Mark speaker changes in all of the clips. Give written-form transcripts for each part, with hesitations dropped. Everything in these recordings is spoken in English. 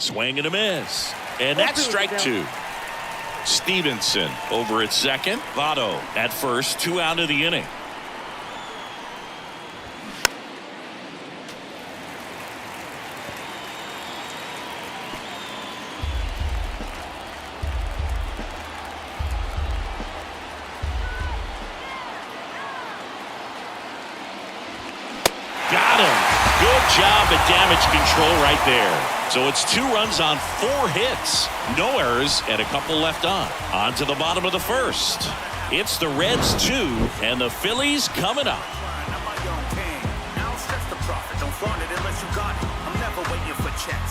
Speaker 1: Swing and a miss. And that's strike two. Stevenson over at second. Votto at first. 2 out of the inning. Got him. Good job at damage control right there. So it's 2 runs on 4 hits. No errors and a couple left on. On to the bottom of the first. It's the Reds 2 and the Phillies coming up.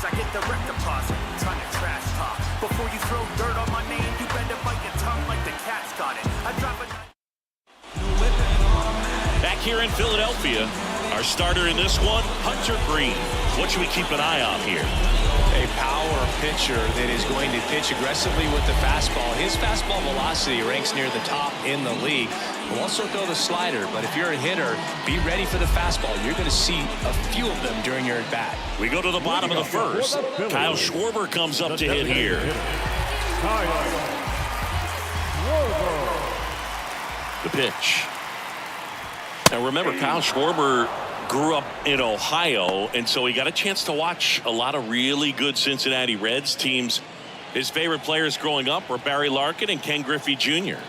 Speaker 2: I get the direct deposit. Trying to trash talk. Before you throw dirt on my name, you better bite your tongue like the cat's got it. I drop a...
Speaker 1: Back here in Philadelphia, our starter in this one, Hunter Green. What should we keep an eye on here?
Speaker 3: A power pitcher that is going to pitch aggressively with the fastball. His fastball velocity ranks near the top in the league. Will also throw the slider, but if you're a hitter, be ready for the fastball. You're going to see a few of them during your at-bat.
Speaker 1: We go to the bottom of the first. Kyle Schwarber comes up to hit here. The pitch. Now remember, Kyle Schwarber grew up in Ohio, and so he got a chance to watch a lot of really good Cincinnati Reds teams. His favorite players growing up were Barry Larkin and Ken Griffey Jr.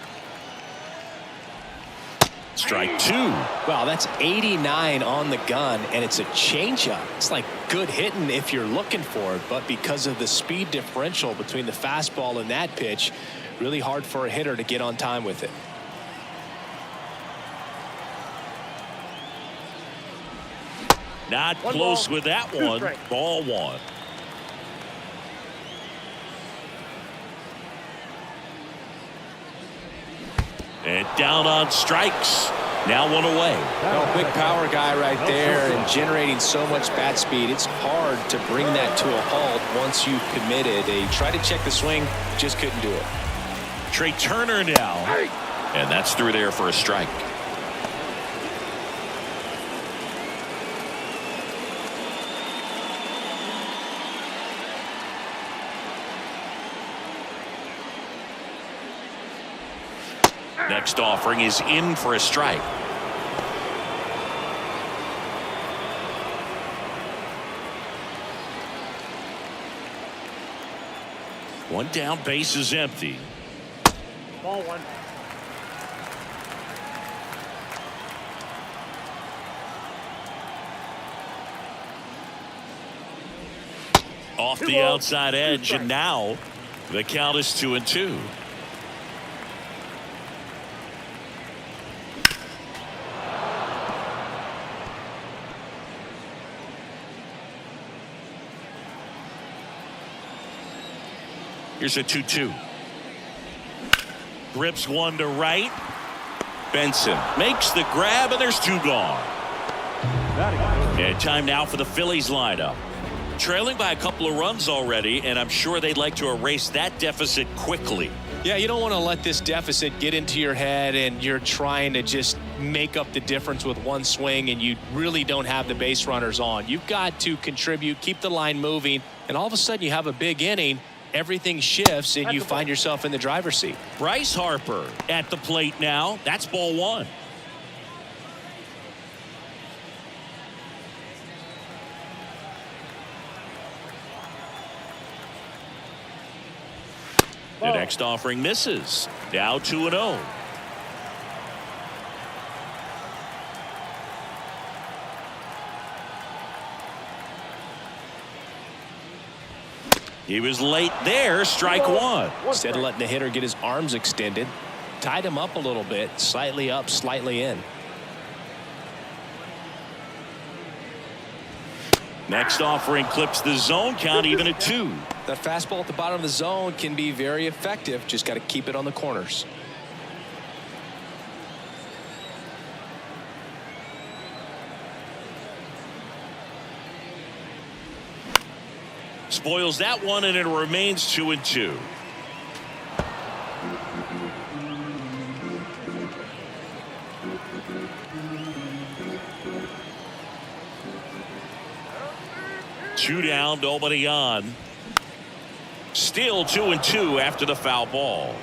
Speaker 1: Strike 2.
Speaker 3: Wow, that's 89 on the gun, and it's a changeup. It's like good hitting if you're looking for it, but because of the speed differential between the fastball and that pitch, really hard for a hitter to get on time with it.
Speaker 1: Not close with that one. Ball 1. And down on strikes. Now 1 away.
Speaker 3: Well, big power guy right there and generating so much bat speed. It's hard to bring that to a halt once you've committed. They tried to check the swing, just couldn't do it.
Speaker 1: Trey Turner now. And that's through there for a strike. Next offering is in for a strike. One down, base is empty.
Speaker 4: Ball 1.
Speaker 1: Off the outside edge, and now the count is 2-2. Here's a 2-2. Rips one to right. Benson makes the grab, and there's 2 gone. And time now for the Phillies lineup. Trailing by a couple of runs already, and I'm sure they'd like to erase that deficit quickly.
Speaker 3: Yeah, you don't want to let this deficit get into your head and you're trying to just make up the difference with one swing and you really don't have the base runners on. You've got to contribute, keep the line moving, and all of a sudden you have a big inning. Everything shifts and you find yourself in the driver's seat.
Speaker 1: Bryce Harper at the plate now. That's ball 1. The next offering misses. Now 2-0. He was late there. Strike 1.
Speaker 3: Instead of letting the hitter get his arms extended, tied him up a little bit, slightly up, slightly in.
Speaker 1: Next offering clips the zone count even at 2.
Speaker 3: That fastball at the bottom of the zone can be very effective. Just got to keep it on the corners.
Speaker 1: Spoils that one, and it remains 2-2. Two down, nobody on. Still 2-2 after the foul ball.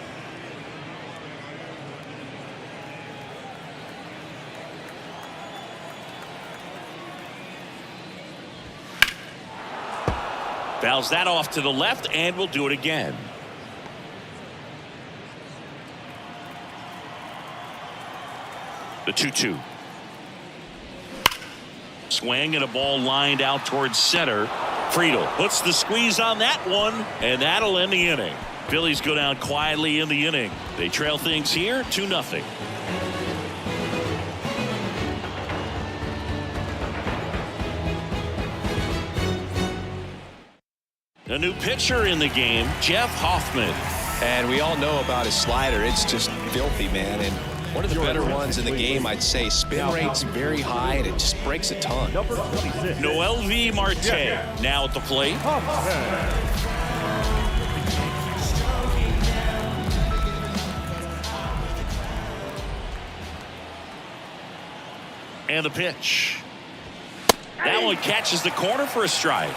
Speaker 1: Fouls that off to the left, and we'll do it again. The 2-2. Swing and a ball lined out towards center. Friedel puts the squeeze on that one, and that'll end the inning. Phillies go down quietly in the inning. They trail things here 2-0. A new pitcher in the game, Jeff Hoffman.
Speaker 3: And we all know about his slider. It's just filthy, man. And one of the better ones in the game, I'd say. Spin rate's very high, and it just breaks a ton.
Speaker 1: Noel V. Marte now at the plate. And the pitch. That one catches the corner for a strike.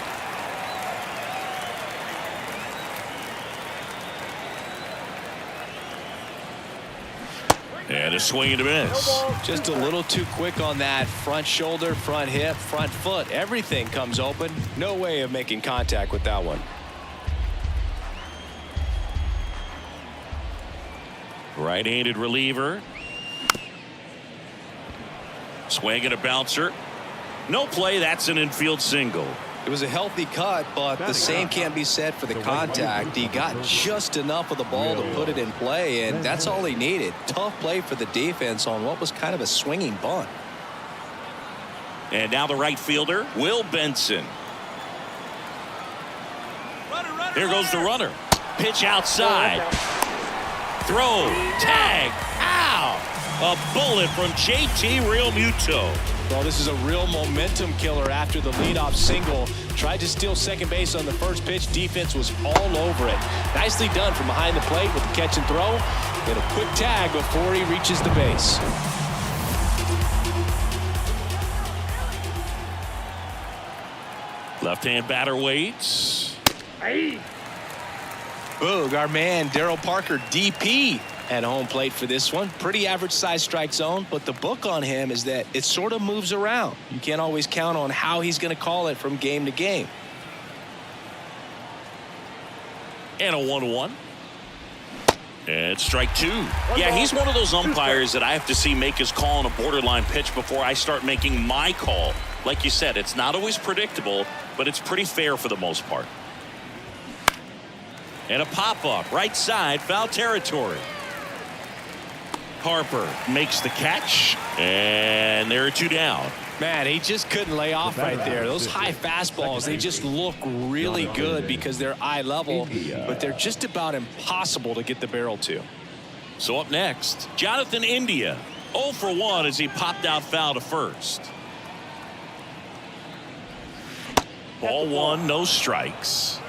Speaker 1: And a swing and a miss.
Speaker 3: Just a little too quick on that front shoulder, front hip, front foot. Everything comes open. No way of making contact with that one.
Speaker 1: Right-handed reliever. Swing and a bouncer. No play. That's an infield single.
Speaker 3: It was a healthy cut, but the same can't be said for the contact. He got just enough of the ball to put it in play, and that's all he needed. Tough play for the defense on what was kind of a swinging bunt.
Speaker 1: And now the right fielder, Will Benson. Here goes the runner. Pitch outside. Throw. Tag. Ow! A bullet from JT Realmuto.
Speaker 3: Well, this is a real momentum killer after the leadoff single. Tried to steal second base on the first pitch. Defense was all over it. Nicely done from behind the plate with the catch and throw. Get a quick tag before he reaches the base.
Speaker 1: Left-hand batter waits.
Speaker 3: Boog, our man Darryl Parker, DP, at home plate for this one. Pretty average size strike zone, but the book on him is that it sort of moves around. You can't always count on how he's going to call it from game to game.
Speaker 1: And a 1-1. And strike two. Yeah, he's one of those umpires that I have to see make his call on a borderline pitch before I start making my call. Like you said, it's not always predictable, but it's pretty fair for the most part. And a pop-up, right side, foul territory. Harper makes the catch, and there are two down.
Speaker 3: Man, he just couldn't lay off right there. Those high fastballs, they just look really good because they're eye level, but they're just about impossible to get the barrel to.
Speaker 1: So up next, Jonathan India, 0 for 1 as he popped out foul to first. Ball one, no strikes.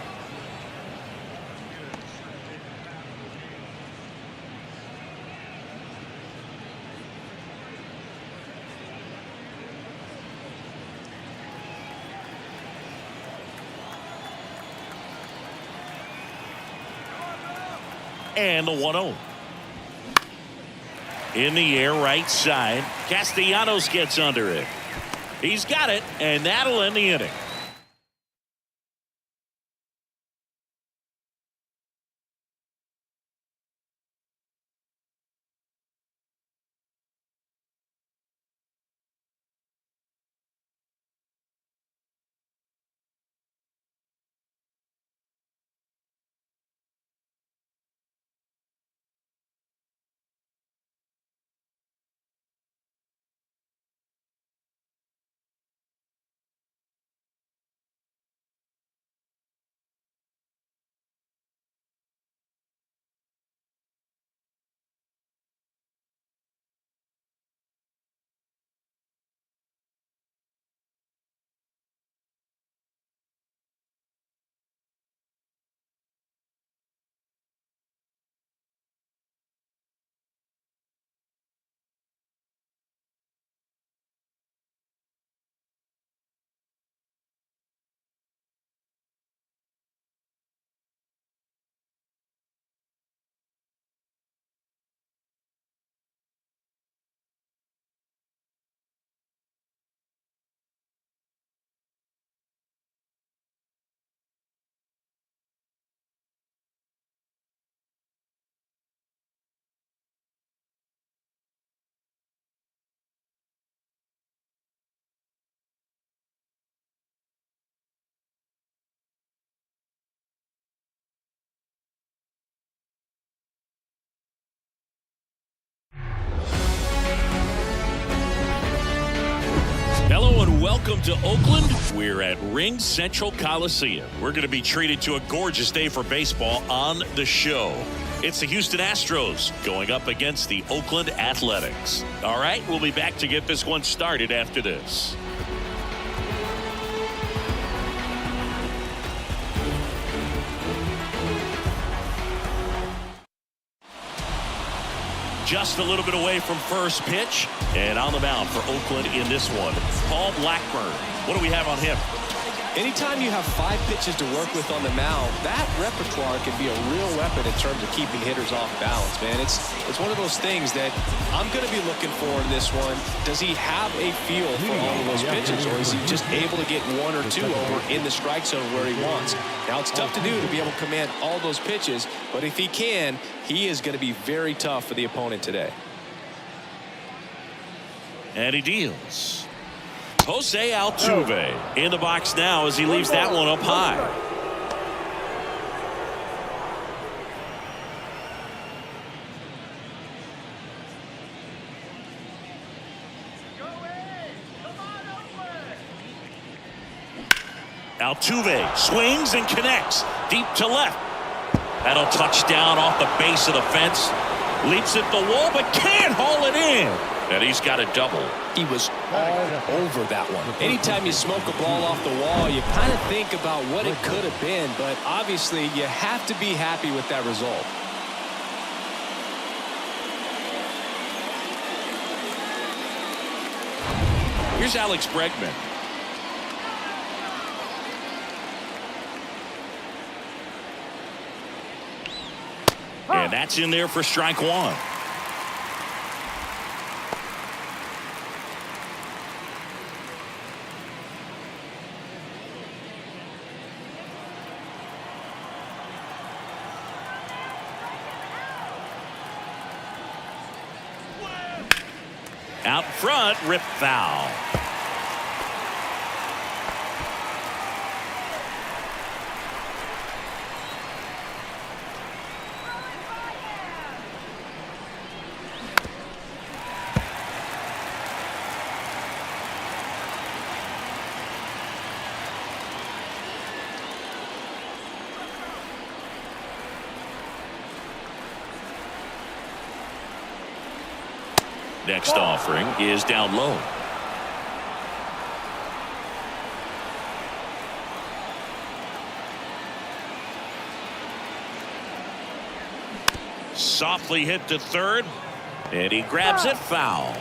Speaker 1: And the 1-0. In the air, right side. Castellanos gets under it. He's got it, and that'll end the inning. welcome to Oakland. We're at Ring Central Coliseum. We're going to be treated to a gorgeous day for baseball on the show. It's the Houston Astros going up against the Oakland Athletics. All right, we'll be back to get this one started after this. Just a little bit away from first pitch, and on the mound for Oakland in this one, Paul Blackburn. What do we have on him?
Speaker 3: Anytime you have 5 pitches to work with on the mound, that repertoire can be a real weapon in terms of keeping hitters off balance, man. It's one of those things that I'm going to be looking for in this one. Does he have a feel for all of those pitches, or is he just able to get 1 or 2 over in the strike zone where he wants? Now, it's tough to do to be able to command all those pitches, but if he can, he is going to be very tough for the opponent today.
Speaker 1: And he deals. Jose Altuve in the box now as he leaves that one up high. Altuve swings and connects deep to left. That'll touch down off the base of the fence. Leaps at the wall but can't haul it in. And he's got a double.
Speaker 3: He was all over that one. Anytime you smoke a ball off the wall, you kind of think about what it could have been, but obviously you have to be happy with that result.
Speaker 1: Here's Alex Bregman. And that's in there for strike 1. Out front, rip foul. Next offering is down low. Softly hit to third, and he grabs it foul.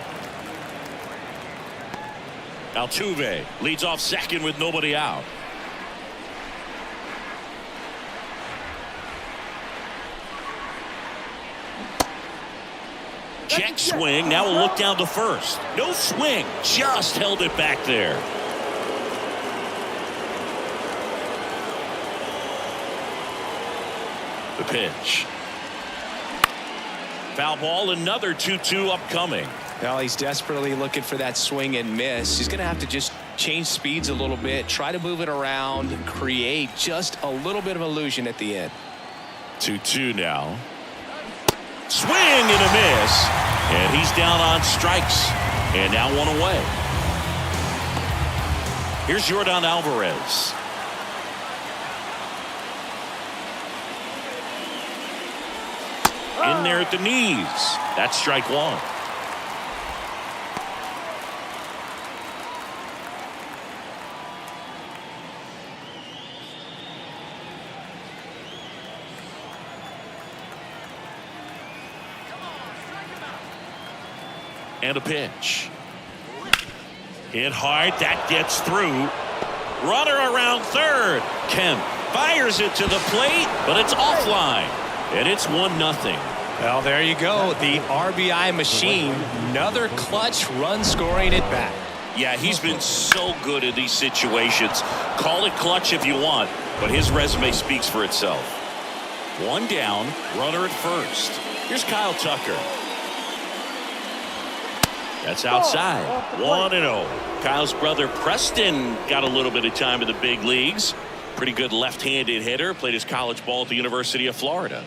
Speaker 1: Altuve leads off second with nobody out. Check swing. Now we'll look down to first. No swing. Just held it back there. The pitch. Foul ball. Another 2-2 upcoming.
Speaker 3: Well, he's desperately looking for that swing and miss. He's going to have to just change speeds a little bit, try to move it around, create just a little bit of illusion at the end.
Speaker 1: 2-2 now. Swing and a miss. And he's down on strikes. And now 1 away. Here's Yordan Alvarez. In there at the knees. That's strike 1. And a pitch. Hit hard. That gets through. Runner around third. Kemp fires it to the plate, but it's offline. And it's 1-0.
Speaker 3: Well, there you go. The RBI machine. Another clutch run scoring at bat.
Speaker 1: Yeah, he's been so good in these situations. Call it clutch if you want, but his resume speaks for itself. 1 down, runner at first. Here's Kyle Tucker. That's outside. 1-0. Kyle's brother Preston got a little bit of time in the big leagues. Pretty good left-handed hitter. Played his college ball at the University of Florida.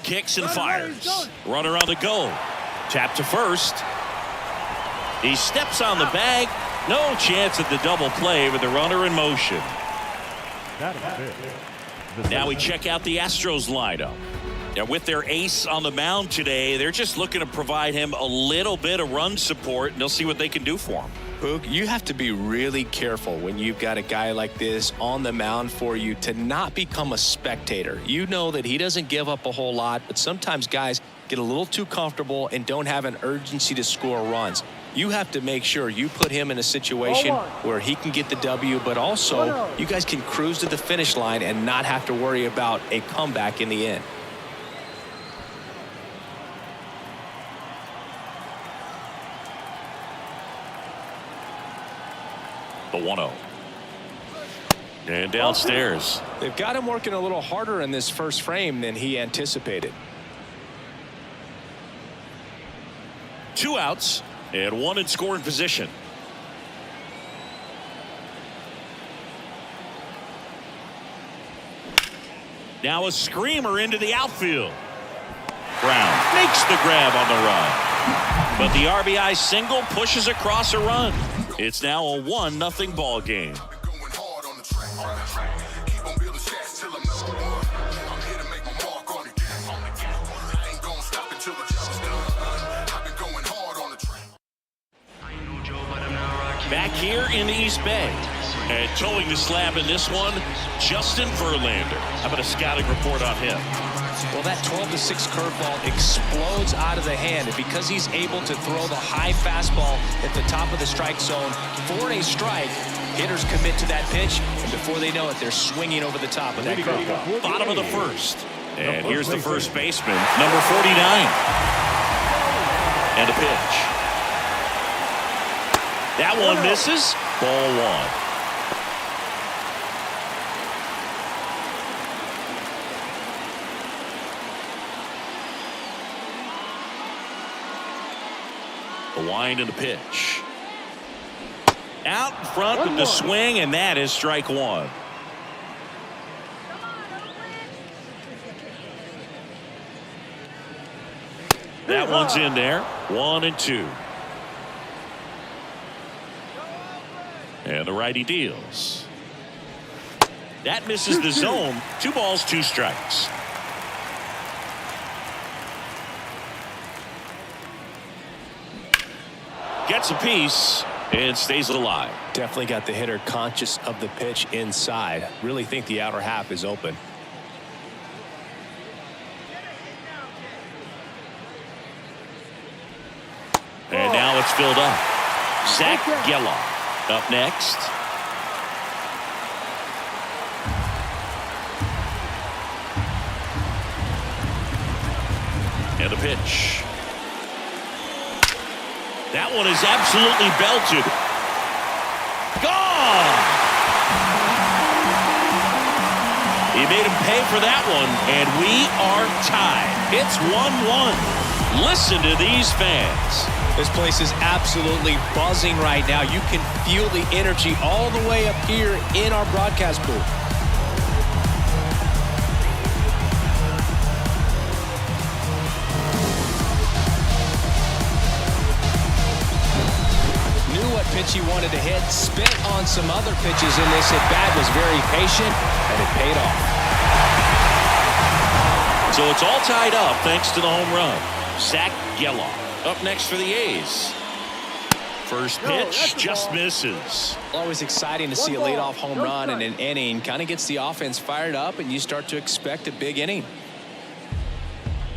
Speaker 1: kicks and fires. Runner on the go. Tap to first. He steps on the bag. No chance at the double play with the runner in motion. Now we check out the Astros lineup. Now with their ace on the mound today, they're just looking to provide him a little bit of run support, and they'll see what they can do for him.
Speaker 3: Boog, you have to be really careful when you've got a guy like this on the mound for you to not become a spectator. You know that he doesn't give up a whole lot, but sometimes guys get a little too comfortable and don't have an urgency to score runs. You have to make sure you put him in a situation where he can get the W, but also you guys can cruise to the finish line and not have to worry about a comeback in the end.
Speaker 1: The 1-0. And downstairs.
Speaker 3: They've got him working a little harder in this first frame than he anticipated.
Speaker 1: 2 outs and 1 in scoring position. Now a screamer into the outfield. Brown makes the grab on the run, but the RBI single pushes across a run. It's now a 1-0 ball game. Back here in the East Bay. And towing the slab in this one, Justin Verlander. How about a scouting report on him?
Speaker 3: Well, that 12-6 curveball explodes out of the hand, and because he's able to throw the high fastball at the top of the strike zone for a strike, hitters commit to that pitch, and before they know it, they're swinging over the top of that curveball.
Speaker 1: Bottom of the first. And here's the first baseman, number 49. And a pitch. That one misses. Ball 1. The wind and the pitch. Out in front with the swing, and that is strike 1. That one's in there. 1-2. And the righty deals. That misses the zone. 2 balls, 2 strikes. Gets a piece and stays alive.
Speaker 3: Definitely got the hitter conscious of the pitch inside. Really think the outer half is open.
Speaker 1: And now it's filled up. Zach Geloff up next. And a pitch. That one is absolutely belted. Gone! He made him pay for that one, and we are tied. It's 1-1. Listen to these fans.
Speaker 3: This place is absolutely buzzing right now. You can feel the energy all the way up here in our broadcast booth. Pitch he wanted to hit, spit on some other pitches in this at bat, was very patient, and it paid off.
Speaker 1: So it's all tied up thanks to the home run. Zach Geloff up next for the A's. First pitch just misses.
Speaker 3: Always exciting to see a leadoff home run in an inning. Kind of gets the offense fired up, and you start to expect a big inning.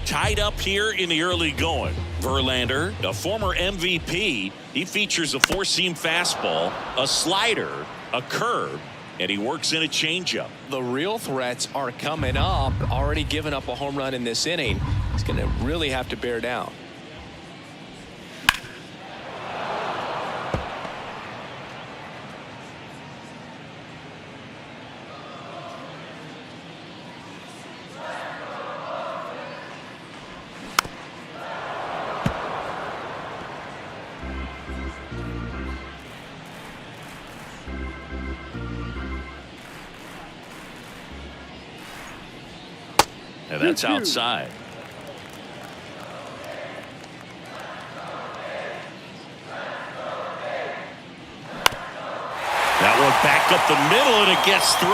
Speaker 1: Tied up here in the early going. Verlander, a former MVP, he features a 4-seam fastball, a slider, a curve, and he works in a changeup.
Speaker 3: The real threats are coming up. Already given up a home run in this inning. He's going to really have to bear down.
Speaker 1: And that's outside. Back up the middle, and it gets through.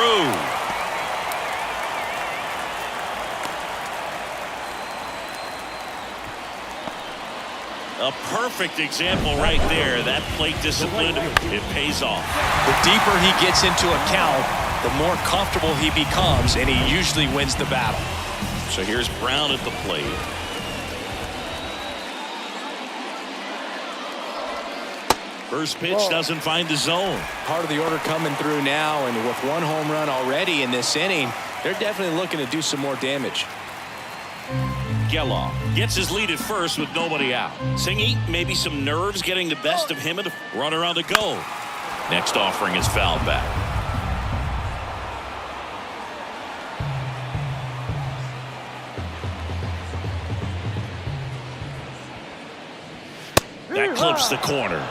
Speaker 1: A perfect example right there. That plate discipline, it pays off.
Speaker 3: The deeper he gets into a count, the more comfortable he becomes, and he usually wins the battle.
Speaker 1: So here's Brown at the plate. First pitch doesn't find the zone.
Speaker 3: Part of the order coming through now, and with one home run already in this inning, they're definitely looking to do some more damage.
Speaker 1: Geloff gets his lead at first with nobody out. Singy, maybe some nerves getting the best of him, and a runner on the go. Next offering is fouled back. That clips the corner.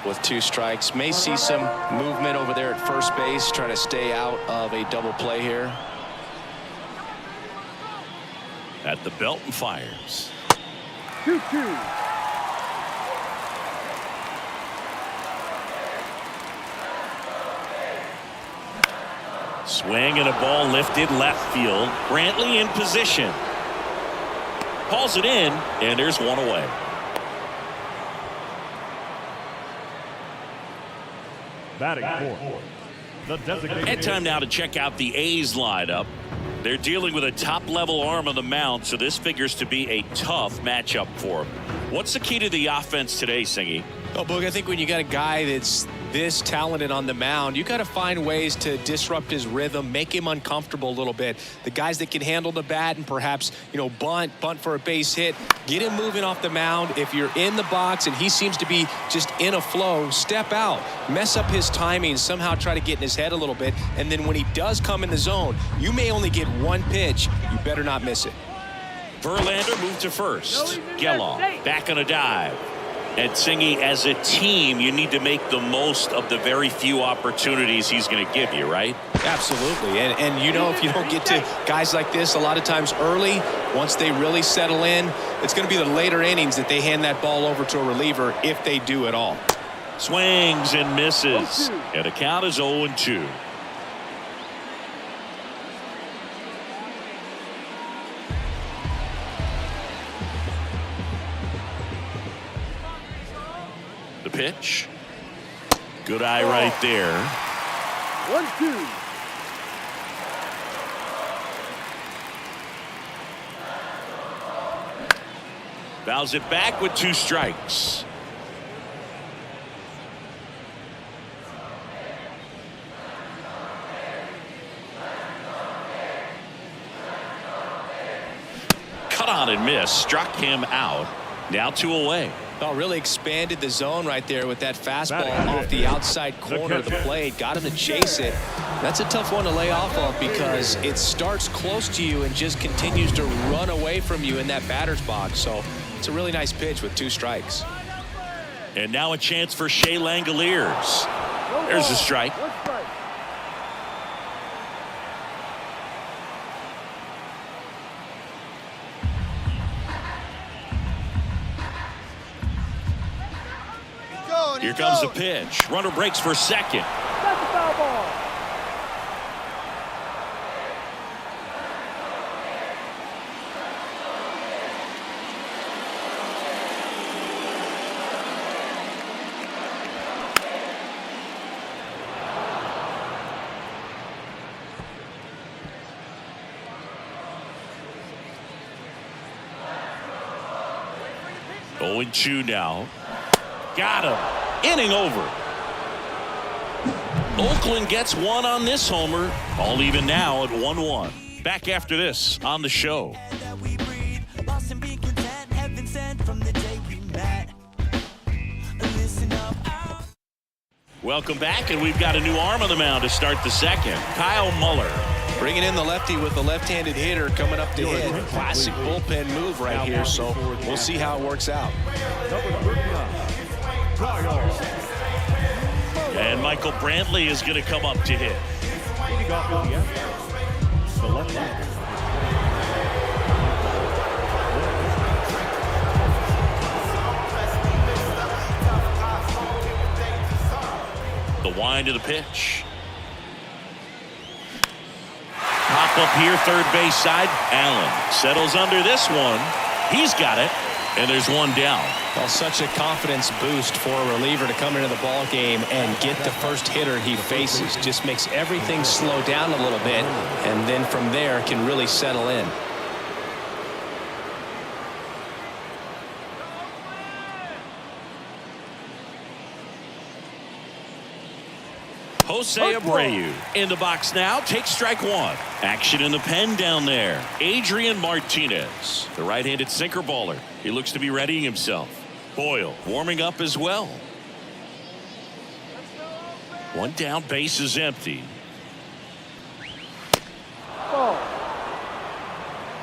Speaker 3: With 2 strikes, may see some movement over there at first base, try to stay out of a double play here.
Speaker 1: At the belt and fires.
Speaker 4: 2-2.
Speaker 1: Swing and a ball lifted left field. Brantley in position. Hauls it in, and there's one away.
Speaker 5: Batting fourth, the designated.
Speaker 1: And time now to check out the A's lineup. They're dealing with a top-level arm on the mound, so this figures to be a tough matchup for them. What's the key to the offense today, Singy?
Speaker 3: Oh, Boog, I think when you got a guy that's this talented on the mound, you got to find ways to disrupt his rhythm, make him uncomfortable a little bit. The guys that can handle the bat and perhaps, bunt for a base hit, get him moving off the mound. If you're in the box and he seems to be just in a flow, step out, mess up his timing, somehow try to get in his head a little bit. And then when he does come in the zone, you may only get one pitch. You better not miss it.
Speaker 1: Verlander moved to first. Geloff back on a dive. And Singy, as a team, you need to make the most of the very few opportunities he's going to give you, right?
Speaker 3: Absolutely. And if you don't get to guys like this a lot of times early, once they really settle in, it's going to be the later innings that they hand that ball over to a reliever, if they do at all.
Speaker 1: Swings and misses. And the count is 0-2. The pitch. Good eye right there.
Speaker 4: 1-2.
Speaker 1: Fouls it back with 2 strikes. Cut on and miss. Struck him out. Now 2 away.
Speaker 3: Oh, really expanded the zone right there with that fastball off the outside corner of the plate. Got him to chase it. That's a tough one to lay off of because it starts close to you and just continues to run away from you in that batter's box. So it's a really nice pitch with 2 strikes.
Speaker 1: And now a chance for Shea Langoliers. There's a strike. Here comes the pitch. Runner breaks for second.
Speaker 4: That's a foul ball.
Speaker 1: Oh, 0-2 now. Got him. Inning over. Oakland gets one on this homer. All even now at 1-1. Back after this on the show. Welcome back, and we've got a new arm on the mound to start the second. Kyle Muller.
Speaker 3: Bringing in the lefty with the left-handed hitter coming up to hit. Classic bullpen move right here, so we'll see how it works out.
Speaker 1: And Michael Brantley is going to come up to hit.
Speaker 5: The left-hander.
Speaker 1: The wind of the pitch. Pop up here, third base side. Allen settles under this one. He's got it, and there's one down.
Speaker 3: Well, such a confidence boost for a reliever to come into the ball game and get the first hitter he faces. Just makes everything slow down a little bit, and then from there can really settle in.
Speaker 1: Jose Abreu in the box now. Takes strike one. Action in the pen down there. Adrian Martinez, the right-handed sinker baller. He looks to be readying himself. Boyle warming up as well. One down, base is empty.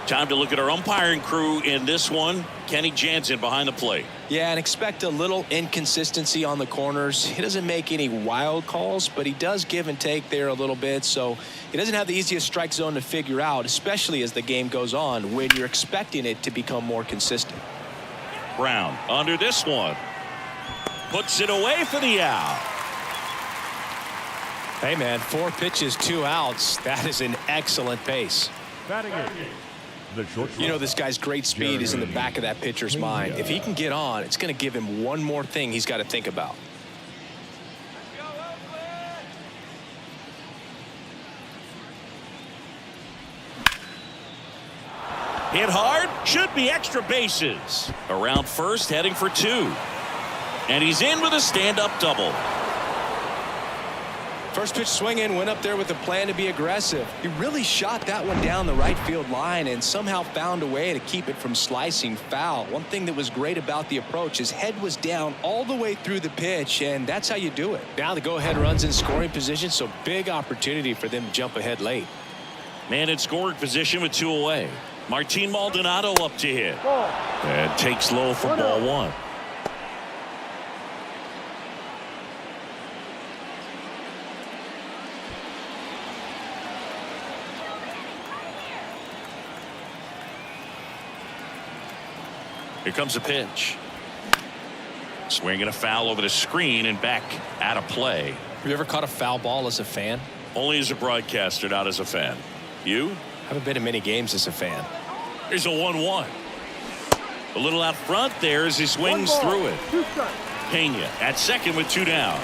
Speaker 1: Time to look at our umpiring crew in this one. Kenny Jansen behind the plate.
Speaker 3: Yeah, and expect a little inconsistency on the corners. He doesn't make any wild calls, but he does give and take there a little bit, so he doesn't have the easiest strike zone to figure out, especially as the game goes on when you're expecting it to become more consistent.
Speaker 1: Brown under this one. Puts it away for the out.
Speaker 3: Hey, man, 4 pitches, 2 outs. That is an excellent pace.
Speaker 5: Batting it.
Speaker 3: You know, this guy's great speed is in the back of that pitcher's mind. If he can get on, it's going to give him one more thing he's got to think about.
Speaker 1: Hit hard, should be extra bases. Around first, heading for 2. And he's in with a stand-up double.
Speaker 3: First pitch swinging, went up there with a plan to be aggressive. He really shot that one down the right field line and somehow found a way to keep it from slicing foul. One thing that was great about the approach, his head was down all the way through the pitch, and that's how you do it. Now the go-ahead runs in scoring position, so big opportunity for them to jump ahead late.
Speaker 1: Man in scoring position with 2 away. Martin Maldonado up to hit. And takes low for ball 1. Here comes a pitch. Swinging a foul over the screen and back out of play.
Speaker 3: Have you ever caught a foul ball as a fan?
Speaker 1: Only as a broadcaster, not as a fan. You?
Speaker 3: Haven't been in many games as a fan.
Speaker 1: Here's a 1-1. A little out front there as he swings through it. Pena at second with 2 down.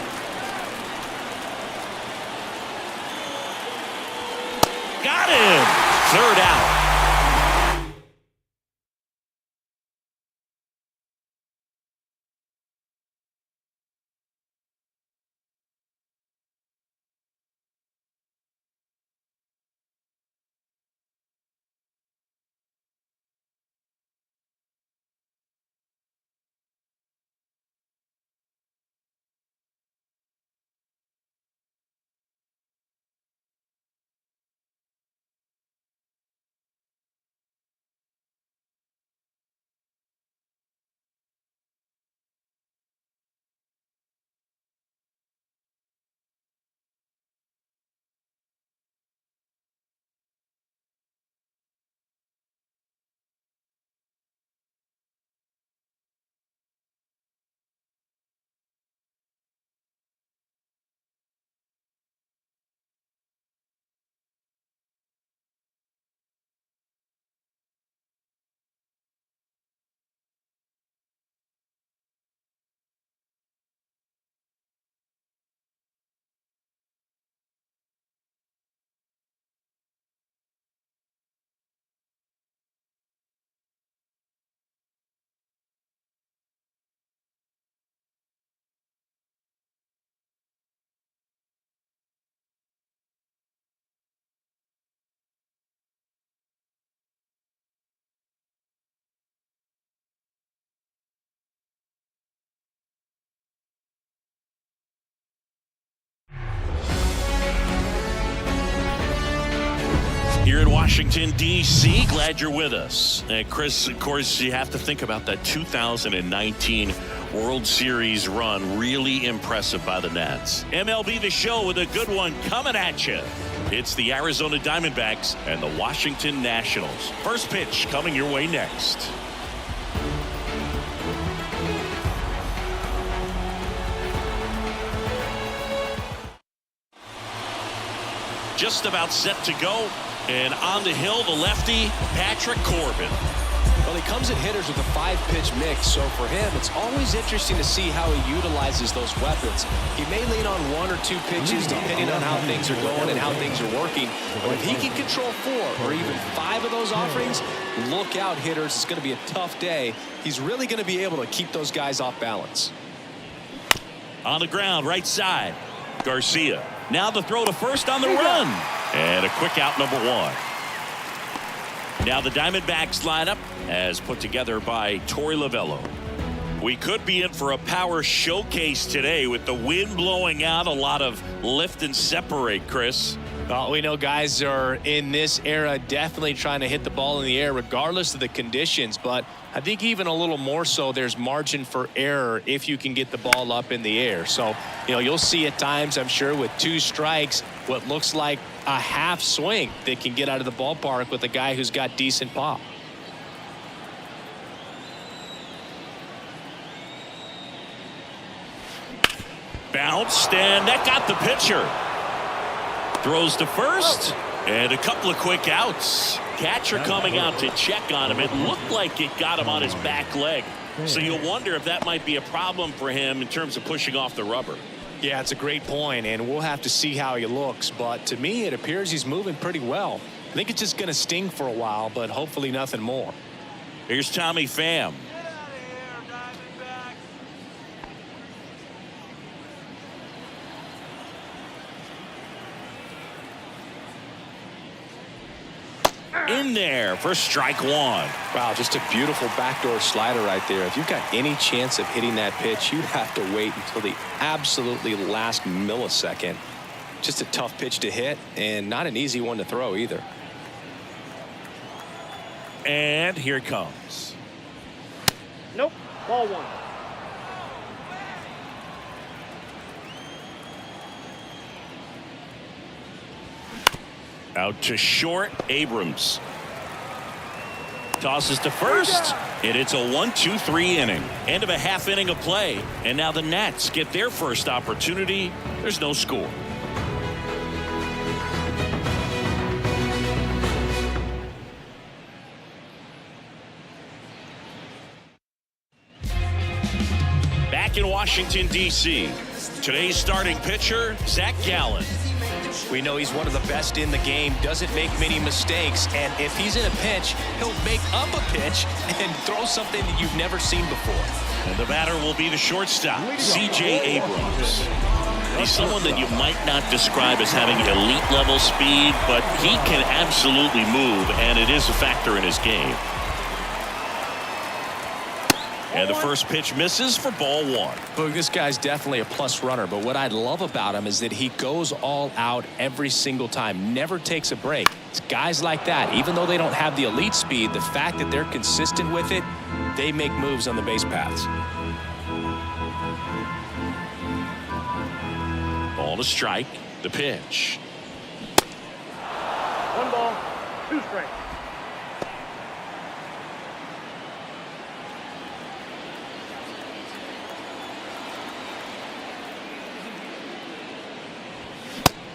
Speaker 1: Got him! Third out. Here in Washington, D.C., glad you're with us. And Chris, of course, you have to think about that 2019 World Series run. Really impressive by the Nats. MLB The Show with a good one coming at you. It's the Arizona Diamondbacks and the Washington Nationals. First pitch coming your way next. Just about set to go, and on the hill, the lefty, Patrick Corbin.
Speaker 3: Well, he comes at hitters with a 5-pitch mix, so for him, it's always interesting to see how he utilizes those weapons. He may lean on 1 or 2 pitches depending on how things are going and how things are working, but if he can control 4 or even 5 of those offerings, look out, hitters. It's going to be a tough day. He's really going to be able to keep those guys off balance.
Speaker 1: On the ground, right side, Garcia. Now the throw to first on the run. And a quick out, number 1. Now the Diamondbacks lineup as put together by Torey Lovello. We could be in for a power showcase today with the wind blowing out, a lot of lift and separate, Chris.
Speaker 3: Well, we know guys are in this era definitely trying to hit the ball in the air regardless of the conditions, but I think even a little more so there's margin for error if you can get the ball up in the air. So, you'll see at times, I'm sure, with 2 strikes, what looks like a half swing that can get out of the ballpark with a guy who's got decent pop.
Speaker 1: Bounced, and that got the pitcher. Throws to first, and a couple of quick outs. Catcher coming out to check on him. It looked like it got him on his back leg. So you'll wonder if that might be a problem for him in terms of pushing off the rubber.
Speaker 3: Yeah, it's a great point, and we'll have to see how he looks. But to me, it appears he's moving pretty well. I think it's just going to sting for a while, but hopefully nothing more.
Speaker 1: Here's Tommy Pham. In there for strike 1.
Speaker 3: Wow, just a beautiful backdoor slider right there. If you've got any chance of hitting that pitch, you have to wait until the absolutely last millisecond. Just a tough pitch to hit and not an easy one to throw either.
Speaker 1: And here it comes.
Speaker 4: Nope. Ball 1.
Speaker 1: Out to short, Abrams. Tosses to first, and it's a 1-2-3 inning. End of a half inning of play, and now the Nats get their first opportunity. There's no score. Back in Washington, D.C., today's starting pitcher, Zach Gallen.
Speaker 3: We know he's one of the best in the game, doesn't make many mistakes, and if he's in a pinch, he'll make up a pitch and throw something that you've never seen before.
Speaker 1: And the batter will be the shortstop, C.J. Abrams. He's someone that you might not describe as having elite level speed, but he can absolutely move, and it is a factor in his game. And the first pitch misses for ball 1.
Speaker 3: But this guy's definitely a plus runner, but what I love about him is that he goes all out every single time, never takes a break. It's guys like that, even though they don't have the elite speed, the fact that they're consistent with it, they make moves on the base paths.
Speaker 1: Ball to strike, the pitch.
Speaker 4: 1 ball, 2 strikes.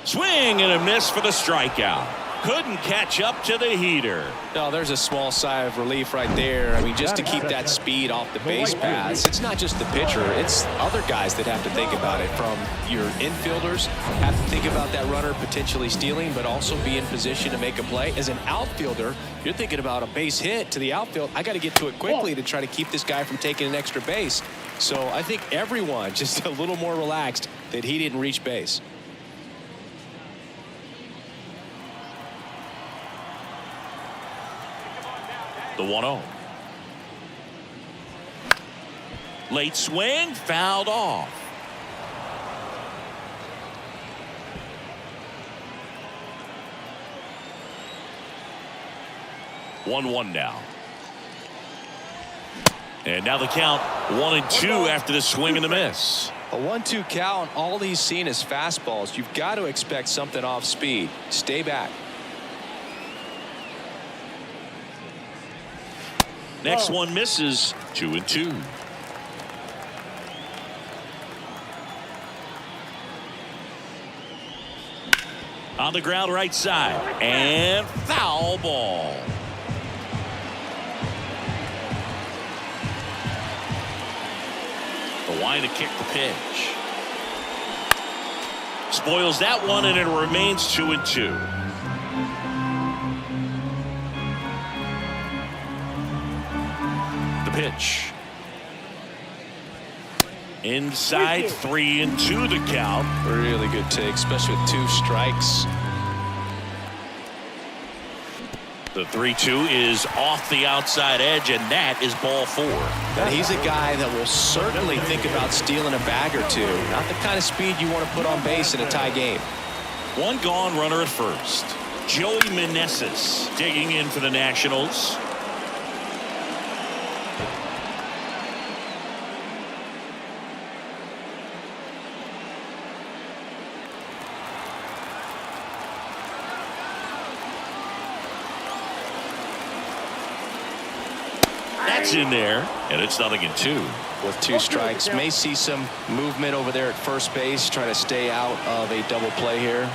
Speaker 1: Swing and a miss for the strikeout. Couldn't catch up to the heater.
Speaker 3: No, there's a small sigh of relief right there. I mean, just to keep that speed off the base paths. It's not just the pitcher. It's other guys that have to think about it. From your infielders have to think about that runner potentially stealing, but also be in position to make a play. As an outfielder, you're thinking about a base hit to the outfield. I got to get to it quickly to try to keep this guy from taking an extra base. So I think everyone just a little more relaxed that he didn't reach base.
Speaker 1: The 1-0. Late swing, fouled off. One now. And now the count 1-2 after the swing and the miss.
Speaker 3: A 1-2 count, all he's seen is fastballs. You've got to expect something off speed. Stay back.
Speaker 1: Next one misses. 2-2. On the ground right side. And foul ball. The line to kick the pitch. Spoils that one, and it remains 2-2. The pitch. Inside, 3-2 the count.
Speaker 3: Really good take, especially with 2 strikes.
Speaker 1: The 3-2 is off the outside edge, and that is ball 4.
Speaker 3: And he's a guy that will certainly think about stealing a bag or 2. Not the kind of speed you want to put on base in a tie game.
Speaker 1: One gone, runner at first. Joey Meneses digging in for the Nationals. That's in there, and it's 0-2.
Speaker 3: With 2 strikes, may see some movement over there at first base, try to stay out of a double play here.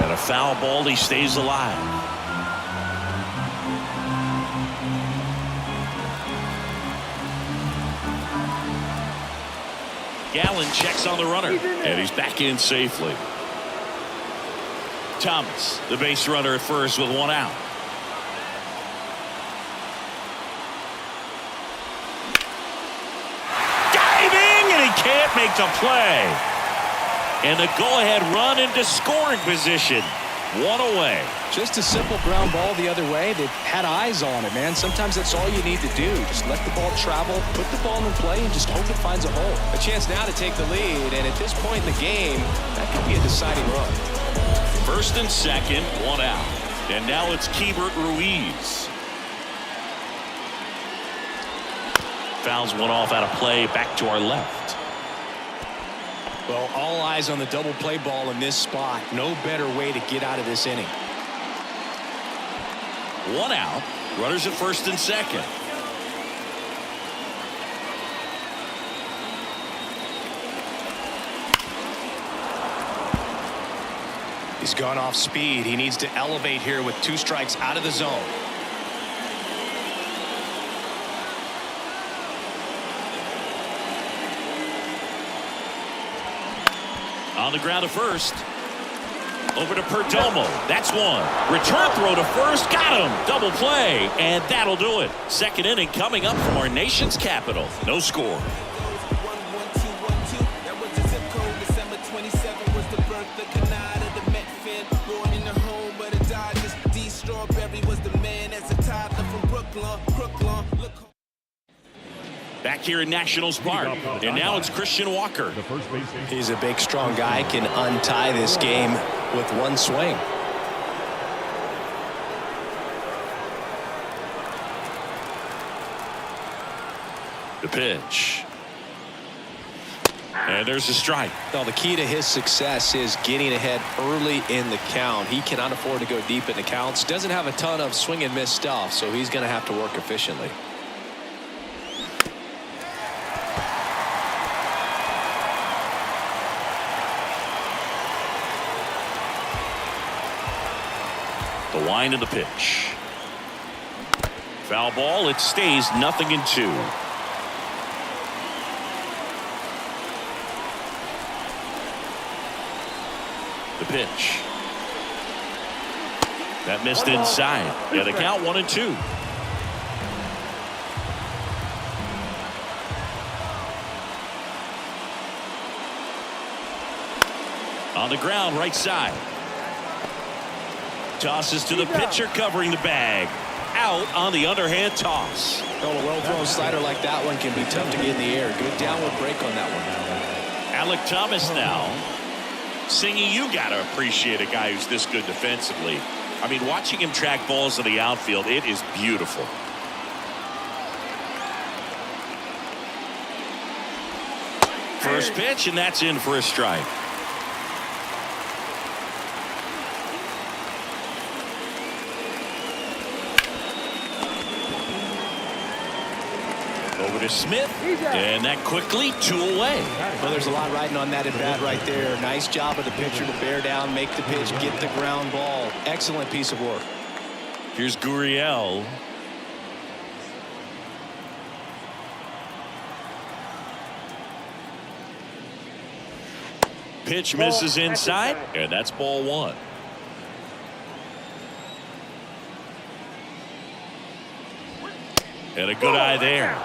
Speaker 1: And a foul ball, he stays alive. Gallen checks on the runner, and he's back in safely. Thomas, the base runner at first with 1 out. Can't make the play, and the go-ahead run into scoring position. 1 away.
Speaker 3: Just a simple ground ball the other way. They had eyes on it, man. Sometimes that's all you need to do. Just let the ball travel, put the ball in play, and just hope it finds a hole. A chance now to take the lead, and at this point in the game, that could be a deciding run.
Speaker 1: First and second, 1 out, and now it's Keibert Ruiz. Fouls one off out of play, back to our left.
Speaker 3: Well, all eyes on the double play ball in this spot. No better way to get out of this inning.
Speaker 1: 1 out. Runners at first and second.
Speaker 3: He's gone off speed. He needs to elevate here with 2 strikes out of the zone.
Speaker 1: On the ground to first. Over to Perdomo. That's 1. Return throw to first. Got him. Double play. And that'll do it. Second inning coming up from our nation's capital. No score. Back here in Nationals Park, and now it's Christian Walker.
Speaker 3: He's a big, strong guy, can untie this game with 1 swing.
Speaker 1: The pitch. And there's a strike.
Speaker 3: Well, the key to his success is getting ahead early in the count. He cannot afford to go deep in the counts. Doesn't have a ton of swing and miss stuff, so he's going to have to work efficiently.
Speaker 1: The line of the pitch. Foul ball. It stays 0-2. The pitch. That missed inside. Yeah, the count 1-2. On the ground, right side. Tosses to the pitcher, covering the bag. Out on the underhand toss.
Speaker 3: Well, a well-thrown slider like that one can be tough to get in the air. Good downward break on that one.
Speaker 1: Alec Thomas now. Singy, you got to appreciate a guy who's this good defensively. I mean, watching him track balls to the outfield, it is beautiful. first pitch, and that's in for a strike. Over to Smith, and that quickly 2 away.
Speaker 3: Well, there's a lot riding on that at bat right there. Nice job of the pitcher to bear down, make the pitch, get the ground ball. Excellent piece of work.
Speaker 1: Here's Gurriel. Pitch misses inside, and that's ball 1. And a good eye there.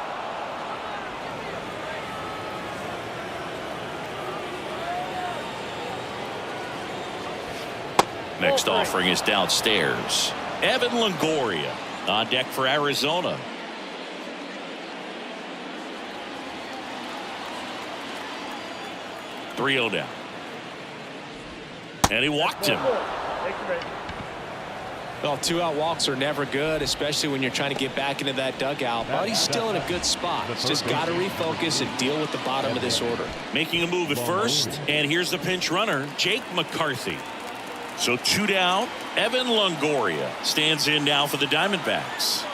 Speaker 1: Next offering is downstairs. Evan Longoria on deck for Arizona. .3-0 down. And he walked him.
Speaker 3: Well, 2-out walks are never good, especially when you're trying to get back into that dugout. But he's still in a good spot. He's just got to refocus and deal with the bottom of this order.
Speaker 1: Making a move at first, and here's the pinch runner, Jake McCarthy. So 2 down. Evan Longoria stands in now for the Diamondbacks.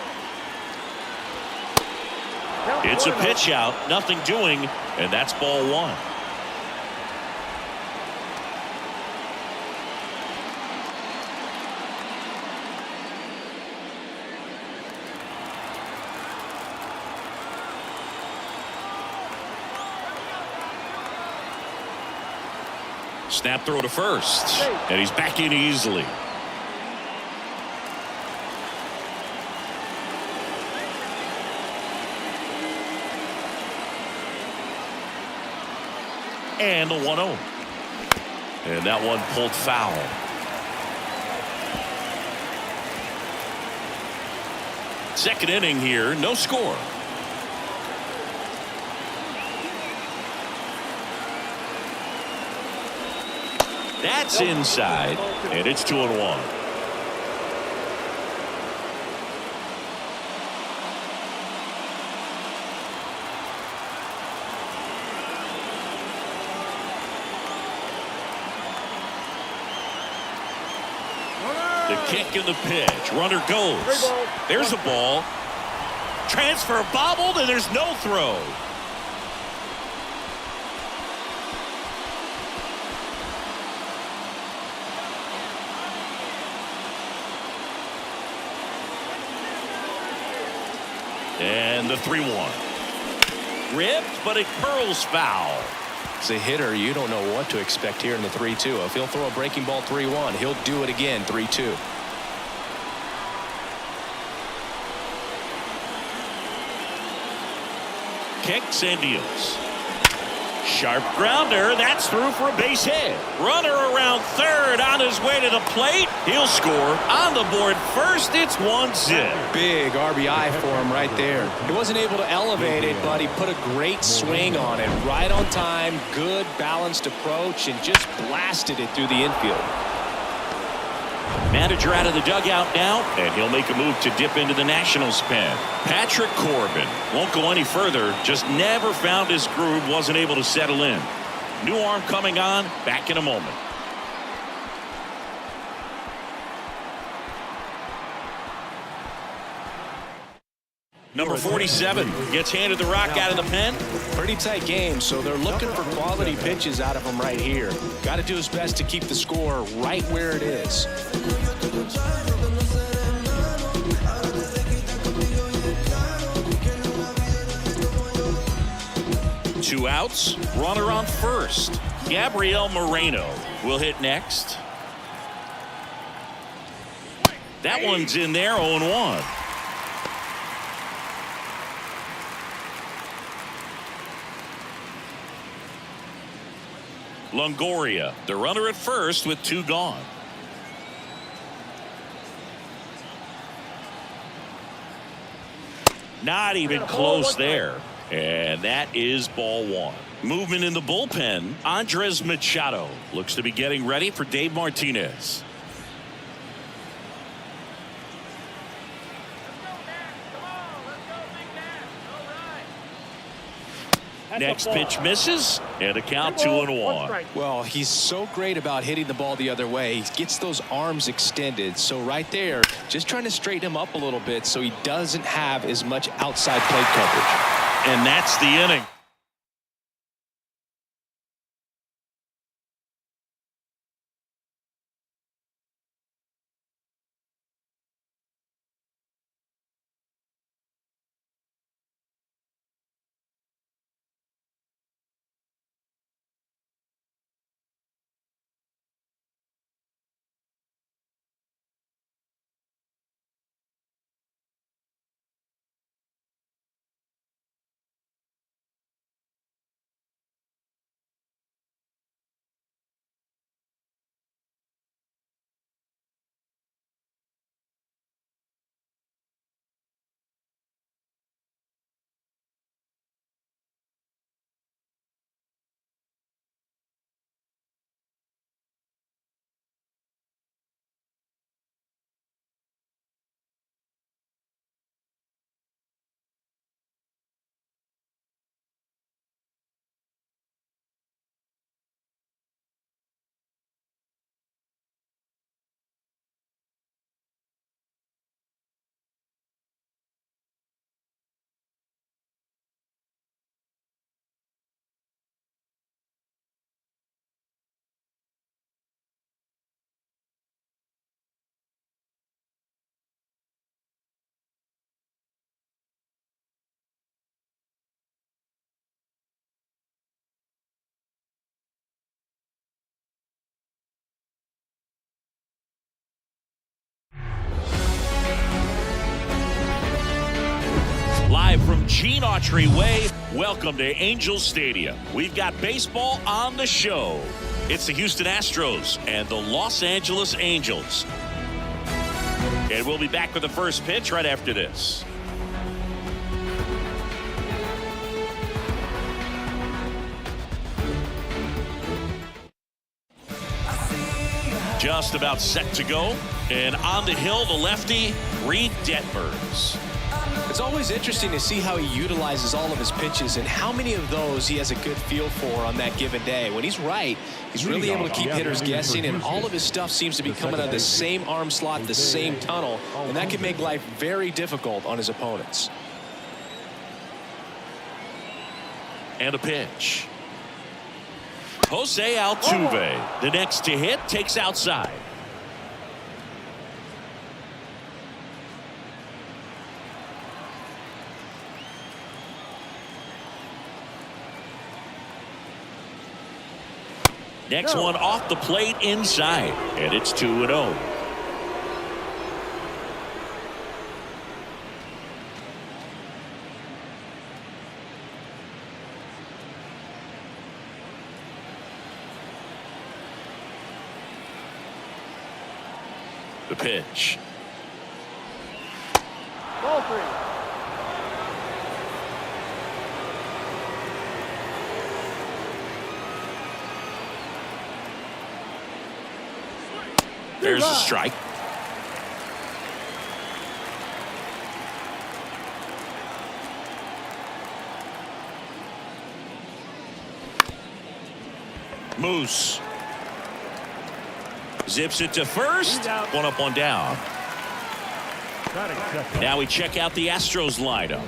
Speaker 1: It's a pitch out, nothing doing, and that's ball 1. Snap throw to first, and he's back in easily. And the 1-0. And that one pulled foul. Second inning here, no score. That's inside, and it's 2-1. The kick and the pitch. Runner goes. There's a ball. Transfer bobbled, and there's no throw. And the 3-1. Ripped, but it curls foul.
Speaker 3: As a hitter, you don't know what to expect here in the 3-2. If he'll throw a breaking ball 3-1, he'll do it again 3-2.
Speaker 1: Kicks and deals. Sharp grounder. That's through for a base hit. Runner around third on his way to the plate. He'll score on the board first. It's 1-0.
Speaker 3: Big RBI for him right there. He wasn't able to elevate it, but he put a great swing on it. Right on time, good balanced approach, and just blasted it through the infield.
Speaker 1: Manager out of the dugout now, and he'll make a move to dip into the Nationals pen. Patrick Corbin won't go any further, just never found his groove, wasn't able to settle in. New arm coming on, back in a moment. Number 47 gets handed the rock out of the pen.
Speaker 3: Pretty tight game, so they're looking for quality pitches out of him right here. Got to do his best to keep the score right where it is.
Speaker 1: Two outs, runner on first. Gabriel Moreno will hit next. That one's in there, 0-1. Longoria, the runner at first with 2 gone. Not even close there. And that is ball 1. Movement in the bullpen. Andres Machado looks to be getting ready for Dave Martinez. Next pitch misses, And a count 2-1.
Speaker 3: Well, he's so great about hitting the ball the other way. He gets those arms extended. So right there, just trying to straighten him up a little bit so he doesn't have as much outside plate coverage.
Speaker 1: And that's the inning. Live from Gene Autry Way, welcome to Angels Stadium. We've got baseball on the show. It's the Houston Astros and the Los Angeles Angels. And we'll be back with the first pitch right after this. Just about set to go. And on the hill, the lefty, Reed Detmers.
Speaker 3: It's always interesting to see how he utilizes all of his pitches and how many of those he has a good feel for on that given day. When he's right, he's really able to keep hitters guessing, and all of his stuff seems to be coming out of the same arm slot, the same tunnel, and that can make life very difficult on his opponents.
Speaker 1: And a pitch. Jose Altuve, the next to hit, takes outside. Next one off the plate inside, and it's 2-0. The pitch.
Speaker 4: Ball 3.
Speaker 1: There's a strike. Moose zips it to first. One up, one down. Now we check out the Astros lineup.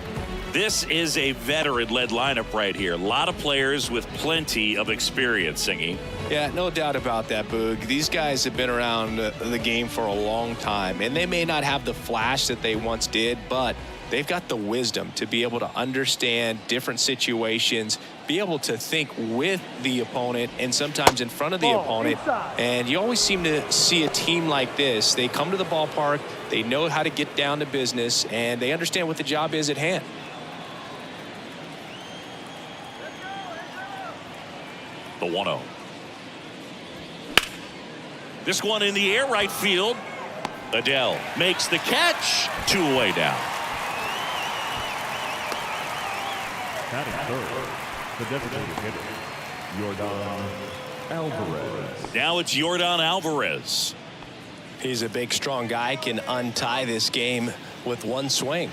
Speaker 1: This is a veteran-led lineup right here. A lot of players with plenty of experience, Singy.
Speaker 3: Yeah, no doubt about that, Boog. These guys have been around the game for a long time, and they may not have the flash that they once did, but they've got the wisdom to be able to understand different situations, be able to think with the opponent and sometimes in front of the opponent. And you always seem to see a team like this. They come to the ballpark, they know how to get down to business, and they understand what the job is at hand.
Speaker 1: The 1-0. This one in the air, right field. Adele makes the catch. 2 away down.
Speaker 5: Batting third, the designated hitter, Yordan Alvarez.
Speaker 1: Now it's Yordan Alvarez.
Speaker 3: He's a big, strong guy, can untie this game with one swing.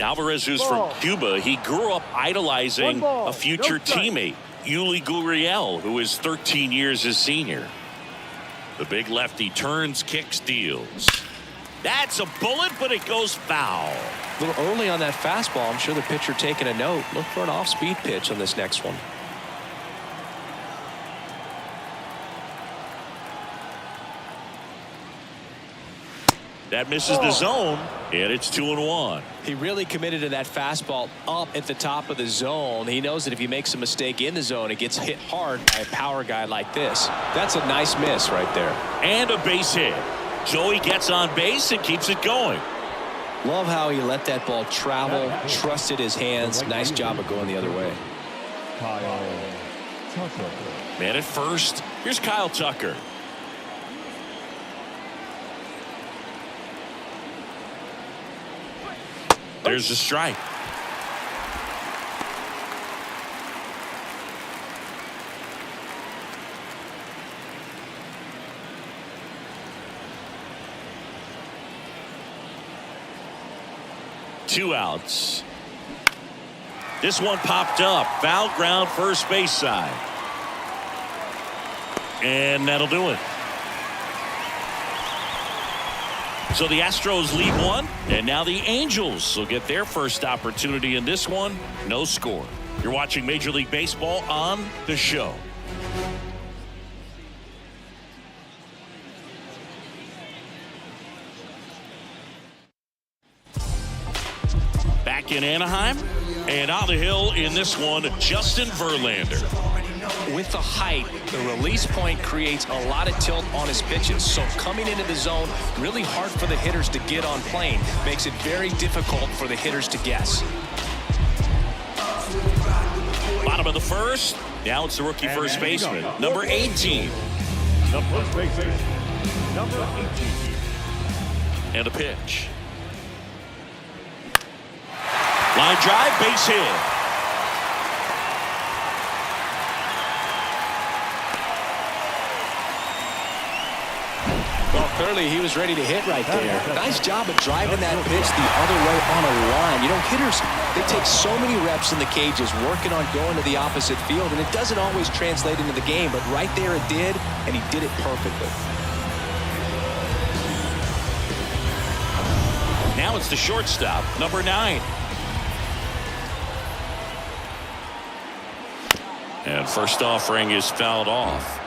Speaker 1: Alvarez, who's from Cuba, he grew up idolizing a future teammate, Yuli Gurriel, who is 13 years his senior. The big lefty turns, kicks, deals. That's a bullet, but it goes foul.
Speaker 3: A little early on that fastball. I'm sure the pitcher taking a note. Look for an off-speed pitch on this next one.
Speaker 1: That misses the zone, and it's 2-1.
Speaker 3: He really committed to that fastball up at the top of the zone. He knows that if he makes a mistake in the zone, it gets hit hard by a power guy like this. That's a nice miss right there.
Speaker 1: And a base hit. Joey gets on base and keeps it going.
Speaker 3: Love how he let that ball travel, trusted his hands. Nice job of going the other way.
Speaker 5: Kyle Tucker.
Speaker 1: Man at first. Here's Kyle Tucker. There's a strike. Two outs. This one popped up. Foul ground, first base side. And that'll do it. So the Astros lead one, and now the Angels will get their first opportunity in this one. No score. You're watching Major League Baseball on The Show. Back in Anaheim, and on the hill in this one, Justin Verlander.
Speaker 3: With the height, the release point creates a lot of tilt on his pitches. So coming into the zone, really hard for the hitters to get on plane. Makes it very difficult for the hitters to guess.
Speaker 1: Bottom of the first. Now it's the rookie first baseman, number 18.
Speaker 5: The first baseman, number 18.
Speaker 1: And a pitch. Line drive, base hit.
Speaker 3: Well, clearly he was ready to hit right there. Nice job of driving that pitch the other way on a line. You know, hitters, they take so many reps in the cages working on going to the opposite field, and it doesn't always translate into the game, but right there it did, and he did it perfectly.
Speaker 1: Now it's the shortstop, number 9. And first offering is fouled off.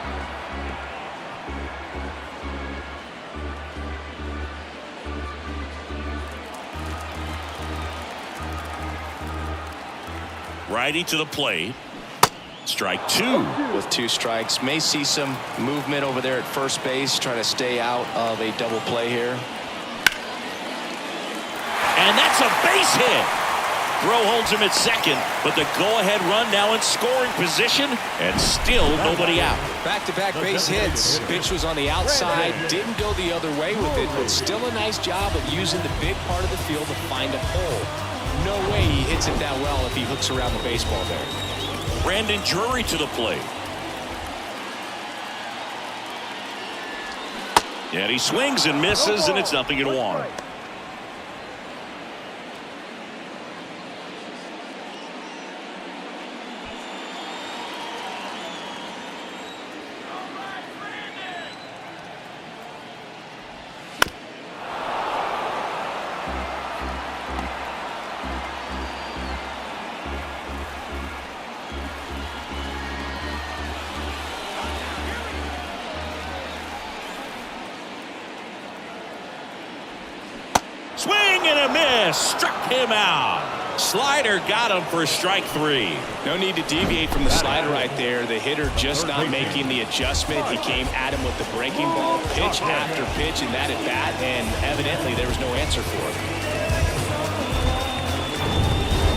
Speaker 1: Righty to the plate. Strike 2.
Speaker 3: With 2 strikes. May see some movement over there at first base, trying to stay out of a double play here.
Speaker 1: And that's a base hit. Throw holds him at second, but the go-ahead run now in scoring position, and still nobody out.
Speaker 3: Back-to-back base hits. Pitch was on the outside, didn't go the other way with it, but still a nice job of using the big part of the field to find a hole. No way he hits it that well if he hooks around the baseball there.
Speaker 1: Brandon Drury to the plate. And he swings and misses, and it's 0-1. Swing and a miss. Struck him out. Slider got him for strike 3.
Speaker 3: No need to deviate from the slider right there. The hitter just not making the adjustment. He came at him with the breaking ball, pitch after pitch, and that at bat, and evidently there was no answer for it.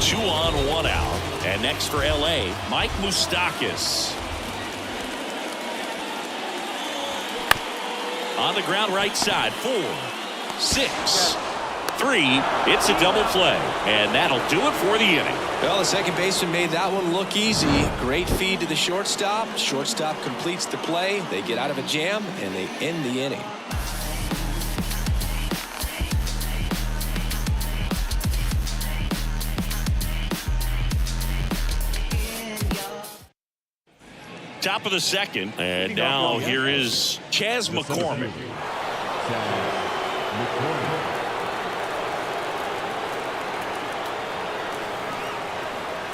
Speaker 1: 2 on, 1 out. And next for LA, Mike Moustakas. On the ground right side, 4, 6, 3. It's a double play, and that'll do it for the inning.
Speaker 3: Well, the second baseman made that one look easy. Great feed to the shortstop. Shortstop completes the play. They get out of a jam, and they end the inning.
Speaker 1: Top of the second, and now here is Chas McCormick.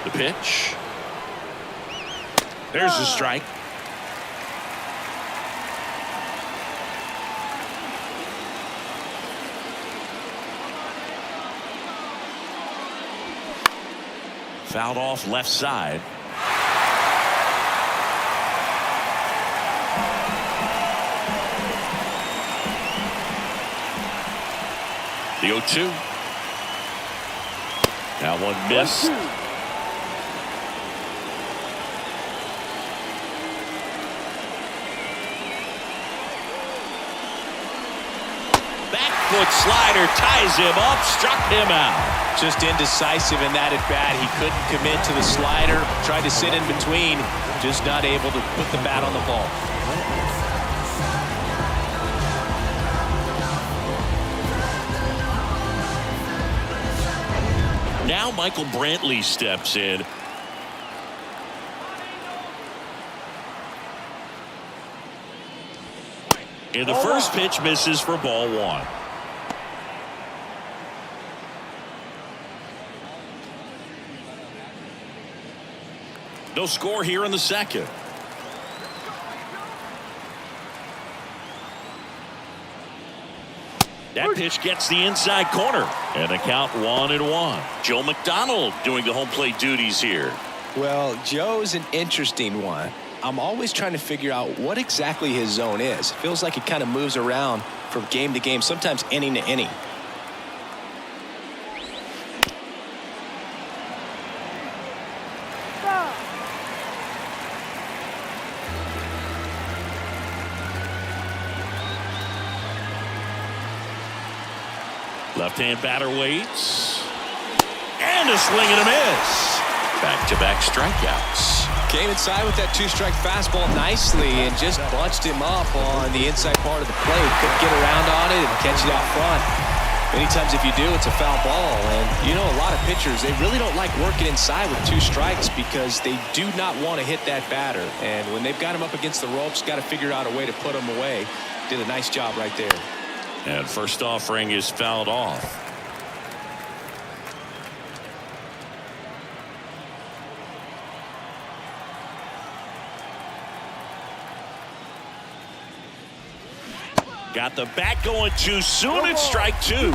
Speaker 1: The pitch. There's the strike. Fouled off left side. The 0-2. That one missed. Back foot slider ties him up, struck him out.
Speaker 3: Just indecisive in that at bat. He couldn't commit to the slider. Tried to sit in between. Just not able to put the bat on the ball.
Speaker 1: Now Michael Brantley steps in. And the first pitch misses for ball one. No score here in the second. That pitch gets the inside corner. And the count 1-1. Joe McDonald doing the home plate duties here.
Speaker 3: Well, Joe's an interesting one. I'm always trying to figure out what exactly his zone is. It feels like it kind of moves around from game to game, sometimes inning to inning.
Speaker 1: Left-hand batter waits. And a swing and a miss. Back-to-back strikeouts.
Speaker 3: Came inside with that two-strike fastball nicely and just bunched him up on the inside part of the plate. Couldn't get around on it and catch it out front. Many times if you do, it's a foul ball. And you know, a lot of pitchers, they really don't like working inside with two strikes because they do not want to hit that batter. And when they've got him up against the ropes, got to figure out a way to put him away. Did a nice job right there.
Speaker 1: And first offering is fouled off. Got the bat going too soon. It's strike two.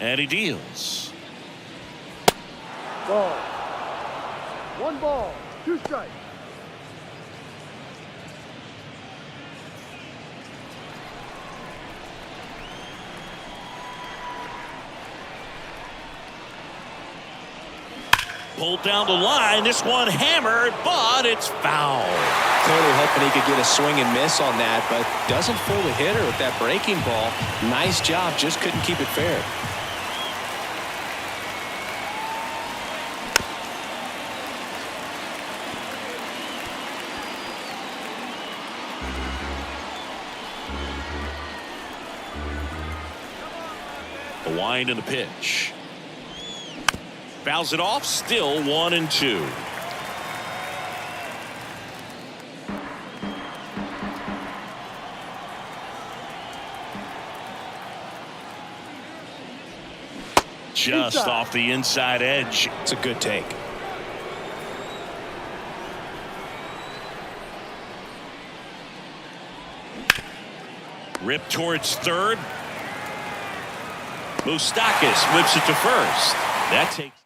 Speaker 1: And he deals.
Speaker 4: Ball. 1 ball, 2 strikes.
Speaker 1: Pulled down the line. This one hammered, but it's foul.
Speaker 3: Clearly hoping he could get a swing and miss on that, but doesn't fool the hitter with that breaking ball. Nice job, just couldn't keep it fair.
Speaker 1: The wind and the pitch. Fouls it off. Still 1-2. Just off the inside edge.
Speaker 3: It's a good take.
Speaker 1: Ripped towards third. Moustakas whips it to first. That takes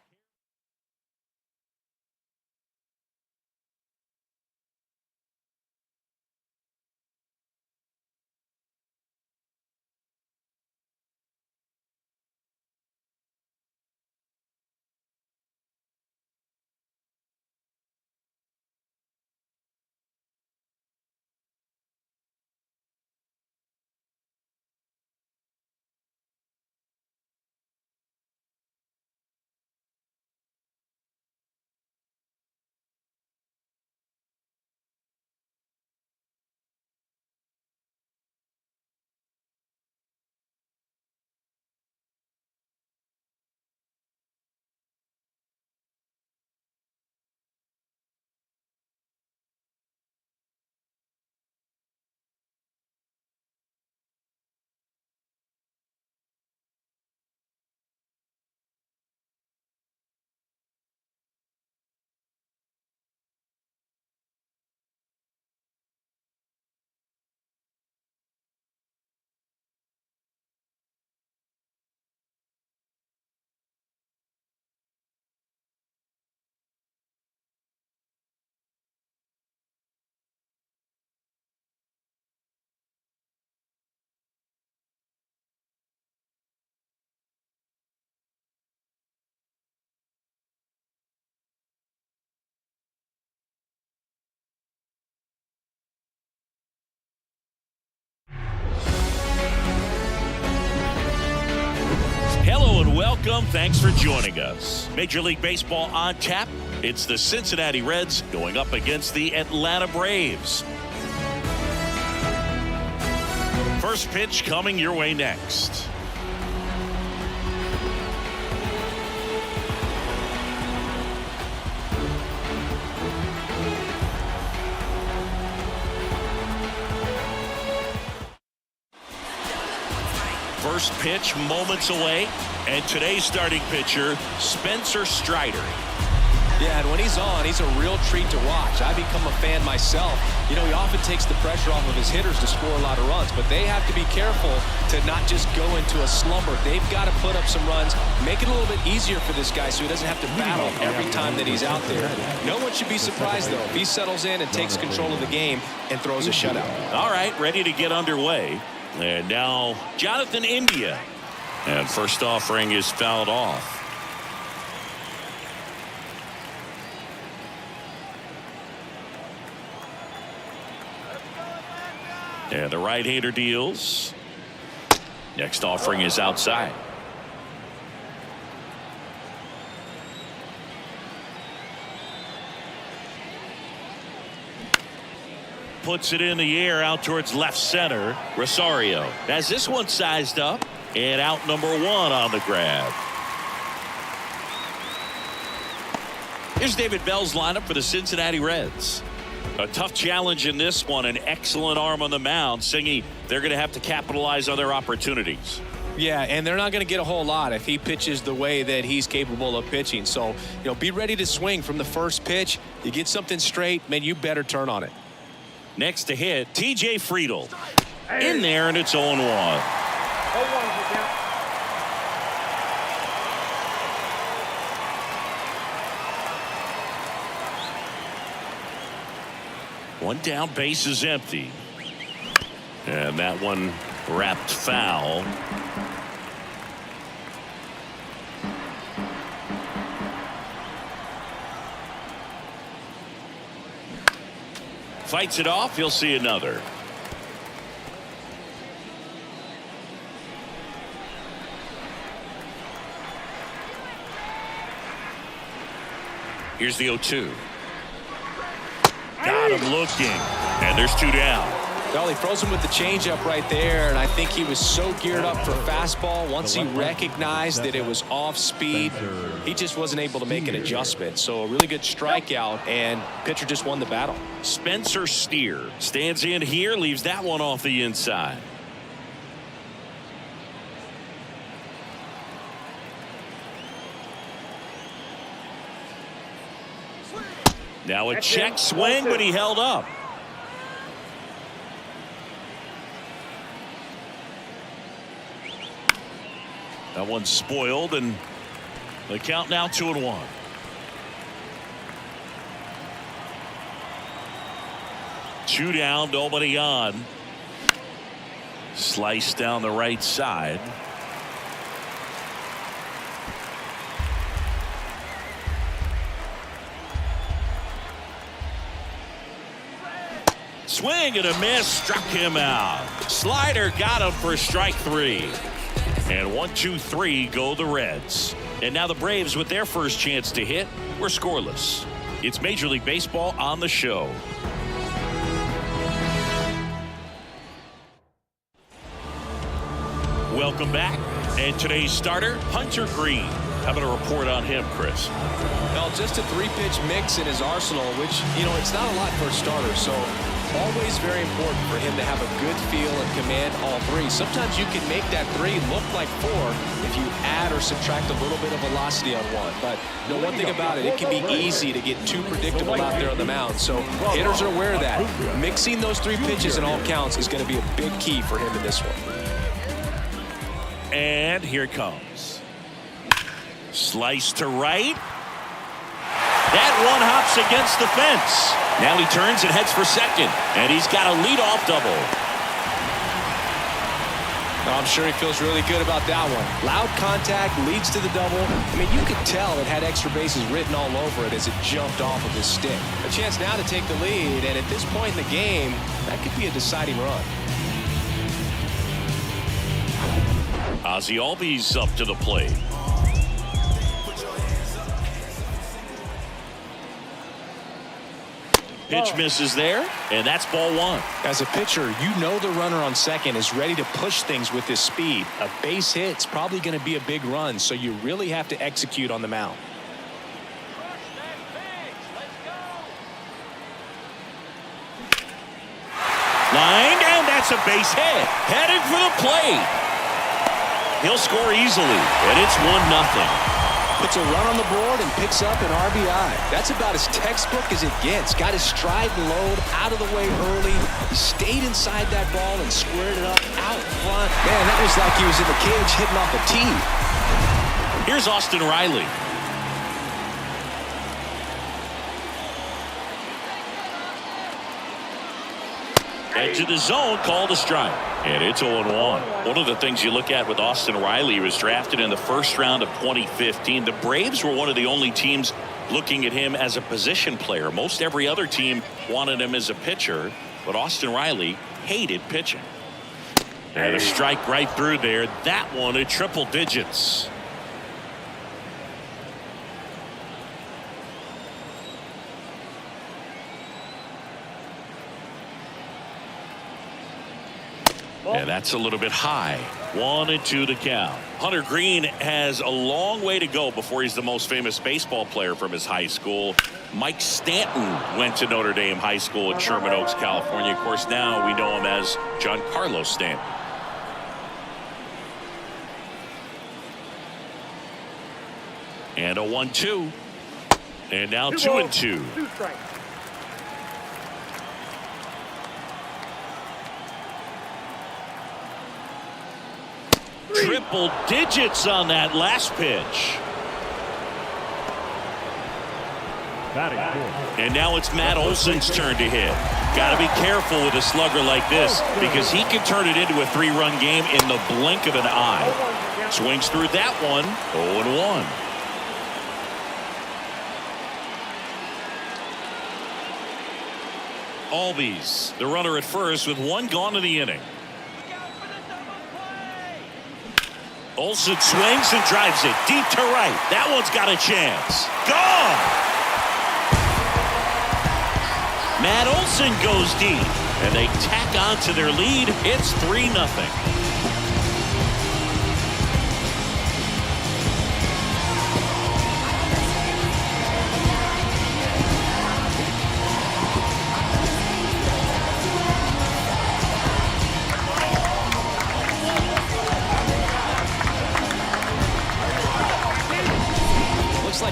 Speaker 1: Hello and welcome. Thanks for joining us. Major League Baseball on tap. It's the Cincinnati Reds going up against the Atlanta Braves. First pitch coming your way next. First pitch moments away, and today's starting pitcher, Spencer Strider.
Speaker 3: Yeah, and when he's on, he's a real treat to watch. I become a fan myself. You know, he often takes the pressure off of his hitters to score a lot of runs, but they have to be careful to not just go into a slumber. They've got to put up some runs, make it a little bit easier for this guy so he doesn't have to battle every time that he's out there. No one should be surprised, though, if he settles in and takes control of the game and throws a shutout.
Speaker 1: All right, ready to get underway. And now Jonathan India. And first offering is fouled off. And the right-hander deals. Next offering is outside. Puts it in the air out towards left center. Rosario has this one sized up, and out number one on the grab. Here's David Bell's lineup for the Cincinnati Reds. A tough challenge in this one. An excellent arm on the mound. Singy, they're going to have to capitalize on their opportunities.
Speaker 3: Yeah, and they're not going to get a whole lot if he pitches the way that he's capable of pitching. So, you know, be ready to swing from the first pitch. You get something straight, man, you better turn on it.
Speaker 1: Next to hit, T.J. Friedl. In there, and it's 0-1.
Speaker 4: 0-1
Speaker 1: One down, base is empty. And that one wrapped foul. Fights it off. He'll see another. Here's the 0-2. Got him looking. And there's two down.
Speaker 3: Well, he froze him with the changeup right there, and I think he was so geared up for fastball. Once he recognized that it was off speed, he just wasn't able to make an adjustment. So a really good strikeout, and pitcher just won the battle.
Speaker 1: Spencer Steer stands in here, leaves that one off the inside. Now a check swing, but he held up. That one's spoiled, and the count now 2-1. Two down, nobody on. Slice down the right side. Swing and a miss, struck him out. Slider got him for strike three. And 1-2-3 go the Reds. And now the Braves, with their first chance to hit, were scoreless. It's Major League Baseball on the show. Welcome back. And today's starter, Hunter Green. How about a report on him, Chris?
Speaker 3: Well, just a three-pitch mix in his arsenal, which, you know, it's not a lot for a starter. So always very important for him to have a good feel and command all three. Sometimes you can make that three look like four if you add or subtract a little bit of velocity on one. But you know, one thing about it, it can be easy to get too predictable out there on the mound. So hitters are aware of that. Mixing those three pitches in all counts is going to be a big key for him in this one.
Speaker 1: And here it comes. Slice to right. That one hops against the fence. Now he turns and heads for second. And he's got a leadoff double.
Speaker 3: I'm sure he feels really good about that one. Loud contact leads to the double. I mean, you could tell it had extra bases written all over it as it jumped off of his stick. A chance now to take the lead, and at this point in the game, that could be a deciding run.
Speaker 1: Ozzie Albies up to the plate. Pitch misses there, and that's ball one.
Speaker 3: As a pitcher, you know the runner on second is ready to push things with his speed. A base hit's probably going to be a big run, so you really have to execute on the mound.
Speaker 1: Lined, and that's a base hit. Headed for the plate. He'll score easily, and it's 1-0.
Speaker 3: Puts a run on the board and picks up an RBI. That's about as textbook as it gets. Got his stride and load out of the way early. He stayed inside that ball and squared it up out front. Man, that was like he was in the cage hitting off a tee.
Speaker 1: Here's Austin Riley. Edge of the zone, called a strike. And it's 0-1. One of the things you look at with Austin Riley, he was drafted in the first round of 2015. The Braves were one of the only teams looking at him as a position player. Most every other team wanted him as a pitcher, but Austin Riley hated pitching. And a strike right through there. That one at triple digits. And that's a little bit high. 1-2 to count. Hunter Green has a long way to go before he's the most famous baseball player from his high school. Mike Stanton went to Notre Dame High School in Sherman Oaks, California. Of course, now we know him as Giancarlo Stanton. And a 1-2. And now 2-2.
Speaker 4: 2 strikes.
Speaker 1: Triple digits on that last pitch.
Speaker 5: Batting fourth.
Speaker 1: And now it's Matt Olson's turn to hit. Got to be careful with a slugger like this because he can turn it into a 3-run game in the blink of an eye. Swings through that one. 0-1. Albies, the runner at first with 1 gone in the inning. Olson swings and drives it deep to right. That one's got a chance. Gone! Matt Olson goes deep, and they tack on to their lead. It's 3-0.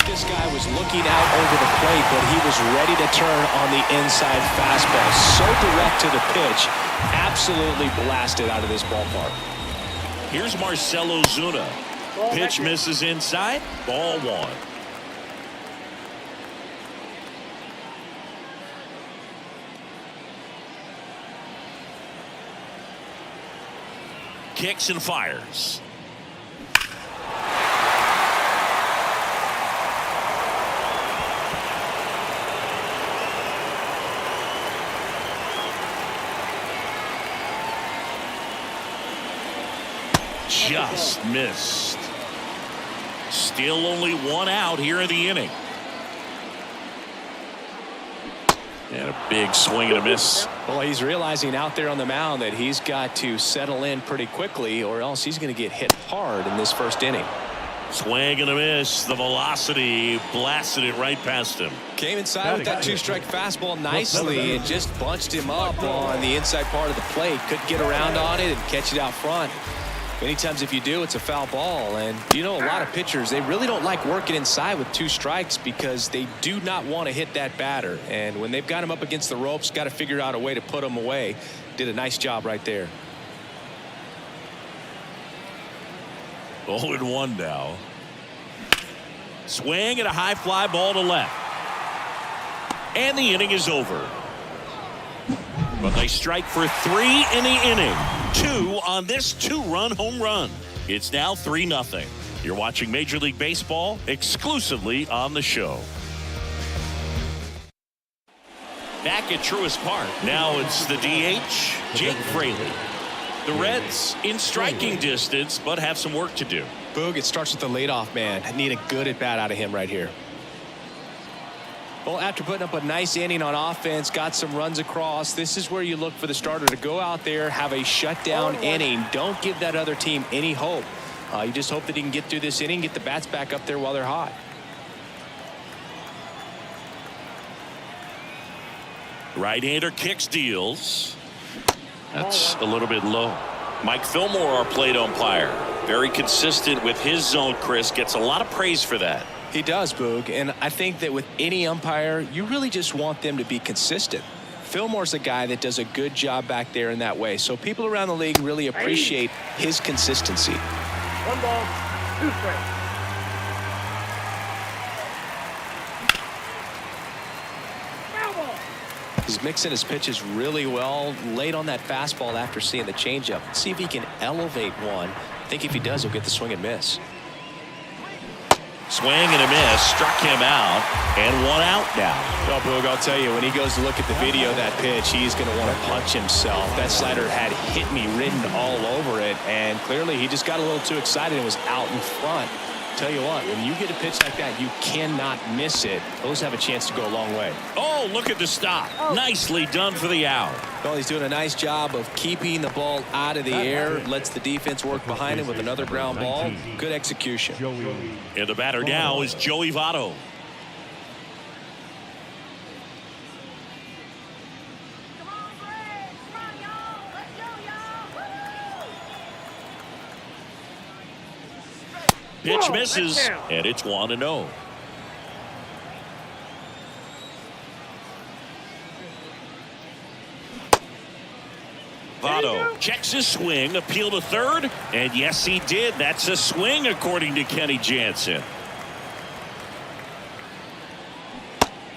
Speaker 3: This guy was looking out over the plate, but he was ready to turn on the inside fastball. So direct to the pitch. Absolutely blasted out of this ballpark.
Speaker 1: Here's Marcelo Zuna. Pitch misses inside. Ball 1. Kicks and fires. Just missed. Still only 1 out here in the inning. And a big swing and a miss.
Speaker 3: Well, he's realizing out there on the mound that he's got to settle in pretty quickly or else he's going to get hit hard in this first inning.
Speaker 1: Swing and a miss. The velocity blasted it right past him.
Speaker 3: Came inside with that 2-strike fastball nicely and just bunched him up on the inside part of the plate. Couldn't get around on it and catch it out front. Many times if you do, it's a foul ball. And you know, a lot of pitchers, they really don't like working inside with 2 strikes because they do not want to hit that batter. And when they've got him up against the ropes, got to figure out a way to put him away. Did a nice job right there.
Speaker 1: 0-1 now. Swing and a high fly ball to left. And the inning is over. But they strike for 3 in the inning. 2 on this 2-run home run. It's now 3-0. You're watching Major League Baseball exclusively on the show. Back at Truist Park. Now it's the DH, Jake Fraley. The Reds in striking distance, but have some work to do.
Speaker 3: Boog, it starts with the leadoff man. I need a good at-bat out of him right here. Well, after putting up a nice inning on offense, got some runs across, this is where you look for the starter to go out there, have a shutdown inning. Don't give that other team any hope. You just hope that he can get through this inning, get the bats back up there while they're hot.
Speaker 1: Right-hander kicks, deals. That's a little bit low. Mike Fillmore, our plate umpire, very consistent with his zone, Chris. Gets a lot of praise for that.
Speaker 3: He does, Boog, and I think that with any umpire, you really just want them to be consistent. Fillmore's a guy that does a good job back there in that way, so people around the league really appreciate his consistency.
Speaker 4: 1 ball, 2 strikes.
Speaker 3: He's mixing his pitches really well, late on that fastball after seeing the changeup. See if he can elevate one. I think if he does, he'll get the swing and miss.
Speaker 1: Swing and a miss, struck him out, and 1 out now.
Speaker 3: Well, Boog, I'll tell you, when he goes to look at the video of that pitch, he's going to want to punch himself. That slider had hit me written all over it, and clearly he just got a little too excited and was out in front. Tell you what, when you get a pitch like that, you cannot miss it. Those have a chance to go a long way.
Speaker 1: Oh, look at the stop. Nicely done for the out.
Speaker 3: Well, he's doing a nice job of keeping the ball out of the air, lets the defense work behind him with another ground ball. Good execution.
Speaker 1: And the batter now is Joey Votto. Pitch misses, and it's 1-0. Votto checks his swing, appeal to third, and yes, he did. That's a swing, according to Kenny Jansen.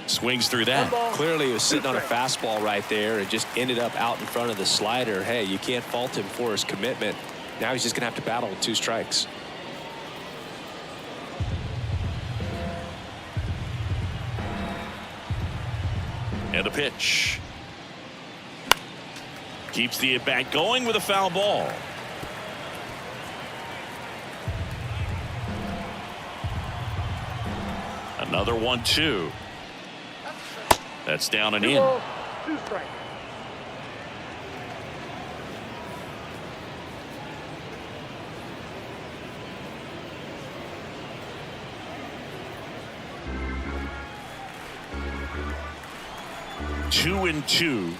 Speaker 1: Swings through that.
Speaker 3: Clearly, he was sitting on a fastball right there and just ended up out in front of the slider. Hey, you can't fault him for his commitment. Now he's just going to have to battle with 2 strikes.
Speaker 1: And a pitch. Keeps the at-bat going with a foul ball. Another 1-2. That's down and
Speaker 4: 2
Speaker 1: in.
Speaker 4: balls, 2 strikes.
Speaker 1: Two and 2.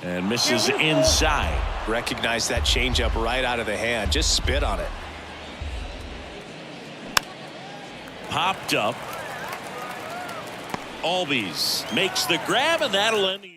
Speaker 1: And misses inside.
Speaker 3: Recognize that changeup right out of the hand. Just spit on it.
Speaker 1: Popped up. Albies makes the grab, and that'll end the inning.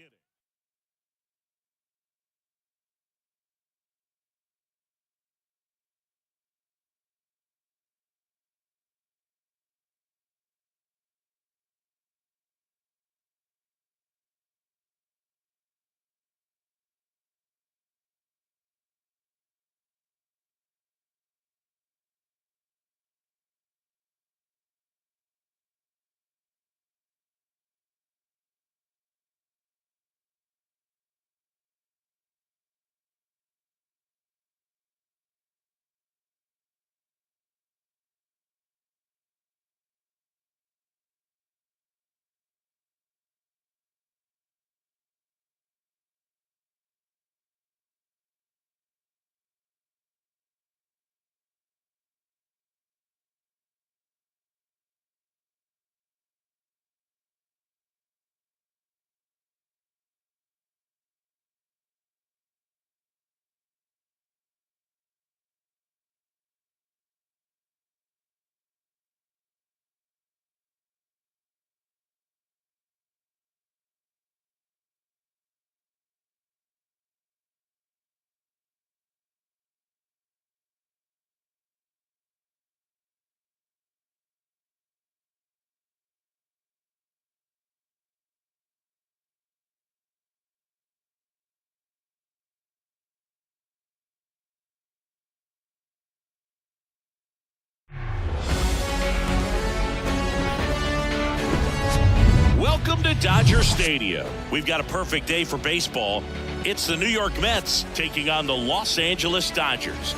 Speaker 1: Welcome to Dodger Stadium. We've got a perfect day for baseball. It's the New York Mets taking on the Los Angeles Dodgers.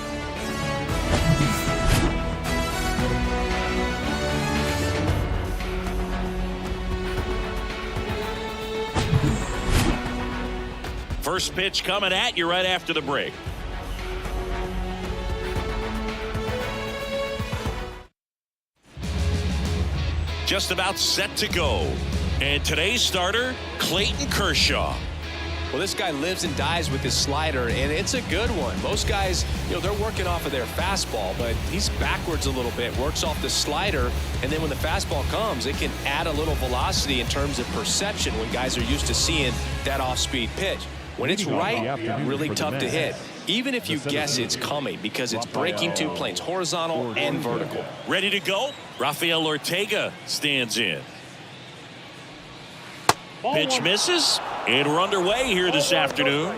Speaker 1: First pitch coming at you right after the break. Just about set to go. And today's starter, Clayton Kershaw.
Speaker 3: Well, this guy lives and dies with his slider, and it's a good one. Most guys, they're working off of their fastball, but he's backwards a little bit, works off the slider, and then when the fastball comes, it can add a little velocity in terms of perception when guys are used to seeing that off-speed pitch. When it's right, really tough to hit, even if you guess it's coming, because it's breaking two planes, horizontal and vertical.
Speaker 1: Ready to go? Rafael Ortega stands in. Pitch misses, and we're underway here this afternoon.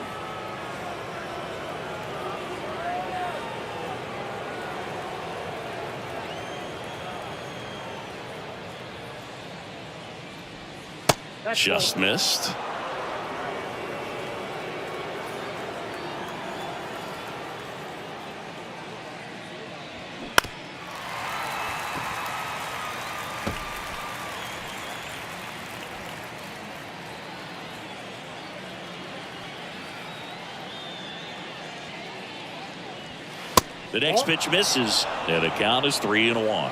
Speaker 1: Just missed. The next pitch misses, and the count is 3-1.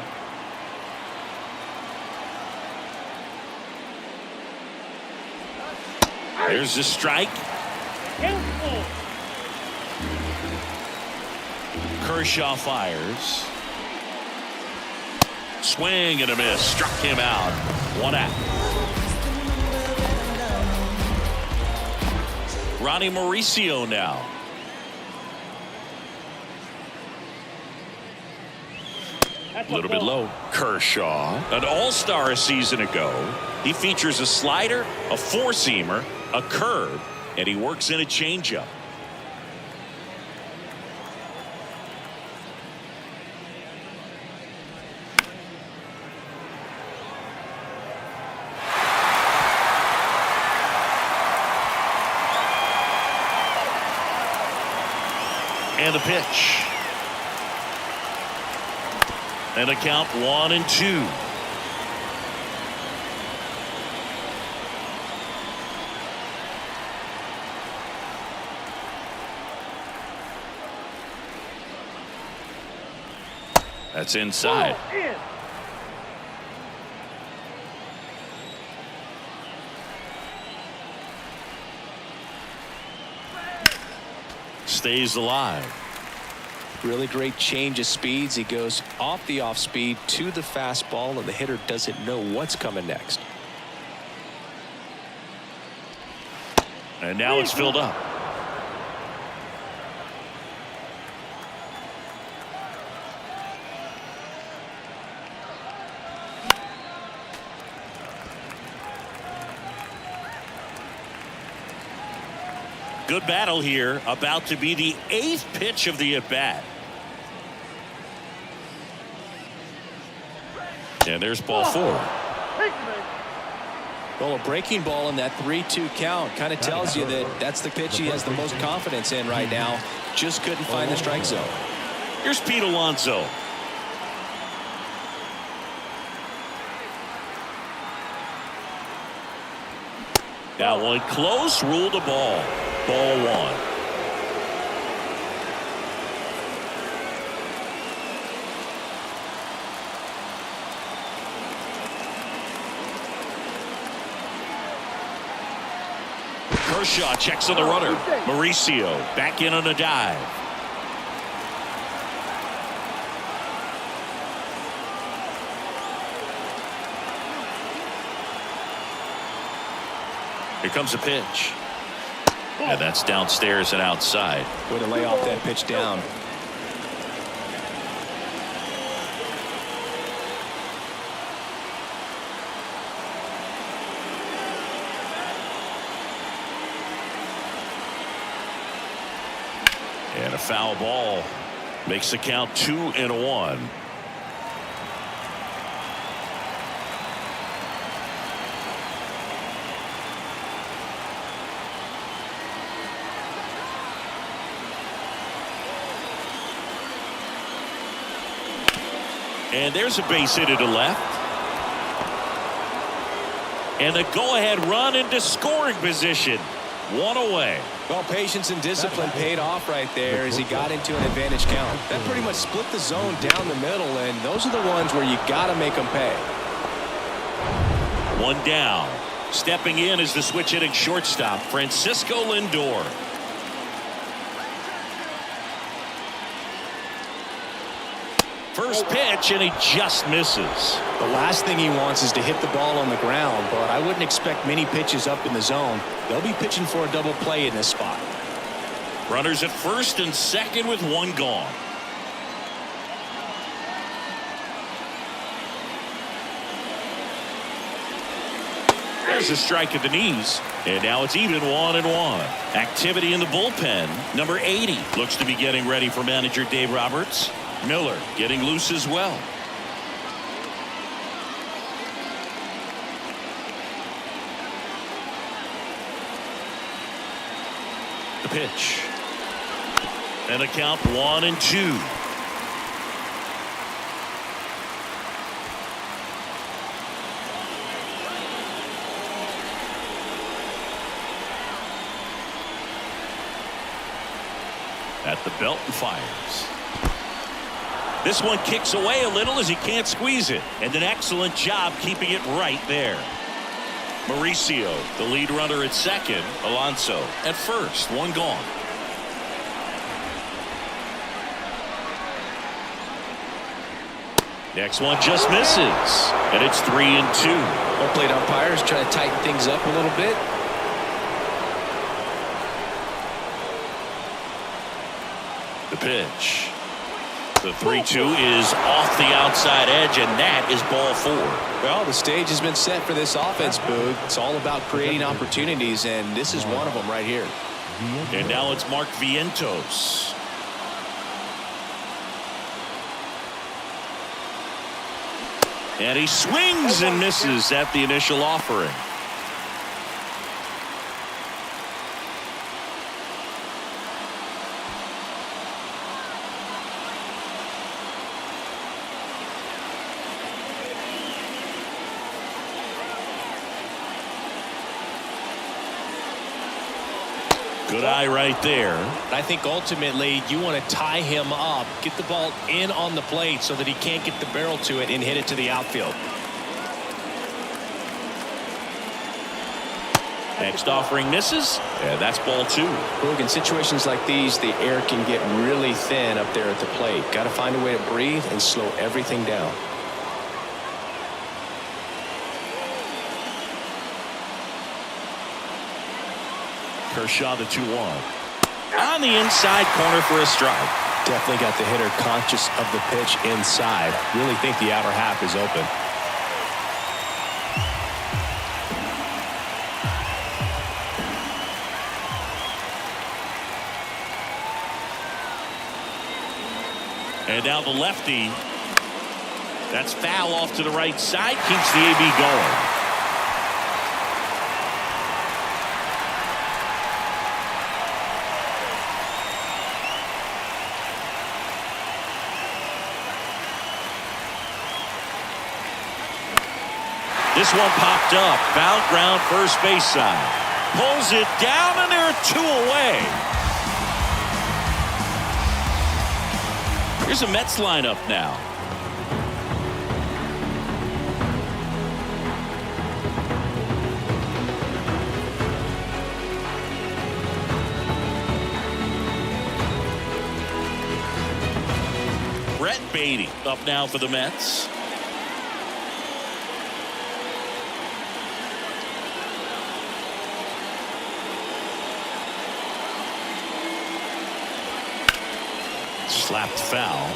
Speaker 1: There's the strike. Kershaw fires. Swing and a miss. Struck him out. One out. Ronnie Mauricio now. A little bit low. Kershaw, an all-star a season ago. He features a slider, a four-seamer, a curve, and he works in a changeup. And the pitch. And the count 1-2. That's inside. Stays alive.
Speaker 3: Really great change of speeds. He goes off the off speed to the fastball, and the hitter doesn't know what's coming next.
Speaker 1: And now it's filled up. Good battle here. About to be the 8th pitch of the at-bat. And there's ball 4.
Speaker 3: Well, a breaking ball in that 3-2 count kind of tells you that that's the pitch he has the most confidence in right now. Just couldn't find the strike zone.
Speaker 1: Here's Pete Alonso. Now one close, ruled a ball. Ball 1. Kershaw checks on the runner. Mauricio back in on a dive. Here comes a pitch. And that's downstairs and outside.
Speaker 3: Way to lay off that pitch down.
Speaker 1: And a foul ball makes the count 2-1. And there's a base hit to left. And the go-ahead run into scoring position. One away.
Speaker 3: Well, patience and discipline paid off right there as he got into an advantage count. That pretty much split the zone down the middle, and those are the ones where you got to make them pay.
Speaker 1: One down. Stepping in is the switch hitting shortstop, Francisco Lindor. First pitch, and he just misses.
Speaker 3: The last thing he wants is to hit the ball on the ground, but I wouldn't expect many pitches up in the zone. They'll be pitching for a double play in this spot.
Speaker 1: Runners at first and second with one gone. There's a strike at the knees. And now it's even 1-1. Activity in the bullpen. Number 80 looks to be getting ready for manager Dave Roberts. Miller getting loose as well. The pitch. And a count 1-2. At the belt and fires. This one kicks away a little as he can't squeeze it. And an excellent job keeping it right there. Mauricio, the lead runner at second. Alonso at first. One gone. Next one just misses. And it's 3-2.
Speaker 3: Well, plate umpires try to tighten things up a little bit.
Speaker 1: The pitch. The 3-2 is off the outside edge, and that is ball 4.
Speaker 3: Well, the stage has been set for this offense, Boog. It's all about creating opportunities, and this is one of them right here.
Speaker 1: And now it's Mark Vientos. And he swings and misses at the initial offering. Good eye right there.
Speaker 3: I think ultimately you want to tie him up, get the ball in on the plate so that he can't get the barrel to it and hit it to the outfield.
Speaker 1: Next offering misses, and that's ball 2.
Speaker 3: Boog, in situations like these, the air can get really thin up there at the plate. Got to find a way to breathe and slow everything down.
Speaker 1: Kershaw, the 2-1. On the inside corner for a strike.
Speaker 3: Definitely got the hitter conscious of the pitch inside. Really think the outer half is open.
Speaker 1: And now the lefty. That's foul off to the right side. Keeps the AB going. This one popped up. Foul ground first base side. Pulls it down, and there are 2 away. Here's a Mets lineup now. Brett Beatty up now for the Mets. Slapped foul.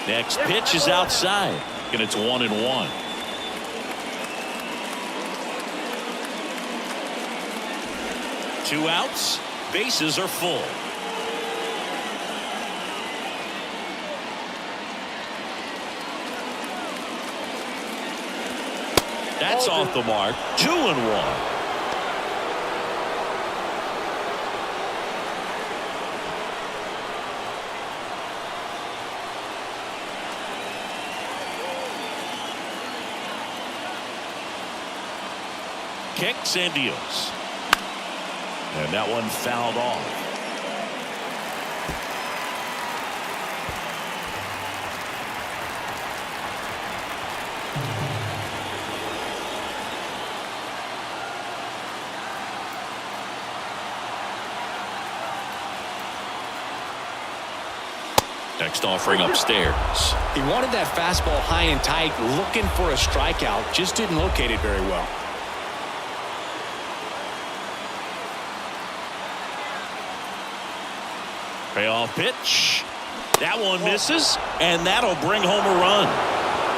Speaker 1: Next pitch is outside, and it's 1-1. Two outs, bases are full. That's off the mark. 2-1. Kicks and deals. And that one fouled off. Next offering upstairs.
Speaker 3: He wanted that fastball high and tight, looking for a strikeout. Just didn't locate it very well.
Speaker 1: Payoff pitch. That one misses, and that'll bring home a run.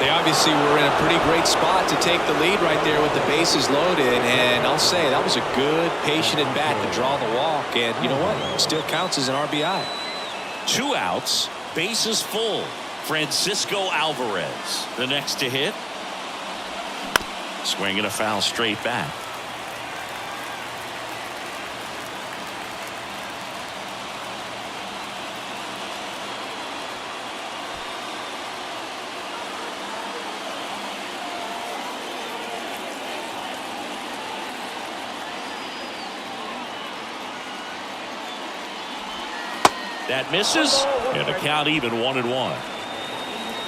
Speaker 3: They obviously were in a pretty great spot to take the lead right there with the bases loaded, and I'll say that was a good, patient at bat to draw the walk, and you know what? It still counts as an RBI.
Speaker 1: 2 outs, bases full. Francisco Alvarez, the next to hit. Swinging a foul straight back. That misses, and the count even 1-1.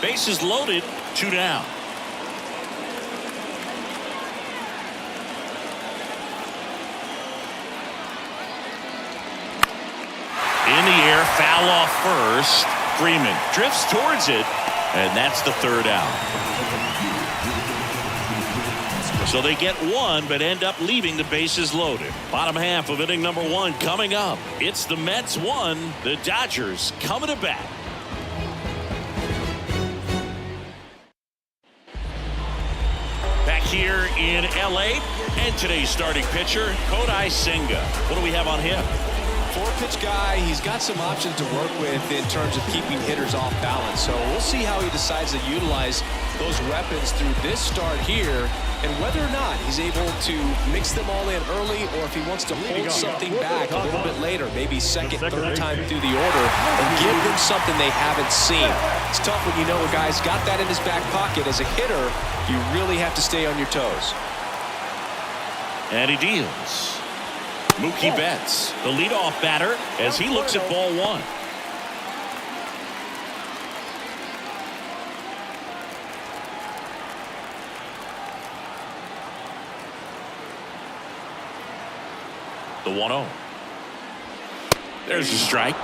Speaker 1: Bases loaded, 2 down. In the air, foul off first. Freeman drifts towards it, and that's the 3rd out. So they get 1, but end up leaving the bases loaded. Bottom half of inning number 1 coming up. It's the Mets 1, the Dodgers coming to bat. Back here in LA, and today's starting pitcher, Kodai Senga. What do we have on him?
Speaker 3: 4-pitch guy. He's got some options to work with in terms of keeping hitters off balance. So we'll see how he decides to utilize those weapons through this start here, and whether or not he's able to mix them all in early, or if he wants to hold something back a little bit later, maybe second, third time through the order, and give them something they haven't seen. It's tough when you know a guy's got that in his back pocket. As a hitter, you really have to stay on your toes.
Speaker 1: And he deals. Mookie Betts, the leadoff batter, as he looks at ball 1. The 1-0. There's the strike.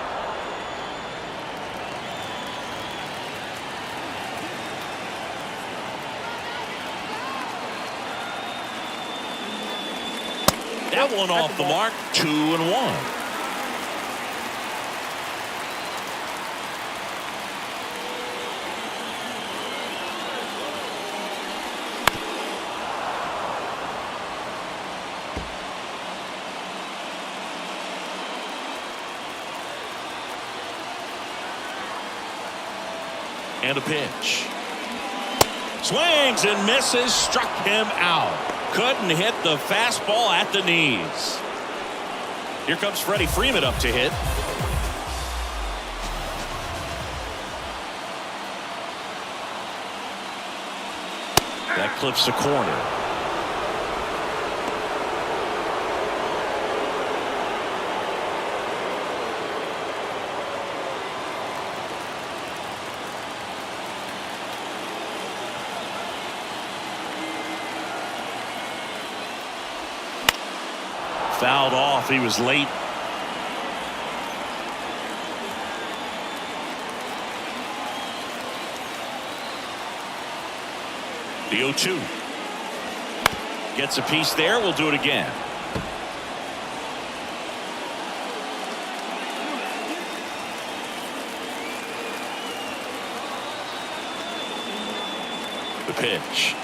Speaker 1: That one off the mark. 2-1. And a pitch. Swings and misses. Struck him out. Couldn't hit the fastball at the knees. Here comes Freddie Freeman up to hit. That clips the corner. Fouled off. He was late. The 0-2. Gets a piece there. We'll do it again. The pitch.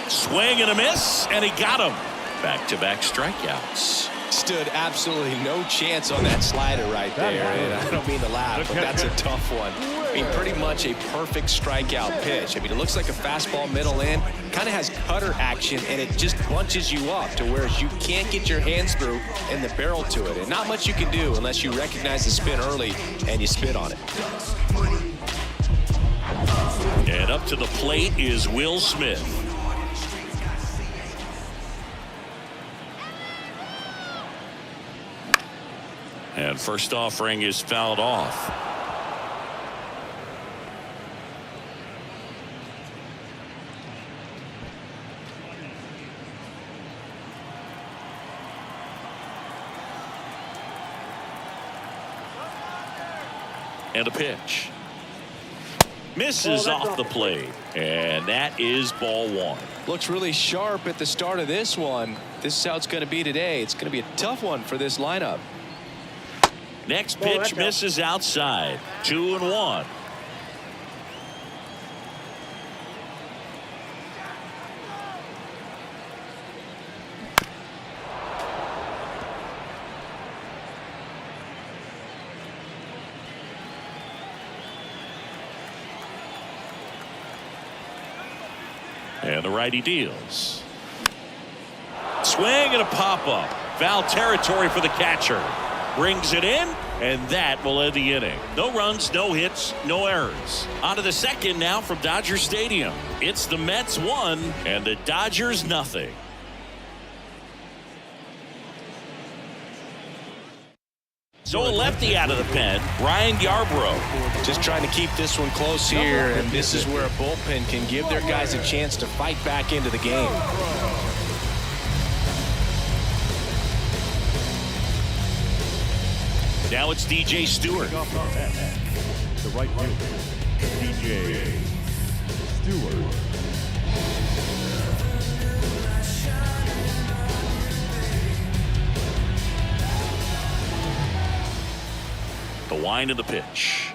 Speaker 1: Swing and a miss, and he got him. Back-to-back strikeouts.
Speaker 3: stood absolutely no chance on that slider right there. And I don't mean to laugh, but that's a tough one. I mean, pretty much a perfect strikeout pitch. I mean, it looks like a fastball middle in, kind of has cutter action, and it just bunches you up to where you can't get your hands through and the barrel to it. And not much you can do unless you recognize the spin early and you spit on it.
Speaker 1: And up to the plate is Will Smith. And first offering is fouled off. And a pitch. Misses off the plate. And that is ball one.
Speaker 3: Looks really sharp at the start of this one. This is how it's going to be today. It's going to be a tough one for this lineup.
Speaker 1: Next pitch misses outside. 2-1. And the righty deals. Swing and a pop-up. Foul territory for the catcher. Brings it in, and that will end the inning. No runs, no hits, no errors. On to the second now from Dodger Stadium. It's the Mets 1 and the Dodgers nothing. So a lefty out of the pen, Ryan Yarbrough.
Speaker 3: Just trying to keep this one close here, and this is where a bullpen can give their guys a chance to fight back into the game.
Speaker 1: Now it's DJ Stewart.
Speaker 5: The right fielder, DJ Stewart.
Speaker 1: The wind of the pitch.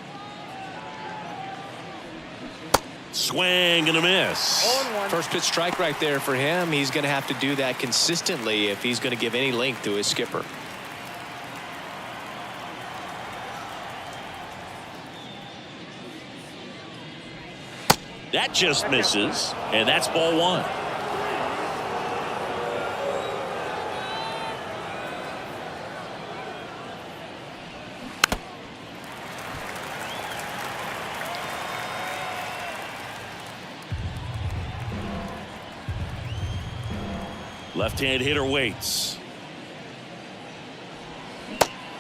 Speaker 1: Swing and a miss.
Speaker 3: First pitch strike right there for him. He's going to have to do that consistently if he's going to give any length to his skipper.
Speaker 1: That just misses, and that's ball one. Left-hand hitter waits.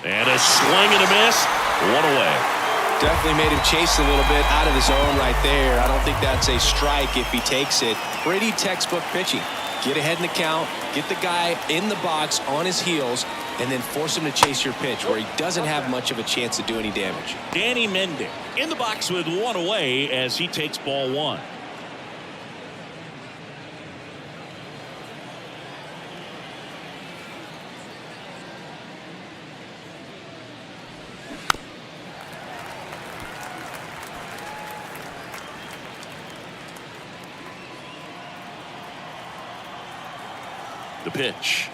Speaker 1: And a swing and a miss. One away.
Speaker 3: Definitely made him chase a little bit out of the zone right there. I don't think that's a strike if he takes it. Pretty textbook pitching. Get ahead in the count, get the guy in the box on his heels, and then force him to chase your pitch where he doesn't have much of a chance to do any damage.
Speaker 1: Danny Mendick in the box with one away as he takes ball one. The pitch.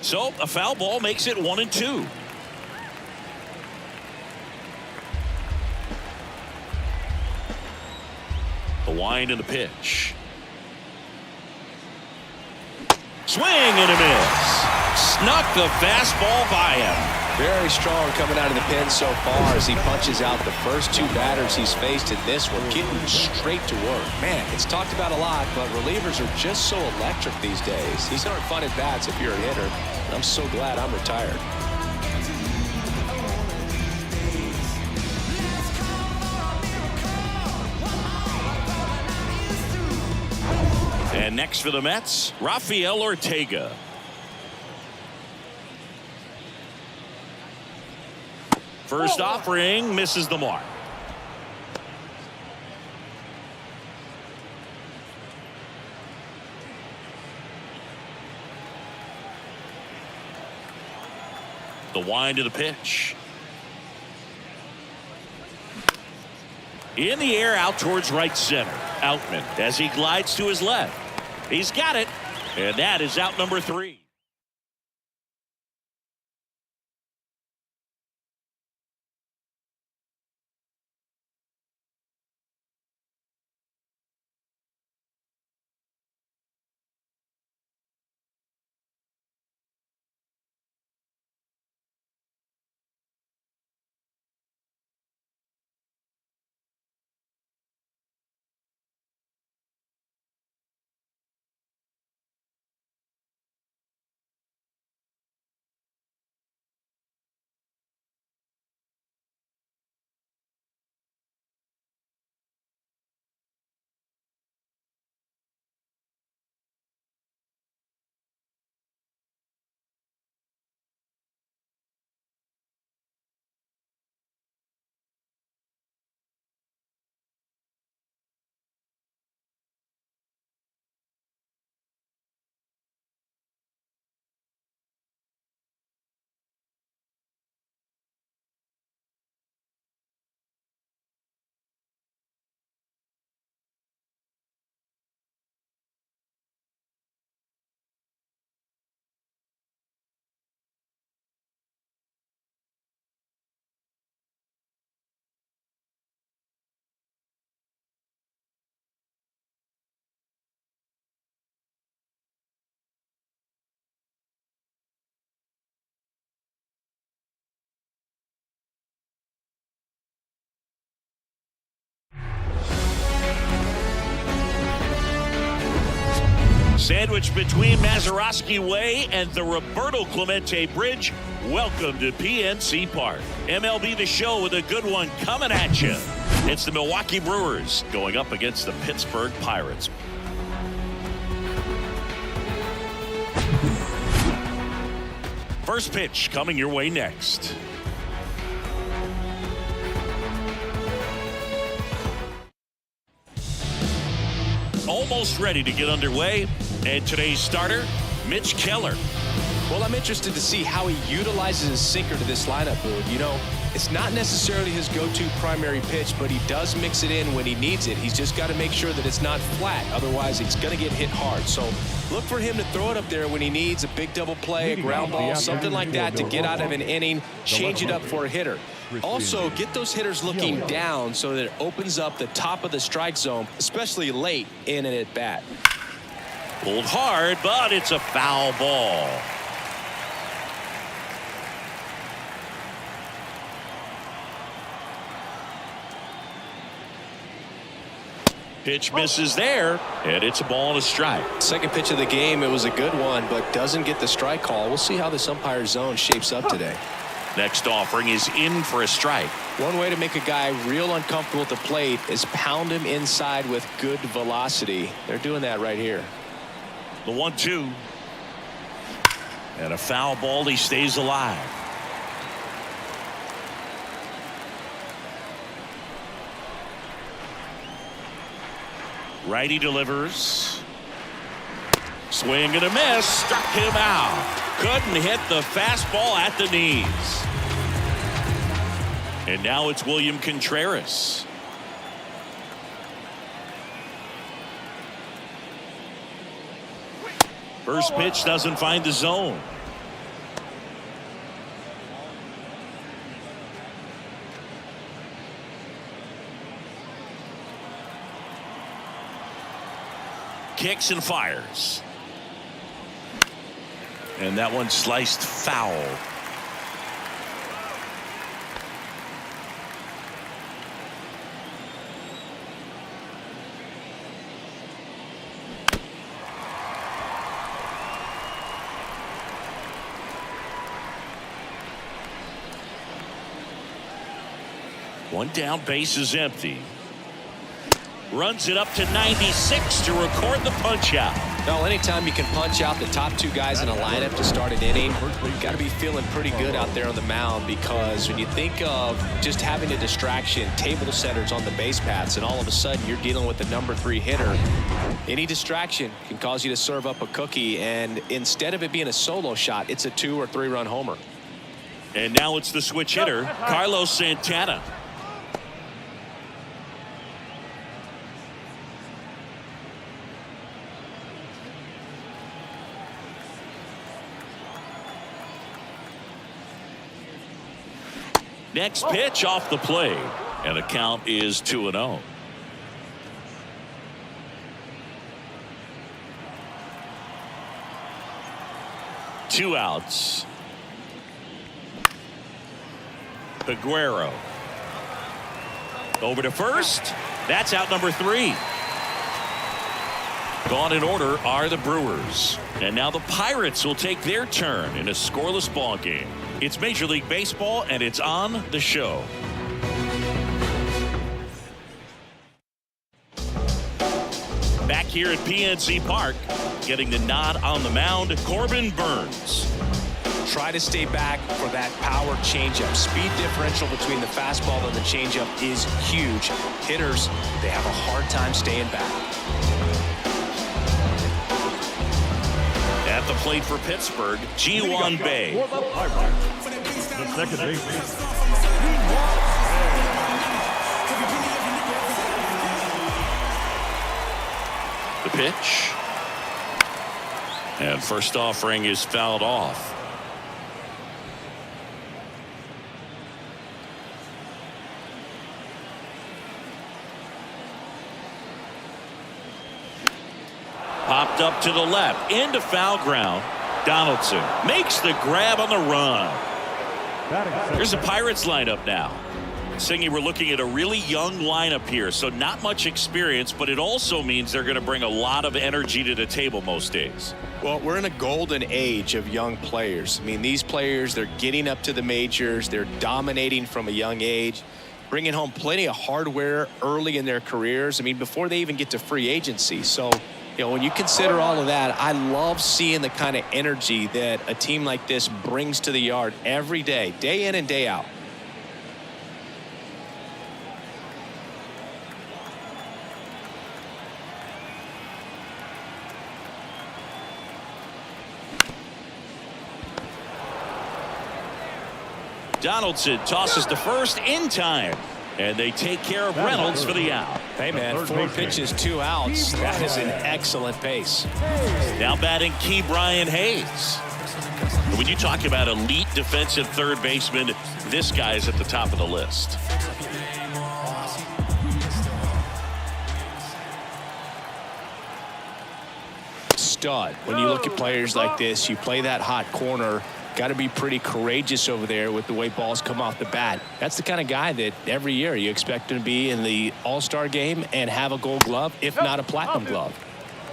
Speaker 1: So a foul ball makes it 1-2. The wind and the pitch. Swing and a miss. Snuck the fastball by him.
Speaker 3: Very strong coming out of the pen so far as he punches out the first two batters he's faced in this one, getting straight to work. Man, it's talked about a lot, but relievers are just so electric these days. These aren't fun at bats if you're a hitter, and I'm so glad I'm retired.
Speaker 1: And next for the Mets, Rafael Ortega. First offering misses the mark. The wind of the pitch. In the air out towards right center. Outman as he glides to his left. He's got it. And that is out number 3. Sandwiched between Mazeroski Way and the Roberto Clemente Bridge, welcome to PNC Park. MLB The Show with a good one coming at you. It's the Milwaukee Brewers going up against the Pittsburgh Pirates. First pitch coming your way next. Almost ready to get underway. And today's starter, Mitch Keller.
Speaker 3: Well, I'm interested to see how he utilizes his sinker to this lineup, Boone. You know, it's not necessarily his go-to primary pitch, but he does mix it in when he needs it. He's just got to make sure that it's not flat. Otherwise, it's going to get hit hard. So look for him to throw it up there when he needs a big double play, a ground ball, something like that to get out of an inning, change it up for a hitter. Also, get those hitters looking down so that it opens up the top of the strike zone, especially late in an at-bat.
Speaker 1: Pulled hard, but it's a foul ball. Pitch misses there, and it's a ball and a strike.
Speaker 3: Second pitch of the game, it was a good one, but doesn't get the strike call. We'll see how this umpire's zone shapes up today.
Speaker 1: Next offering is in for a strike.
Speaker 3: One way to make a guy real uncomfortable at the plate is pound him inside with good velocity. They're doing that right here.
Speaker 1: The 1-2. And a foul ball. He stays alive. Righty delivers. Swing and a miss. Struck him out. Couldn't hit the fastball at the knees. And now it's William Contreras. First pitch doesn't find the zone. Kicks and fires. And that one sliced foul. One down, base is empty. Runs it up to 96 to record the punch out.
Speaker 3: Well, anytime you can punch out the top two guys in a lineup to start an inning, you've got to be feeling pretty good out there on the mound, because when you think of just having a distraction, table setters on the base paths, and all of a sudden you're dealing with the number 3 hitter, any distraction can cause you to serve up a cookie, and instead of it being a solo shot, it's a 2 or 3 run homer.
Speaker 1: And now it's the switch hitter, Carlos Santana. Next pitch off the plate, and the count is 2-0. Two outs. Aguero over to first. That's out number 3. Gone in order are the Brewers, and now the Pirates will take their turn in a scoreless ball game. It's Major League Baseball, and it's on the show. Back here at PNC Park, getting the nod on the mound, Corbin Burns.
Speaker 3: Try to stay back for that power changeup. Speed differential between the fastball and the changeup is huge. Hitters, they have a hard time staying back.
Speaker 1: At the plate for Pittsburgh, Ji-Hwan Bae.
Speaker 5: For the Pirates, the second baseman.
Speaker 1: The pitch. And first offering is fouled off. Popped up to the left into foul ground. Donaldson makes the grab on the run. Here's the Pirates lineup now. Singy, we're looking at a really young lineup here, so not much experience, but it also means they're going to bring a lot of energy to the table most days.
Speaker 3: Well, we're in a golden age of young players. I mean, these players, they're getting up to the majors. They're dominating from a young age, bringing home plenty of hardware early in their careers. I mean, before they even get to free agency. So, you know, when you consider all of that, I love seeing the kind of energy that a team like this brings to the yard every day in and day out.
Speaker 1: Donaldson tosses to first in time, and they take care of Reynolds for the out.
Speaker 3: Hey, man, 4 pitches, 2 outs. That is an excellent pace.
Speaker 1: Now batting Key Brian Hayes. When you talk about elite defensive third baseman, this guy is at the top of the list.
Speaker 3: Stud. When you look at players like this, you play that hot corner. Got to be pretty courageous over there with the way balls come off the bat. That's the kind of guy that every year you expect him to be in the All-Star game and have a Gold Glove, if not a Platinum Glove.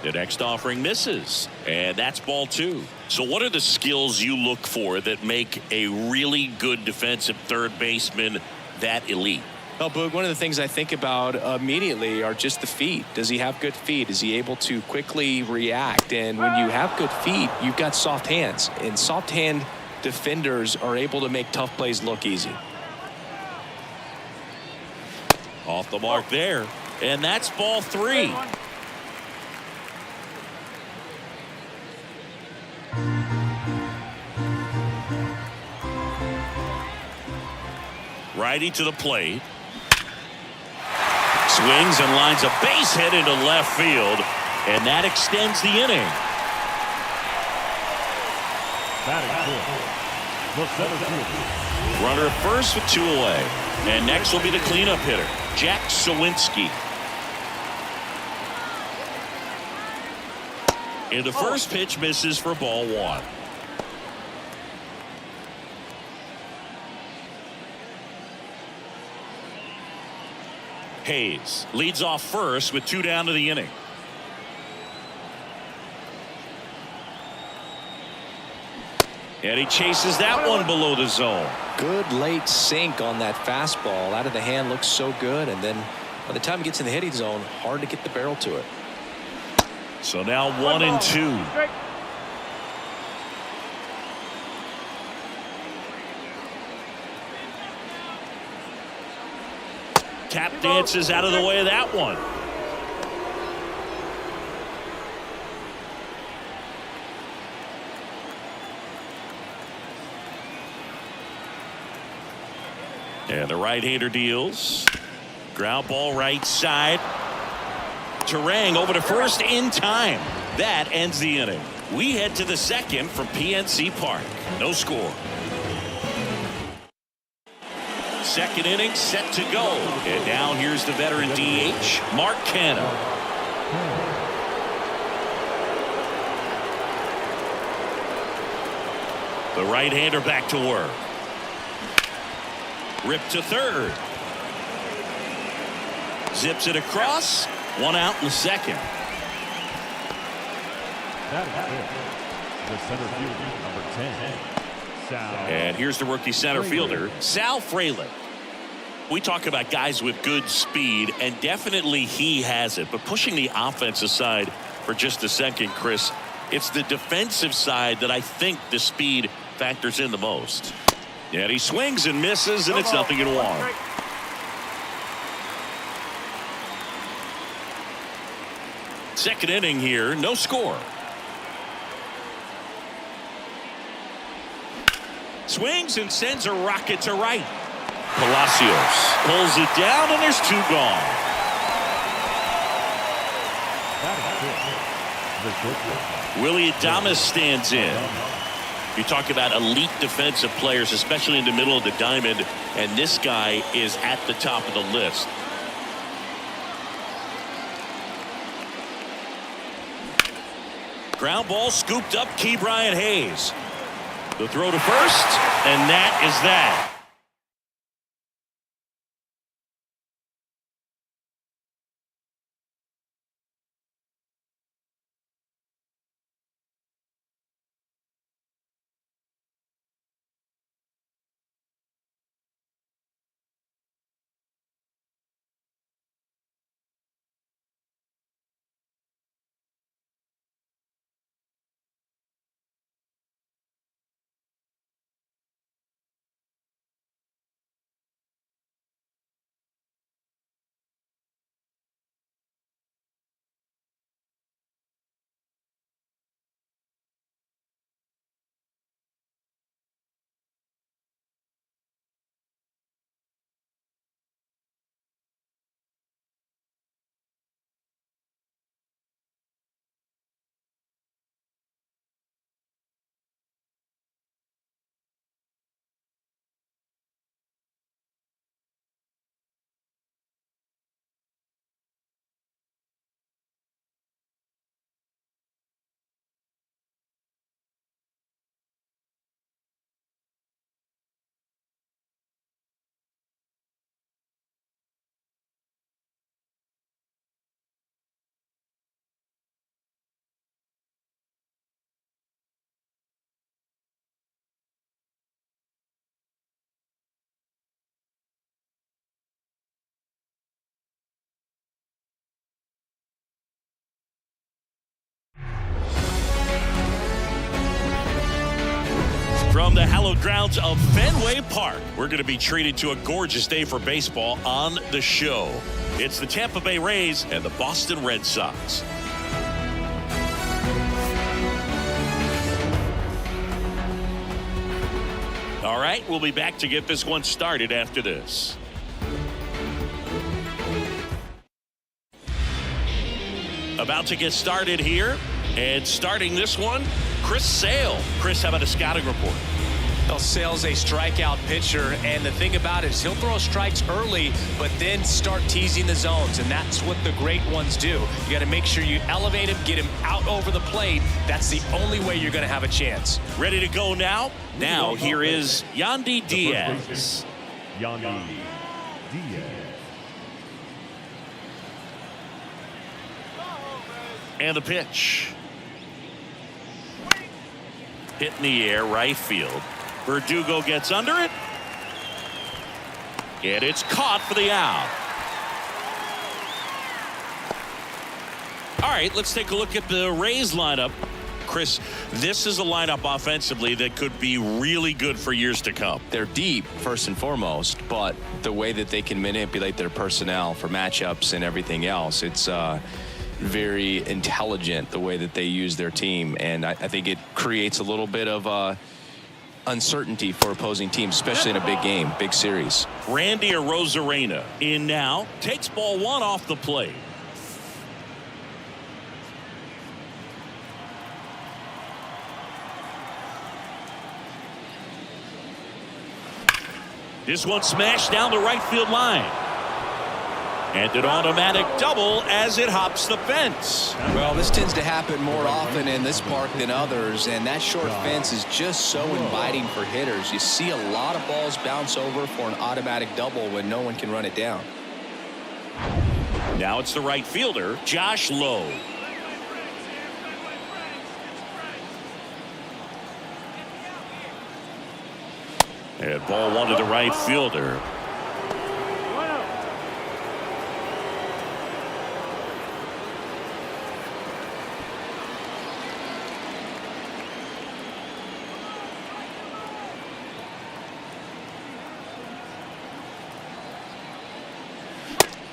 Speaker 1: The next offering misses, and that's ball 2. So what are the skills you look for that make a really good defensive third baseman that elite?
Speaker 3: Well, Boog, one of the things I think about immediately are just the feet. Does he have good feet? Is he able to quickly react? And when you have good feet, you've got soft hands. And soft hand defenders are able to make tough plays look easy.
Speaker 1: Off the mark there. And that's ball 3. Righty to the plate. Swings and lines a base hit into left field, and that extends the inning. Runner at first with 2 away, and next will be the cleanup hitter, Jack Sawinski. And the first pitch misses for ball 1. Hayes leads off first with 2 down to the inning. And he chases that one below the zone.
Speaker 3: Good late sink on that fastball. Out of the hand, looks so good. And then by the time he gets in the hitting zone, hard to get the barrel to it.
Speaker 1: So now 1-2. Tap dances out of the way of that one. And the right-hander deals. Ground ball right side. Terang over to first in time. That ends the inning. We head to the second from PNC Park. No score. second inning set to go. And now here's the veteran DH, Mark Canha. The right-hander back to work. Ripped to third. Zips it across. One out in the second.
Speaker 5: That is it. The center fielder, number 10. Sal.
Speaker 1: And here's the rookie center fielder, Sal Frelick. We talk about guys with good speed, and definitely he has it. But pushing the offense aside for just a second, Chris, it's the defensive side that I think the speed factors in the most. And he swings and misses, and it's 0-1. Second inning here, no score. Swings and sends a rocket to right. Palacios pulls it down, and there's 2 gone. Willie Adames stands in. You talk about elite defensive players, especially in the middle of the diamond, and this guy is at the top of the list. Ground ball scooped up, Ke'Bryan Hayes. The throw to first, and that is that. From the hallowed grounds of Fenway Park, we're going to be treated to a gorgeous day for baseball on the show. It's the Tampa Bay Rays and the Boston Red Sox. All right, we'll be back to get this one started after this. About to get started here, and starting this one, Chris Sale. Chris, how about a scouting report?
Speaker 3: Well, Sale's a strikeout pitcher, and the thing about it is he'll throw strikes early, but then start teasing the zones, and that's what the great ones do. You got to make sure you elevate him, get him out over the plate. That's the only way you're going to have a chance.
Speaker 1: Ready to go now? Now, here is Yandy Diaz.
Speaker 5: Yandy Diaz.
Speaker 1: And the pitch. Hit in the air, right field. Verdugo gets under it. And it's caught for the out. All right, let's take a look at the Rays lineup. Chris, this is a lineup offensively that could be really good for years to come.
Speaker 3: They're deep, first and foremost, but the way that they can manipulate their personnel for matchups and everything else, it's very intelligent the way that they use their team, and I think it creates a little bit of uncertainty for opposing teams, especially in a big game, big series.
Speaker 1: Randy Arozarena in now, takes ball 1 off the plate. This one smashed down the right field line. And an automatic double as it hops the fence.
Speaker 3: Well, this tends to happen more often in this park than others, and that short fence is just so inviting for hitters. You see a lot of balls bounce over for an automatic double when no one can run it down.
Speaker 1: Now it's the right fielder, Josh Lowe. And ball one to the right fielder.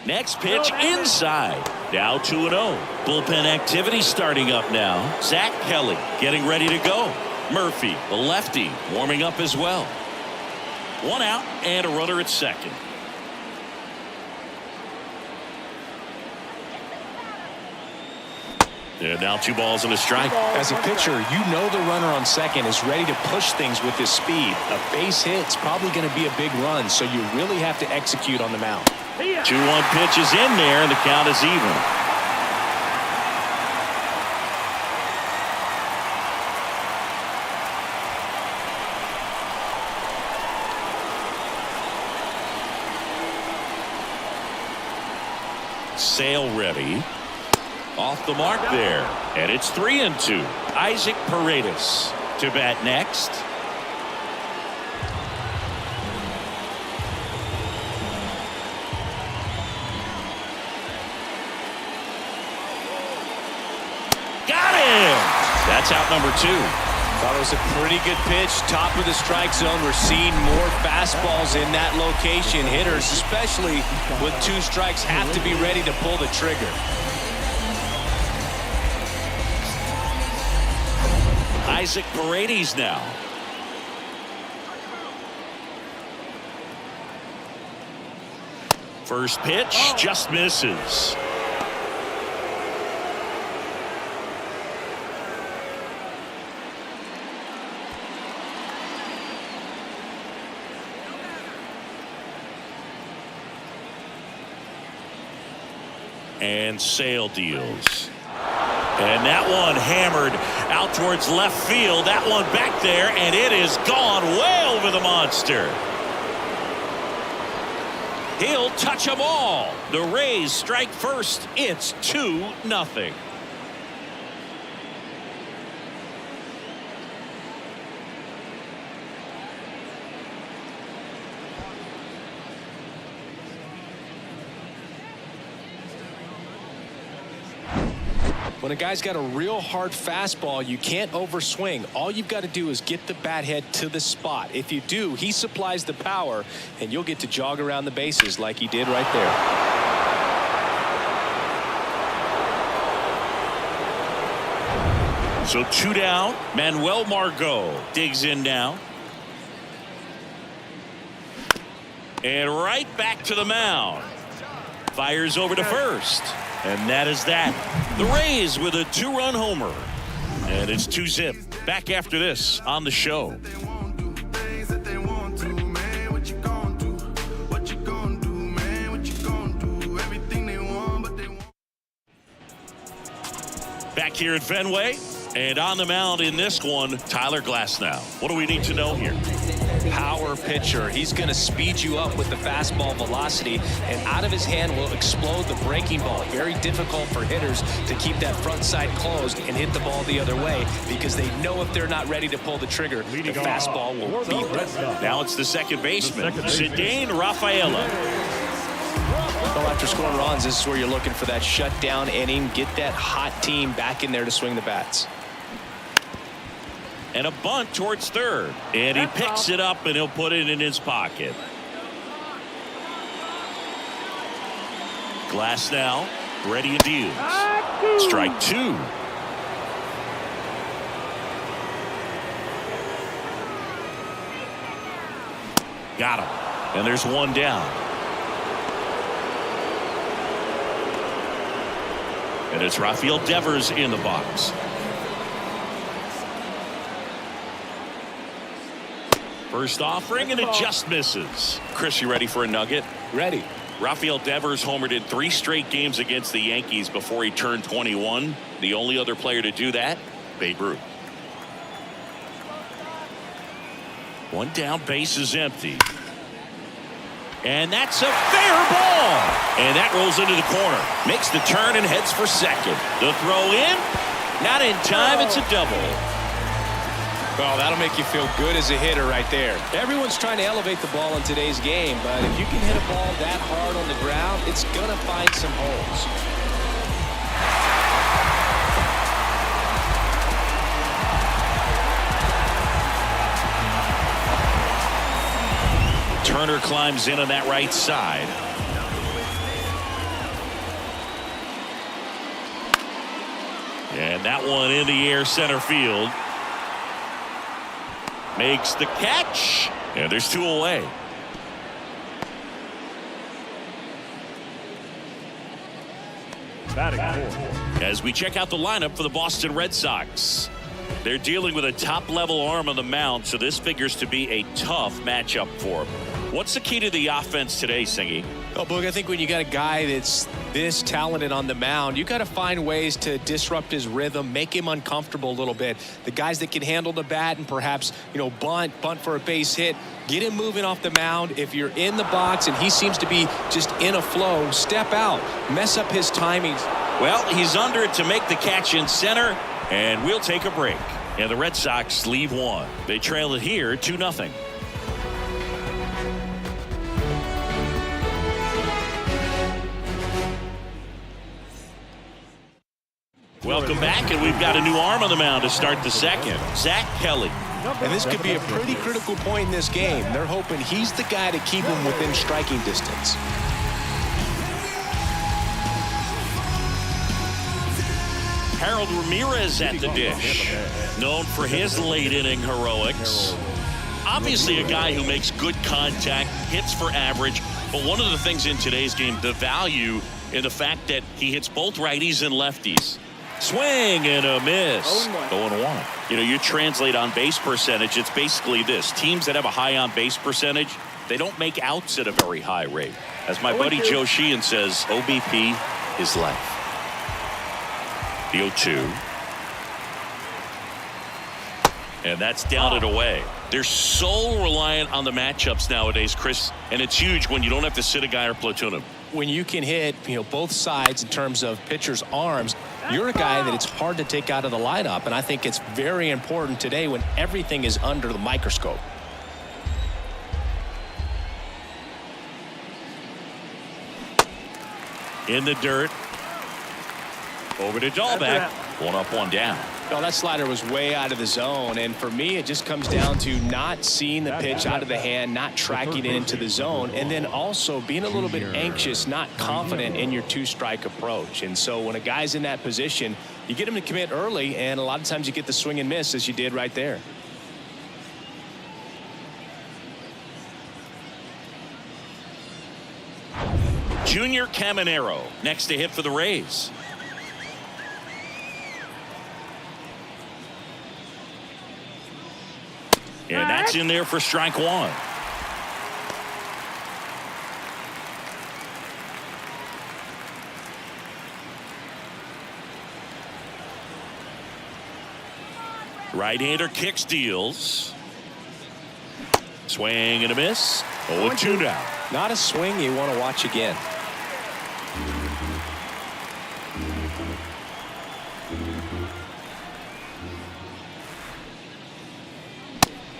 Speaker 1: Next pitch inside. Now 2-0. Bullpen activity starting up now. Zach Kelly getting ready to go. Murphy, the lefty, warming up as well. One out and a runner at second. And now 2 balls and a strike.
Speaker 3: As a pitcher, you know the runner on second is ready to push things with his speed. A base hit's probably going to be a big run, so you really have to execute on the mound.
Speaker 1: 2-1 pitch is in there, and the count is even. Sale ready. Off the mark there. And it's 3-2. Isaac Paredes to bat next. Got him! That's out number 2.
Speaker 3: Thought it was a pretty good pitch. Top of the strike zone. We're seeing more fastballs in that location. Hitters, especially with 2 strikes, have to be ready to pull the trigger.
Speaker 1: Isaac Paredes now. First pitch just misses. And Sale deals. And that one hammered out towards left field. That one back there, and it is gone way over the monster. He'll touch them all. The Rays strike first. It's 2-0.
Speaker 3: When a guy's got a real hard fastball, you can't overswing. All you've got to do is get the bat head to the spot. If you do, he supplies the power, and you'll get to jog around the bases like he did right there.
Speaker 1: So 2 down. Manuel Margot digs in now. And right back to the mound. Fires over to first. And that is that. The Rays with a 2-run homer. And it's 2-zip. Back after this on the show. Back here at Fenway. And on the mound in this one, Tyler Glasnow. What do we need to know here?
Speaker 3: Power pitcher. He's going to speed you up with the fastball velocity, and out of his hand will explode the breaking ball. Very difficult for hitters to keep that front side closed and hit the ball the other way, because they know if they're not ready to pull the trigger, the fastball will beat them.
Speaker 1: Now it's the second baseman, Zidane Rafaela.
Speaker 3: Well, after scoring runs, this is where you're looking for that shutdown inning. Get that hot team back in there to swing the bats.
Speaker 1: And a bunt towards third. And he picks it up, and he'll put it in his pocket. Glasnow ready and deals. Strike 2. Got him. And there's 1 down. And it's Rafael Devers in the box. First offering, and it just misses. Chris, you ready for a nugget?
Speaker 3: Ready.
Speaker 1: Rafael Devers homered in 3 straight games against the Yankees before he turned 21. The only other player to do that, Babe Ruth. One down, base is empty. And that's a fair ball. And that rolls into the corner. Makes the turn and heads for second. The throw in. Not in time. It's a double.
Speaker 3: Oh, that'll make you feel good as a hitter right there. Everyone's trying to elevate the ball in today's game, but if you can hit a ball that hard on the ground, it's going to find some holes.
Speaker 1: Turner climbs in on that right side. And that one in the air center field. Makes the catch. And there's 2 away.
Speaker 5: Batting 4th.
Speaker 1: As we check out the lineup for the Boston Red Sox. They're dealing with a top-level arm on the mound, so this figures to be a tough matchup for them. What's the key to the offense today, Singy?
Speaker 3: Oh, Boog, I think when you got a guy that's this talented on the mound, you got to find ways to disrupt his rhythm, make him uncomfortable a little bit. The guys that can handle the bat and perhaps, bunt for a base hit, get him moving off the mound. If you're in the box and he seems to be just in a flow, step out, mess up his timings.
Speaker 1: Well, he's under it to make the catch in center, and we'll take a break. And the Red Sox leave 1. They trail it here 2-0. Welcome back, and we've got a new arm on the mound to start the second. Zach Kelly.
Speaker 3: And this could be a pretty critical point in this game. They're hoping he's the guy to keep him within striking distance.
Speaker 1: Harold Ramirez at the dish. Known for his late inning heroics. Obviously a guy who makes good contact, hits for average. But one of the things in today's game, the value in the fact that he hits both righties and lefties. Swing and a miss. 0-1. You translate on base percentage, it's basically this. Teams that have a high on base percentage, they don't make outs at a very high rate. As my buddy Joe Sheehan says, OBP is life. The 0-2. And that's down and away. They're so reliant on the matchups nowadays, Chris, and it's huge when you don't have to sit a guy or platoon him.
Speaker 3: When you can hit, both sides in terms of pitchers' arms, you're a guy that it's hard to take out of the lineup, and I think it's very important today when everything is under the microscope.
Speaker 1: In the dirt. Over to Dahlbeck. 1 up, 1 down.
Speaker 3: Well, that slider was way out of the zone, and for me it just comes down to not seeing the pitch out of the hand, not tracking it into the zone, and then also being a little bit anxious, not confident in your 2-strike approach. And so when a guy's in that position, you get him to commit early, and a lot of times you get the swing and miss as you did right there.
Speaker 1: Junior Caminero next to hit for the Rays. And that's in there for strike 1. Right-hander kicks, deals. Swing and a miss. 0-2 now.
Speaker 3: Not a swing you want to watch again.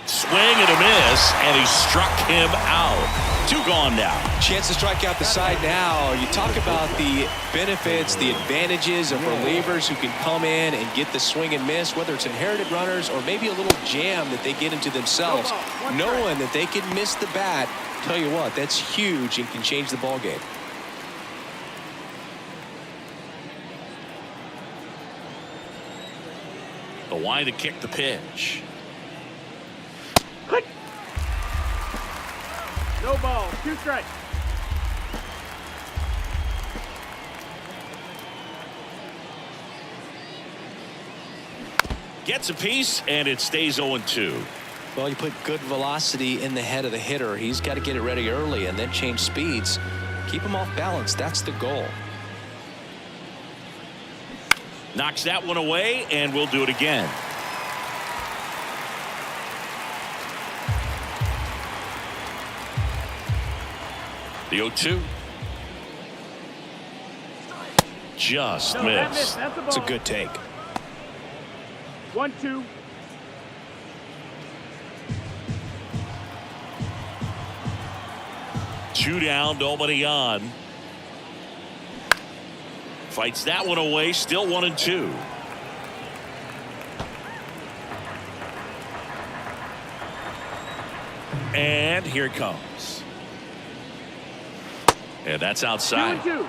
Speaker 1: Swing and a miss, and he struck him out. 2 gone now.
Speaker 3: Chance to strike out the side now. You talk about the benefits, the advantages of relievers who can come in and get the swing and miss, whether it's inherited runners or maybe a little jam that they get into themselves, knowing that they can miss the bat. Tell you what, that's huge and can change the ball game.
Speaker 1: The wide to kick the pitch.
Speaker 4: No ball, 2 strikes.
Speaker 1: Gets a piece, and it stays 0-2.
Speaker 3: Well, you put good velocity in the head of the hitter. He's got to get it ready early and then change speeds. Keep him off balance. That's the goal.
Speaker 1: Knocks that one away, and we'll do it again. The 0-2. Just missed.
Speaker 3: It's a good take.
Speaker 4: 1-2.
Speaker 1: Two down, nobody on. Fights that one away, still 1-2. And here it comes. And that's outside.
Speaker 4: 2-2.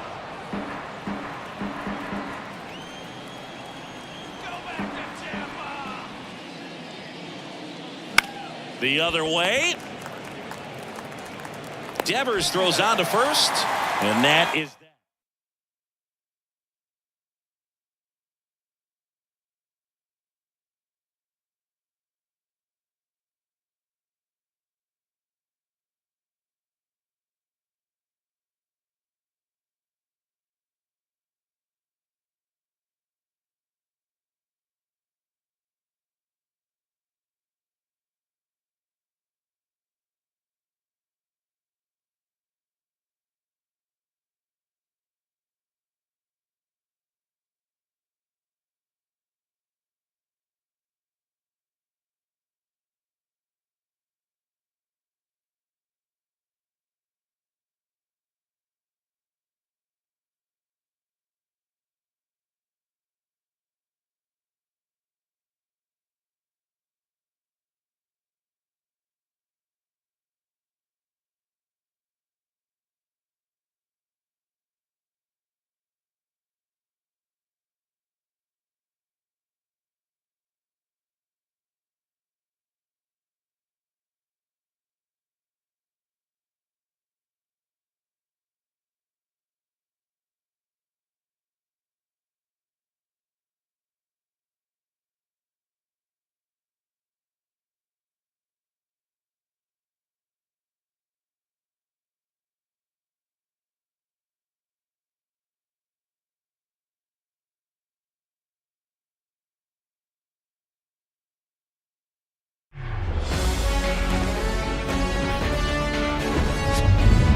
Speaker 1: The other way. Devers throws on to first, and that is that.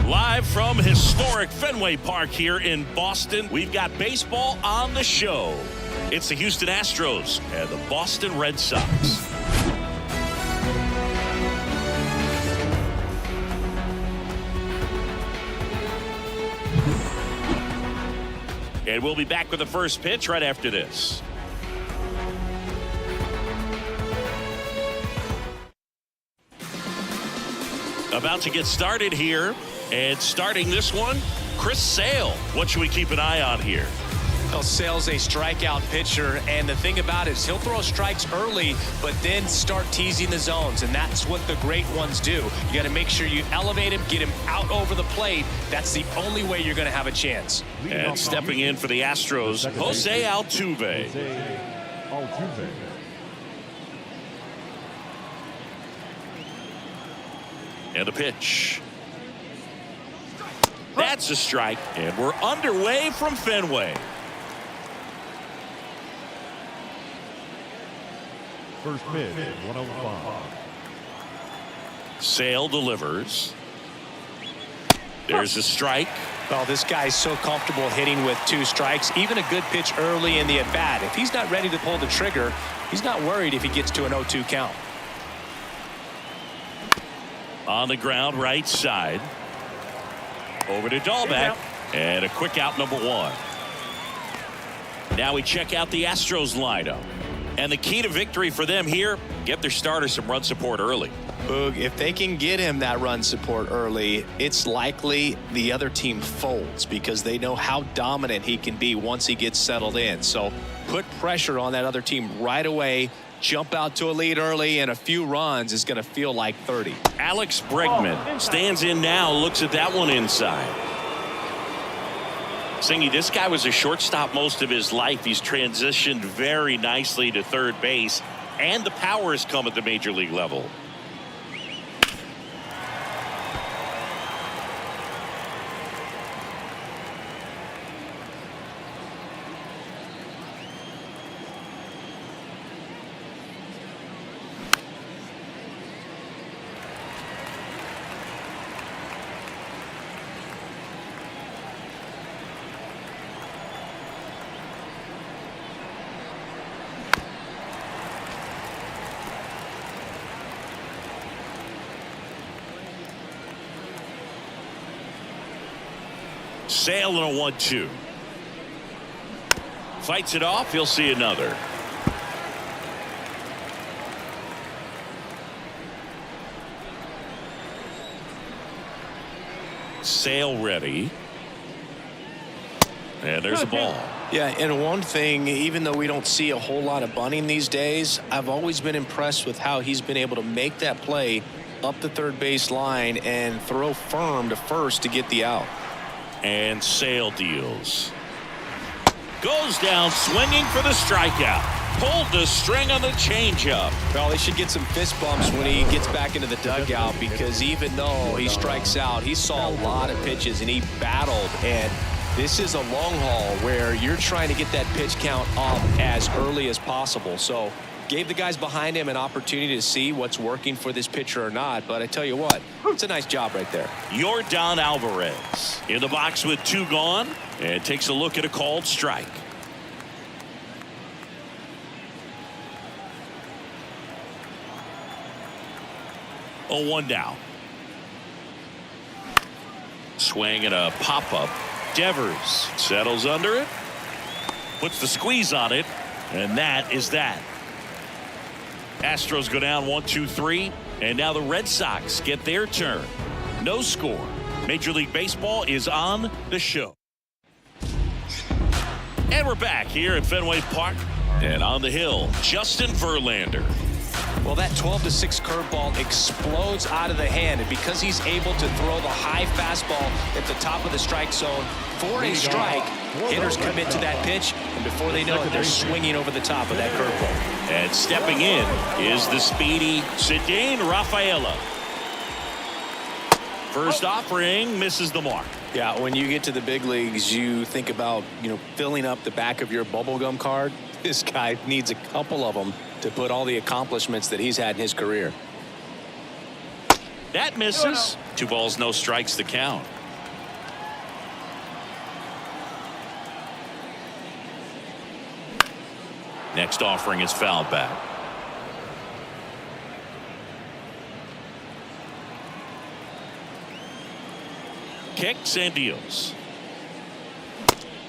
Speaker 1: Live from historic Fenway Park here in Boston, we've got baseball on the show. It's the Houston Astros and the Boston Red Sox. And we'll be back with the first pitch right after this. About to get started here. And starting this one, Chris Sale. What should we keep an eye on here?
Speaker 3: Well, Sale's a strikeout pitcher, and the thing about it is he'll throw strikes early, but then start teasing the zones, and that's what the great ones do. You got to make sure you elevate him, get him out over the plate. That's the only way you're going to have a chance.
Speaker 1: And stepping in for the Astros, Jose Altuve. And a pitch. That's a strike, and we're underway from Fenway.
Speaker 5: First pitch, 105.
Speaker 1: Sale delivers. There's a strike.
Speaker 3: Well, this guy's so comfortable hitting with two strikes. Even a good pitch early in the at-bat. If he's not ready to pull the trigger, he's not worried if he gets to an 0-2 count.
Speaker 1: On the ground, right side. Over to Dahlbeck, and a quick out, number one. Now we check out the Astros lineup. And the key to victory for them here, get their starter some run support early.
Speaker 3: Boog, if they can get him that run support early, it's likely the other team folds because they know how dominant he can be once he gets settled in. So put pressure on that other team right away. Jump out to a lead early, and a few runs is going to feel like 30.
Speaker 1: Alex Bregman stands in now, looks at that one inside. Singy, this guy was a shortstop most of his life. He's transitioned very nicely to third base, and the power has come at the major league level. Sale and a 1-2. Fights it off. He'll see another. Sale ready. And there's a ball.
Speaker 3: Yeah, and one thing, even though we don't see a whole lot of bunting these days, I've always been impressed with how he's been able to make that play up the third base line and throw firm to first to get the out.
Speaker 1: And Sale deals. Goes down swinging for the strikeout. Pulled the string on the changeup.
Speaker 3: Well, they should get some fist bumps when he gets back into the dugout, because even though he strikes out, he saw a lot of pitches and he battled. And this is a long haul where you're trying to get that pitch count up as early as possible. So gave the guys behind him an opportunity to see what's working for this pitcher or not. But I tell you what, it's a nice job right there.
Speaker 1: Yordan Alvarez in the box with 2 gone and takes a look at a called strike. Oh, 1 down. Swing and a pop-up. Devers settles under it. Puts the squeeze on it. And that is that. Astros go down 1-2-3. And now the Red Sox get their turn. No score. Major League Baseball is on the show. And we're back here at Fenway Park. And on the hill, Justin Verlander.
Speaker 3: Well, that 12-6 curveball explodes out of the hand, and because he's able to throw the high fastball at the top of the strike zone for a strike, hitters commit to that pitch, and before they know it, they're swinging over the top of that curveball.
Speaker 1: And stepping in is the speedy Cedane Rafaela. First offering misses the mark.
Speaker 3: Yeah, when you get to the big leagues, you think about, filling up the back of your bubblegum card. This guy needs a couple of them to put all the accomplishments that he's had in his career.
Speaker 1: That misses. 2 balls, no strikes to count. Next offering is fouled back. Kicks and deals.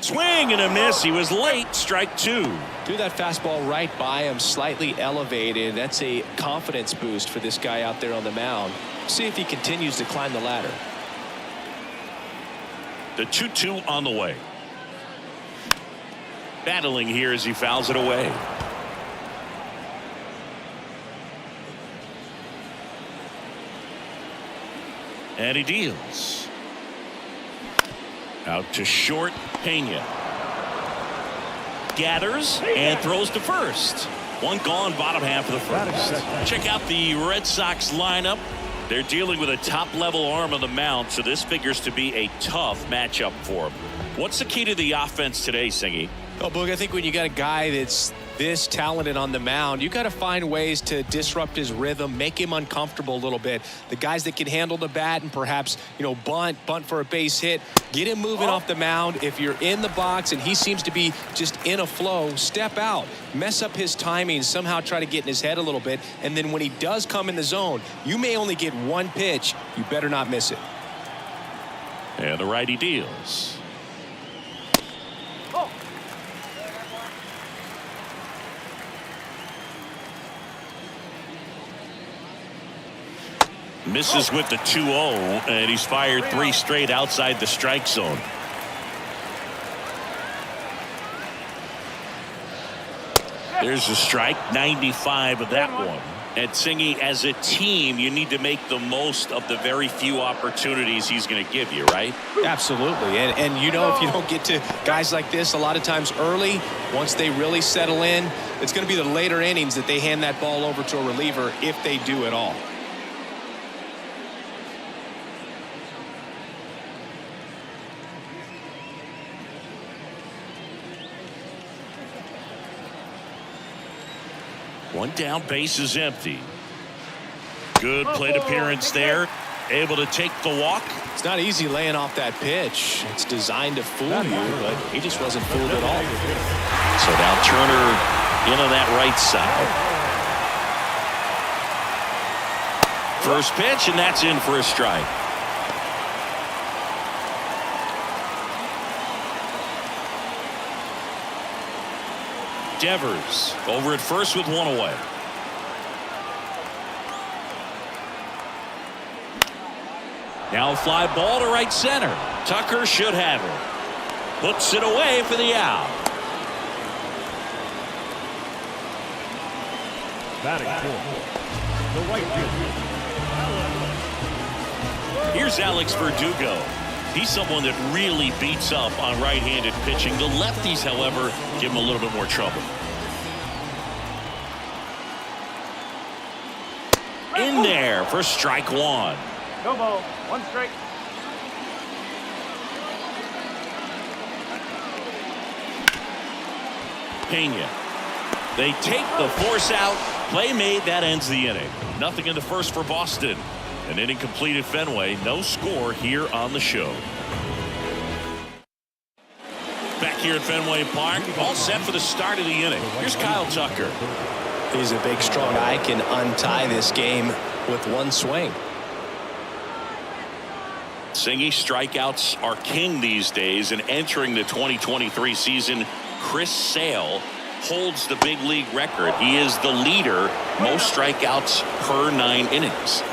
Speaker 1: Swing and a miss. He was late. Strike 2.
Speaker 3: Threw that fastball right by him, slightly elevated. That's a confidence boost for this guy out there on the mound. See if he continues to climb the ladder.
Speaker 1: The 2-2 on the way. Battling here as he fouls it away. And he deals. Out to short. Pena gathers and throws to first. 1 gone, bottom half of the first. Check out the Red Sox lineup. They're dealing with a top-level arm on the mound, so this figures to be a tough matchup for them. What's the key to the offense today, Singy?
Speaker 3: Oh, Boog, I think when you got a guy that's this talented on the mound, you got to find ways to disrupt his rhythm, make him uncomfortable a little bit. The guys that can handle the bat and perhaps, bunt for a base hit, get him moving off the mound. If you're in the box and he seems to be just in a flow, step out, mess up his timing, somehow try to get in his head a little bit. And then when he does come in the zone, you may only get 1 pitch. You better not miss it.
Speaker 1: And the righty deals. Misses with the 2-0, and he's fired 3 straight outside the strike zone. There's a strike, 95 of that one. And Singy, as a team, you need to make the most of the very few opportunities he's going to give you, right?
Speaker 3: Absolutely. And if you don't get to guys like this a lot of times early, once they really settle in, it's going to be the later innings that they hand that ball over to a reliever, if they do at all.
Speaker 1: One down, base is empty. Good plate appearance there. Able to take the walk.
Speaker 3: It's not easy laying off that pitch. It's designed to fool you, but he just wasn't fooled at all.
Speaker 1: So now Turner in on that right side. First pitch, and that's in for a strike. Devers over at first with one away. Now a fly ball to right center. Tucker should have it. Hooks it away for the out.
Speaker 5: Batting fourth, the right fielder.
Speaker 1: Here's Alex Verdugo. He's someone that really beats up on right-handed pitching. The lefties, however, give him a little bit more trouble. In there for strike one.
Speaker 4: No ball. One strike.
Speaker 1: Pena. They take the force out. Play made. That ends the inning. Nothing in the first for Boston. An inning complete at Fenway. No score here on the show. Back here at Fenway Park. All set for the start of the inning. Here's Kyle Tucker.
Speaker 3: He's a big, strong guy. Can untie this game with one swing.
Speaker 1: Singy, strikeouts are king these days, and entering the 2023 season, Chris Sale holds the big league record. He is the leader, most strikeouts per 9 innings.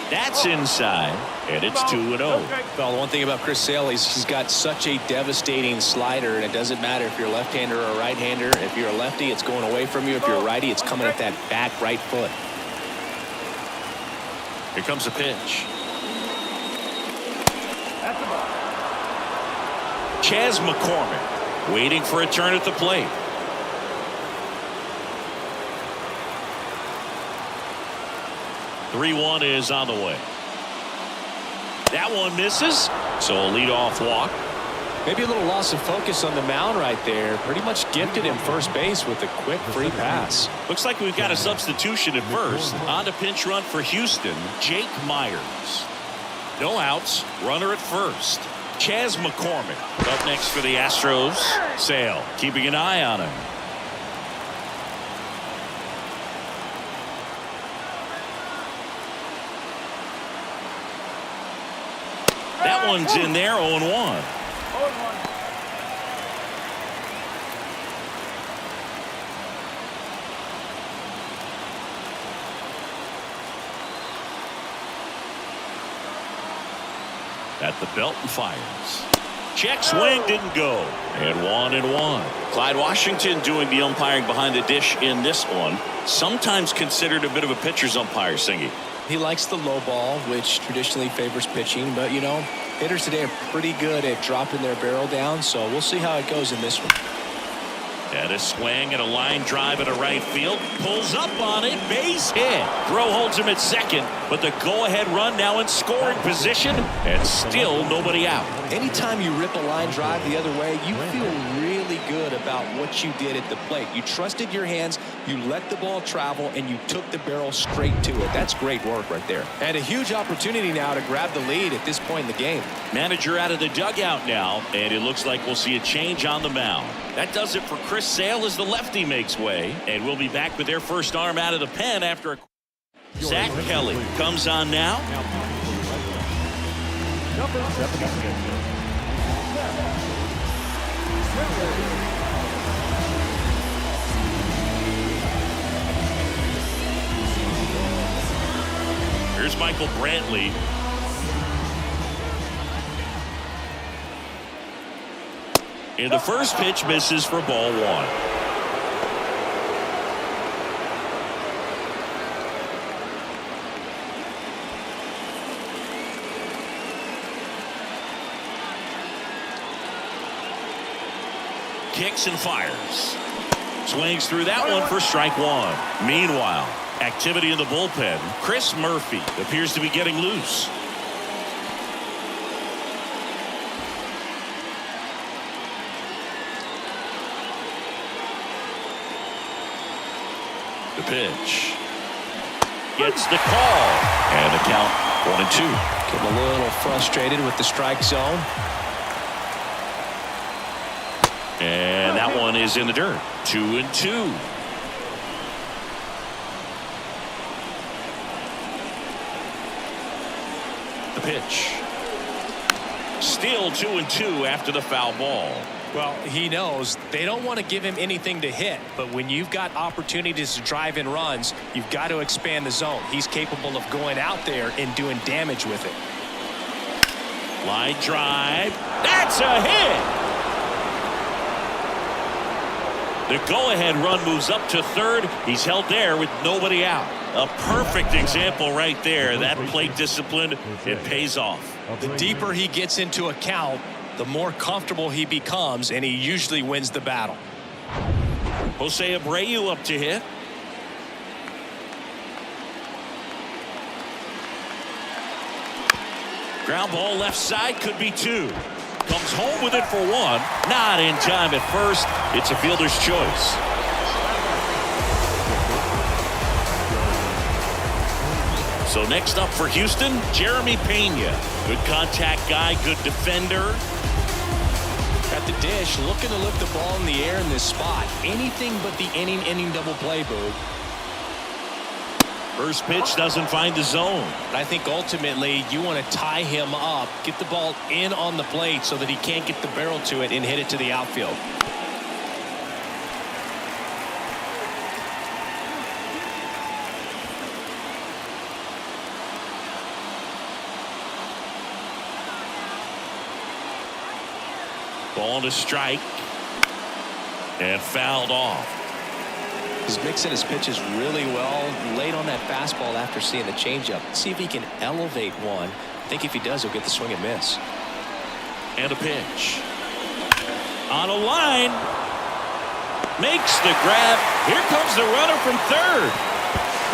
Speaker 1: That's inside, and it's 2-0.
Speaker 3: Well, the one thing about Chris Sale is he's got such a devastating slider, and it doesn't matter if you're a left-hander or a right-hander. If you're a lefty, it's going away from you. If you're a righty, it's coming at that back right foot.
Speaker 1: Here comes the pitch.
Speaker 4: That's the ball.
Speaker 1: Chas McCormick waiting for a turn at the plate. (3-1) is on the way. That one misses, so a leadoff walk.
Speaker 3: Maybe a little loss of focus on the mound right there. Pretty much gifted him first base with a quick free pass.
Speaker 1: Looks like we've got a substitution at first. On to pinch run for Houston, Jake Myers. No outs, runner at first. Chas McCormick up next for the Astros. Sale keeping an eye on him. That one's in there, 0-1. At the belt and fires. Check swing, didn't go. And 1-1. Clyde Washington doing the umpiring behind the dish in this one. Sometimes considered a bit of a pitcher's umpire, Singy.
Speaker 3: He likes the low ball, which traditionally favors pitching, but you know, hitters today are pretty good at dropping their barrel down, so we'll see how it goes in this one.
Speaker 1: And a swing and a line drive into right field. Pulls up on it. Base hit. Throw holds him at second, but the go-ahead run now in scoring position, and still nobody out.
Speaker 3: Anytime you rip a line drive the other way, you feel really good about what you did at the plate. You trusted your hands, you let the ball travel, and you took the barrel straight to it. That's great work right there. And a huge opportunity now to grab the lead at this point in the game.
Speaker 1: Manager out of the dugout now, and it looks like we'll see a change on the mound. That does it for Chris Sale as the lefty makes way, and we'll be back with their first arm out of the pen after a... Zach Kelly comes on now.
Speaker 5: Number 76.
Speaker 1: Here's Michael Brantley. And the first pitch misses for ball 1. Kicks and fires. Swings through that one for strike 1. Meanwhile, activity in the bullpen. Chris Murphy appears to be getting loose. The pitch. Gets the call. And the count 1-2.
Speaker 3: Getting a little frustrated with the strike zone.
Speaker 1: And that one is in the dirt. 2-2. The pitch. Still 2-2 after the foul ball.
Speaker 3: Well, he knows they don't want to give him anything to hit, but when you've got opportunities to drive in runs, you've got to expand the zone. He's capable of going out there and doing damage with it.
Speaker 1: Line drive. That's a hit. The go-ahead run moves up to third. He's held there with nobody out. A perfect example right there. That plate discipline, it pays off.
Speaker 3: The deeper he gets into a count, the more comfortable he becomes, and he usually wins the battle.
Speaker 1: Jose Abreu up to hit. Ground ball left side, could be two. Comes home with it for one. Not in time at first. It's a fielder's choice. So next up for Houston, Jeremy Pena. Good contact guy, good defender.
Speaker 3: At the dish, looking to lift the ball in the air in this spot. Anything but the inning double play, Boog.
Speaker 1: First pitch doesn't find the zone.
Speaker 3: I think ultimately you want to tie him up, get the ball in on the plate so that he can't get the barrel to it and hit it to the outfield.
Speaker 1: Ball to strike. And fouled off.
Speaker 3: He's mixing his pitches really well. Late on that fastball after seeing the changeup. See if he can elevate one. I think if he does, he'll get the swing and miss.
Speaker 1: And a pitch. On a line. Makes the grab. Here comes the runner from third.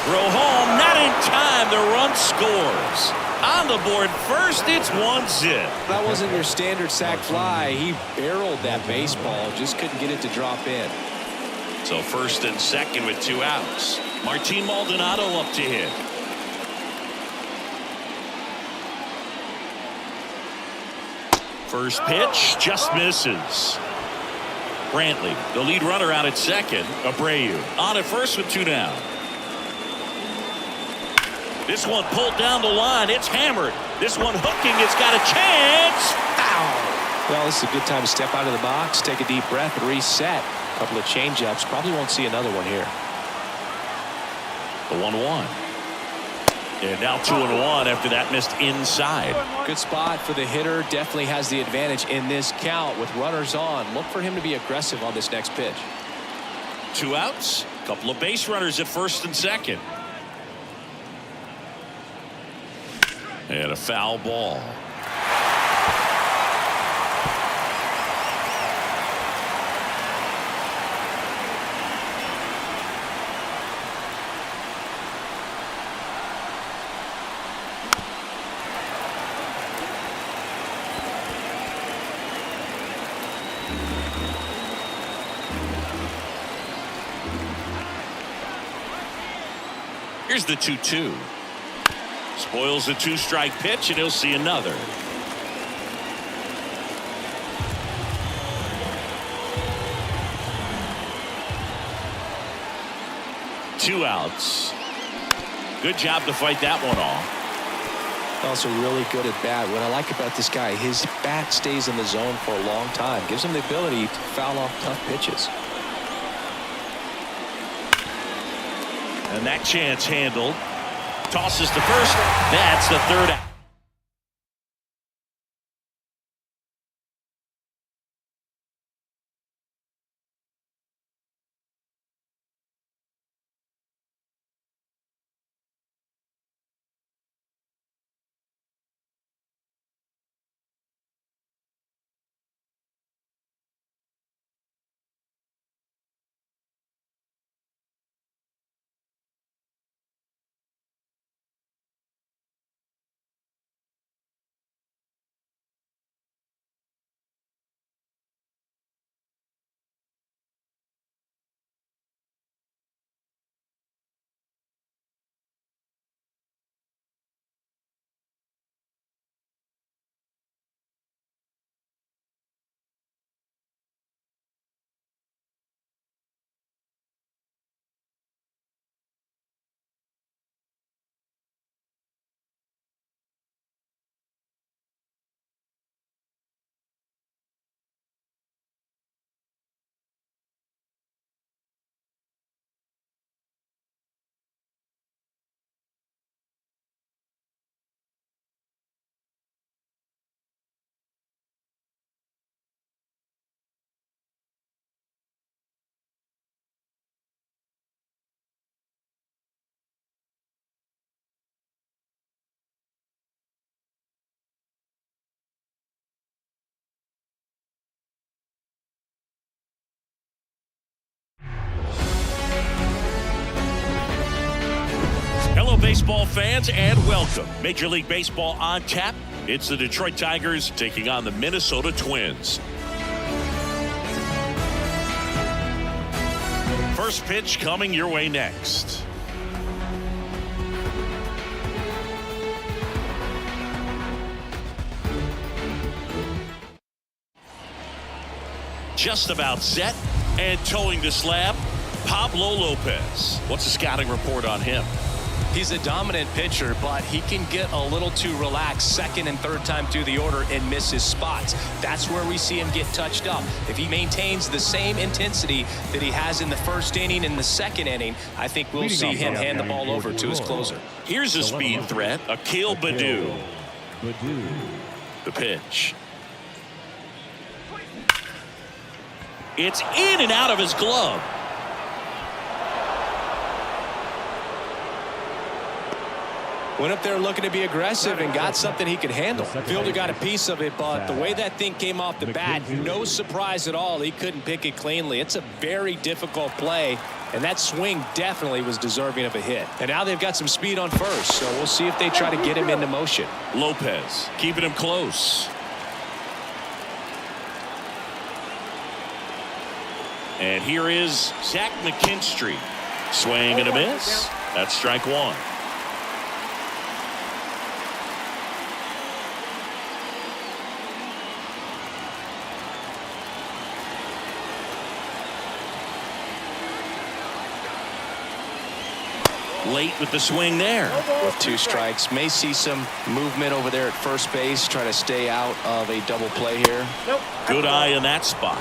Speaker 1: Throw home. Not in time. The run scores. On the board first, it's 1-0.
Speaker 3: That wasn't your standard sac fly. He barreled that baseball. Just couldn't get it to drop in.
Speaker 1: So first and second with 2 outs. Martin Maldonado up to hit. First pitch just misses. Brantley, the lead runner, out at second. Abreu on at first with 2 down. This one pulled down the line. It's hammered. This one hooking. It's got a chance. Foul.
Speaker 3: Well, this is a good time to step out of the box, take a deep breath, and reset. A couple of changeups. Probably won't see another one here.
Speaker 1: The 1-1. And now 2-1 after that missed inside.
Speaker 3: Good spot for the hitter. Definitely has the advantage in this count with runners on. Look for him to be aggressive on this next pitch.
Speaker 1: 2 outs. Couple of base runners at first and second. And a foul ball. Here's the 2-2. Spoils the 2-strike pitch, and he'll see another. Two outs. Good job to fight that one off.
Speaker 3: Also really good at bat. What I like about this guy, his bat stays in the zone for a long time. Gives him the ability to foul off tough pitches.
Speaker 1: And that chance handled. Tosses to first. That's the 3rd out. baseball fans, and welcome. Major League Baseball on tap. It's the Detroit Tigers taking on the Minnesota Twins. First pitch coming your way next. Just about set and towing the slab, Pablo Lopez. What's the scouting report on him?
Speaker 3: He's a dominant pitcher, but he can get a little too relaxed second and third time through the order and miss his spots. That's where we see him get touched up. If he maintains the same intensity that he has in the first inning and the second inning, I think we'll see him hand the ball over to his closer.
Speaker 1: Here's a speed threat, Akil Baddoo. The pitch. It's in and out of his glove.
Speaker 3: Went up there looking to be aggressive and got something he could handle. Fielder got a piece of it, but the way that thing came off the bat, no surprise at all. He couldn't pick it cleanly. It's a very difficult play, and that swing definitely was deserving of a hit. And now they've got some speed on first, so we'll see if they try to get him into motion.
Speaker 1: Lopez keeping him close. And here is Zach McKinstry. Swing and a miss. That's strike one. Late with the swing there.
Speaker 3: With two strikes, may see some movement over there at first base, try to stay out of a double play here.
Speaker 1: Good eye in that spot.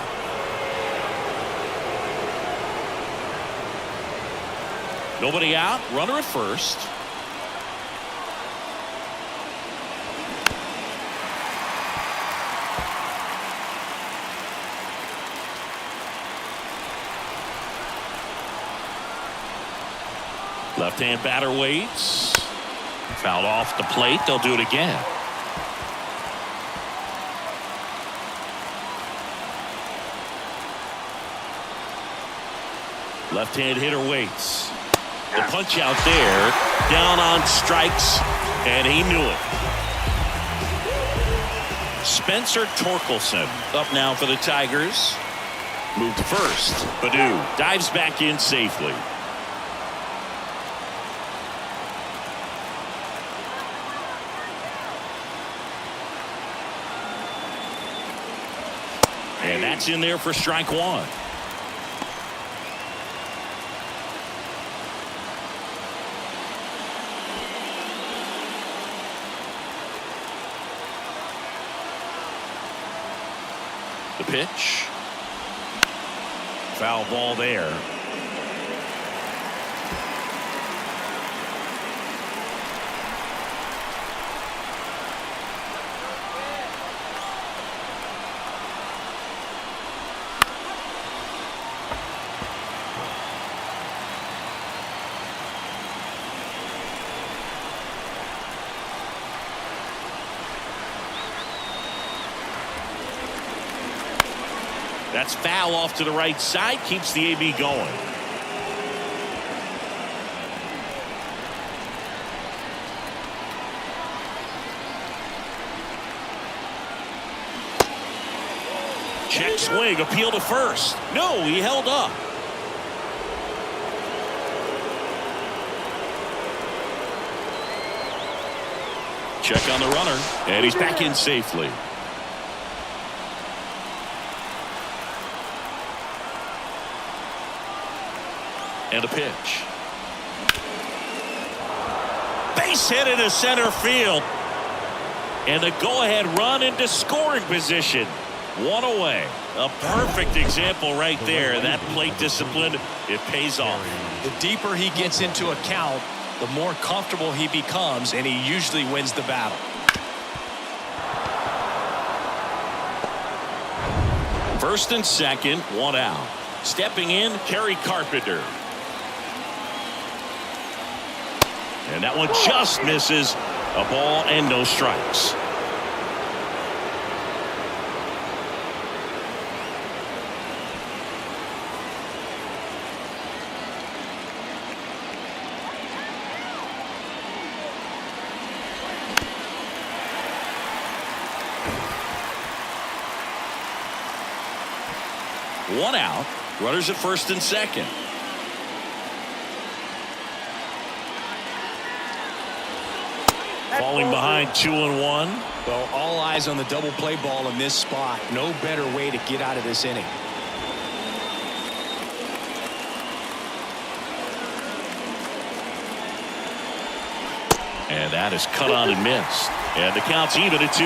Speaker 1: Nobody out, runner at first. Left-hand batter waits. Fouled off the plate. They'll do it again. Left-hand hitter waits. The punch out there. Down on strikes, and he knew it. Spencer Torkelson up now for the Tigers. Moved to first. Baddoo dives back in safely. And that's in there for strike one. The pitch. Foul ball there. That's foul off to the right side. Keeps the AB going. Check swing. Appeal to first. No, he held up. Check on the runner. And he's back in safely. And a pitch. Base hit into center field. And the go-ahead run into scoring position. One away. A perfect example right there. That plate discipline, it pays off.
Speaker 3: The deeper he gets into a count, the more comfortable he becomes, and he usually wins the battle.
Speaker 1: First and second, one out. Stepping in, Kerry Carpenter. And that one just misses. A ball and no strikes. One out. Runners at first and second. Falling behind 2-1.
Speaker 3: Well, all eyes on the double play ball in this spot. No better way to get out of this inning.
Speaker 1: And that is cut on and missed. And the count's even at 2.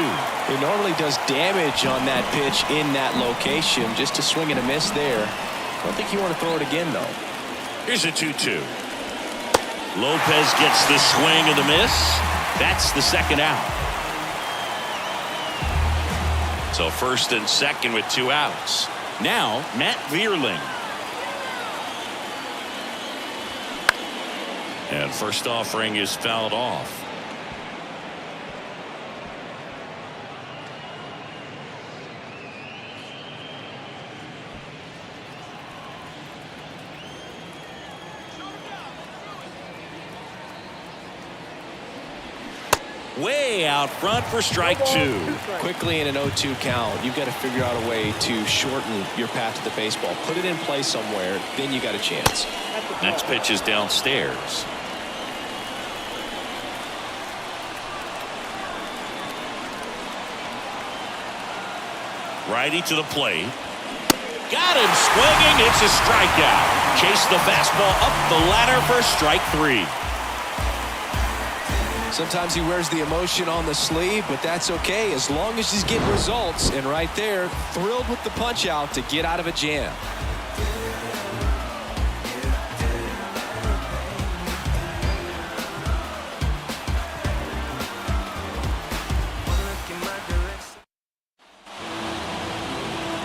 Speaker 3: It normally does damage on that pitch in that location. Just a swing and a miss there. I don't think you want to throw it again, though.
Speaker 1: Here's a 2-2. Lopez gets the swing and the miss. That's the second out. So first and second with 2 outs. Now Matt Vierling. And first offering is fouled off. Way out front for strike 2.
Speaker 3: Quickly in an 0-2 count, you've got to figure out a way to shorten your path to the baseball. Put it in play somewhere, then you got a chance.
Speaker 1: Next pitch is downstairs. Righty to the plate. Got him swinging. It's a strikeout. Chase the fastball up the ladder for strike 3.
Speaker 3: Sometimes he wears the emotion on the sleeve, but that's okay as long as he's getting results. And right there, thrilled with the punch out to get out of a jam.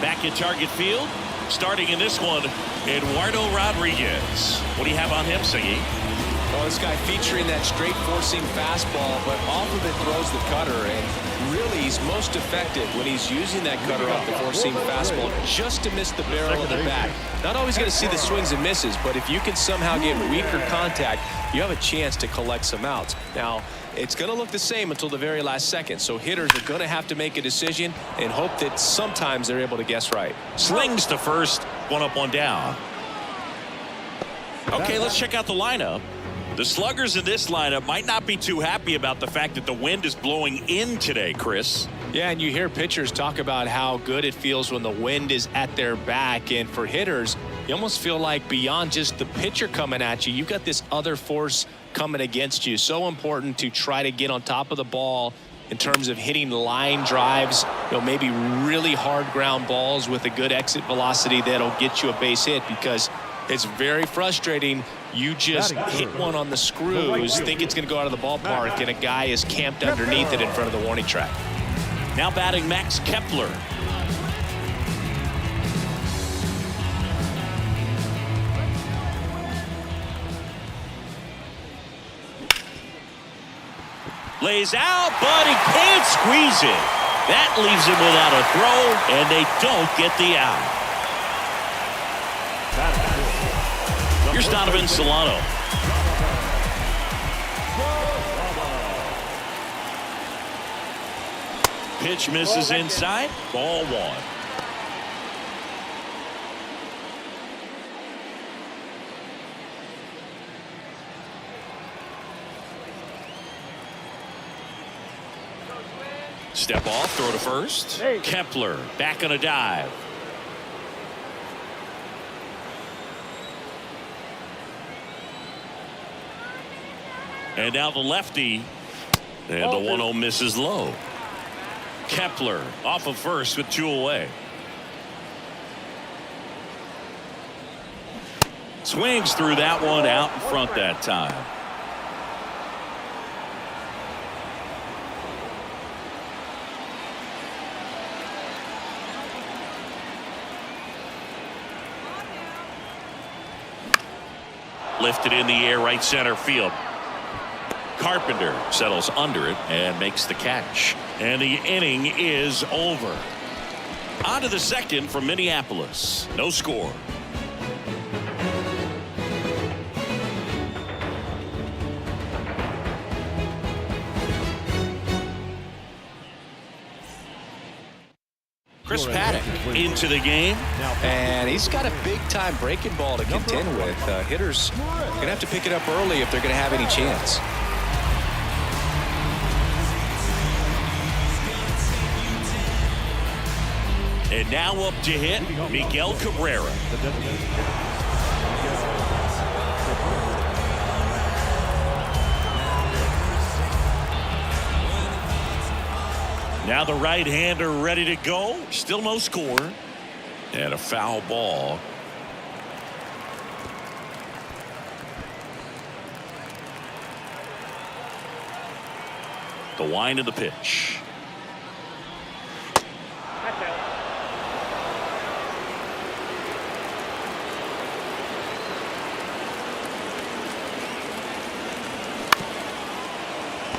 Speaker 1: Back at Target Field, starting in this one, Eduardo Rodriguez. What do you have on him, Singy?
Speaker 3: Well, this guy featuring that straight four-seam fastball, but off of it throws the cutter, and really he's most effective when he's using that cutter off the four-seam fastball just to miss the barrel of the bat. Not always going to see the swings and misses, but if you can somehow get weaker contact, you have a chance to collect some outs. Now, it's going to look the same until the very last second, so hitters are going to have to make a decision and hope that sometimes they're able to guess right.
Speaker 1: Slings to first, 1 up, 1 down. Okay, let's check out the lineup. The sluggers in this lineup might not be too happy about the fact that the wind is blowing in today, Chris.
Speaker 3: Yeah, and you hear pitchers talk about how good it feels when the wind is at their back. And for hitters, you almost feel like beyond just the pitcher coming at you, you've got this other force coming against you. So important to try to get on top of the ball in terms of hitting line drives, maybe really hard ground balls with a good exit velocity that'll get you a base hit, because it's very frustrating. You just hit one on the screws, think it's going to go out of the ballpark, and a guy is camped underneath it in front of the warning track.
Speaker 1: Now batting Max Kepler. Lays out, but he can't squeeze it. That leaves him without a throw, and they don't get the out. Here's Donovan Solano. Pitch misses inside. Ball 1. Step off, throw to first. Kepler back on a dive. And now the lefty, and the 1-0 misses low. Kepler off of first with 2 away. Swings through that one, out in front that time. Lifted in the air, right center field. Carpenter settles under it and makes the catch. And the inning is over. On to the second from Minneapolis. No score. Chris Paddock into the game.
Speaker 3: And he's got a big-time breaking ball to contend with. Hitters going to have to pick it up early if they're going to have any chance.
Speaker 1: And now up to hit, Miguel Cabrera. Now the right-hander ready to go. Still no score. And a foul ball. The wind of the pitch.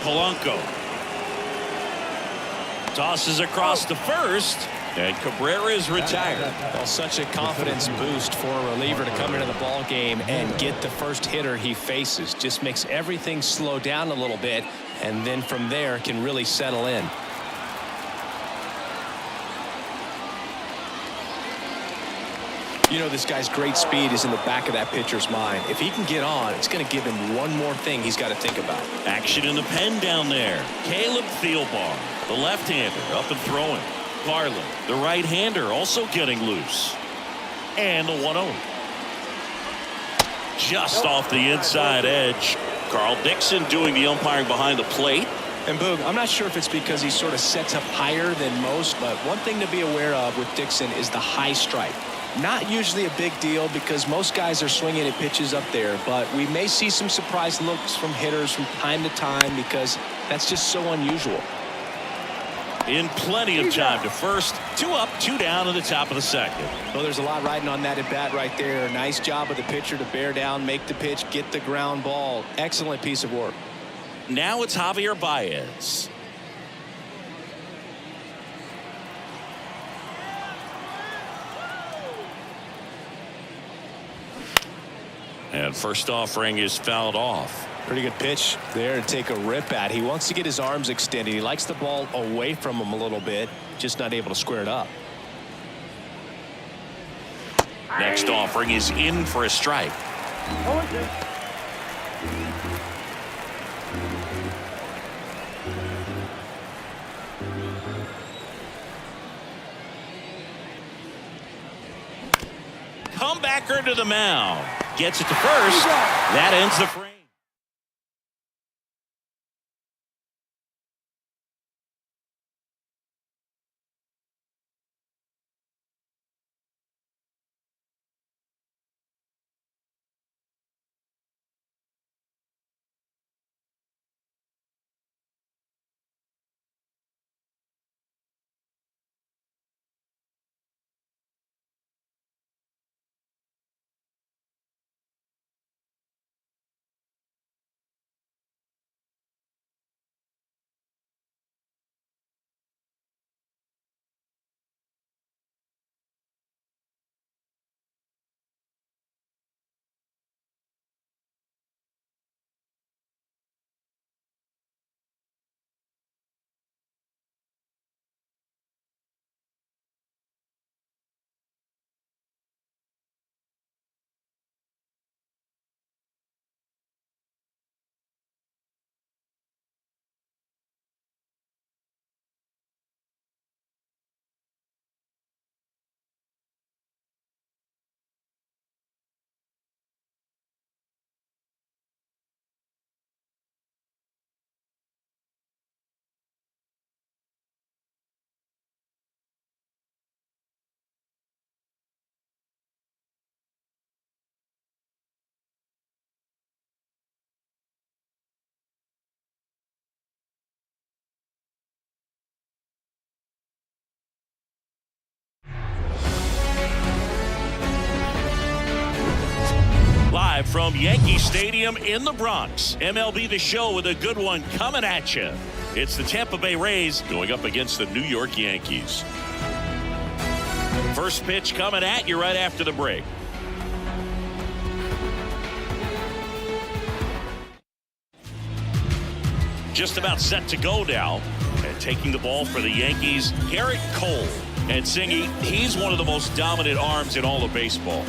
Speaker 1: Polanco tosses across the first, and Cabrera is retired.
Speaker 3: Well, such a confidence boost for a reliever to come into the ball game and get the first hitter he faces. Just makes everything slow down a little bit, and then from there can really settle in. You know, this guy's great speed is in the back of that pitcher's mind. If he can get on, it's going to give him one more thing he's got to think about.
Speaker 1: Action in the pen down there. Caleb Thielbar, the left-hander, up and throwing. Garland, the right-hander, also getting loose. And the 1-0. Just off the inside edge. Carl Dixon doing the umpiring behind the plate.
Speaker 3: And Boog, I'm not sure if it's because he sort of sets up higher than most, but one thing to be aware of with Dixon is the high strike. Not usually a big deal because most guys are swinging at pitches up there, but we may see some surprise looks from hitters from time to time because that's just so unusual.
Speaker 1: In plenty of time to first. 2 up, 2 down in the top of the second.
Speaker 3: Well, there's a lot riding on that at bat right there. Nice job of the pitcher to bear down, make the pitch, get the ground ball. Excellent piece of work.
Speaker 1: Now it's Javier Baez. And first offering is fouled off.
Speaker 3: Pretty good pitch there to take a rip at. He wants to get his arms extended. He likes the ball away from him a little bit, just not able to square it up.
Speaker 1: Next offering is in for a strike. Comebacker to the mound. Gets it to first. That ends the frame. Live from Yankee Stadium in the Bronx. MLB The Show with a good one coming at you. It's the Tampa Bay Rays going up against the New York Yankees. First pitch coming at you right after the break. Just about set to go now. And taking the ball for the Yankees, Garrett Cole. And Singy, he's one of the most dominant arms in all of baseball.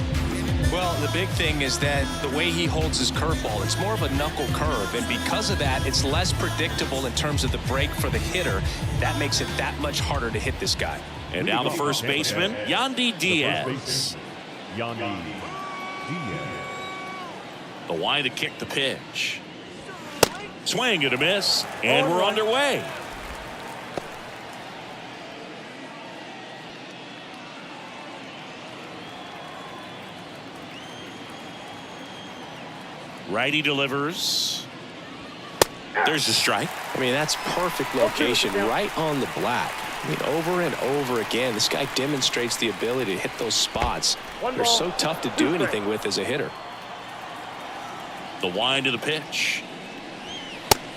Speaker 3: Well, the big thing is that the way he holds his curveball, it's more of a knuckle curve. And because of that, it's less predictable in terms of the break for the hitter. That makes it that much harder to hit this guy.
Speaker 1: And now the first baseman, Yandy Diaz.
Speaker 5: Yandy Diaz.
Speaker 1: The line to kick the pitch. Swing and a miss. And we're underway. Righty delivers. There's the strike.
Speaker 3: I mean, that's perfect location right on the black. I mean, over and over again, this guy demonstrates the ability to hit those spots. They're so tough to do anything with as a hitter.
Speaker 1: The wind of the pitch.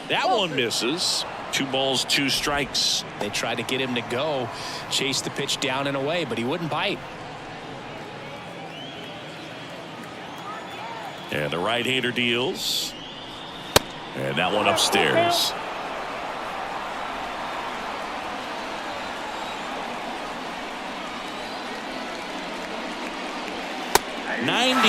Speaker 1: That one misses. 2 balls, 2 strikes.
Speaker 3: They tried to get him to go, chase the pitch down and away, but he wouldn't bite.
Speaker 1: And the right-hander deals. And that one upstairs. mph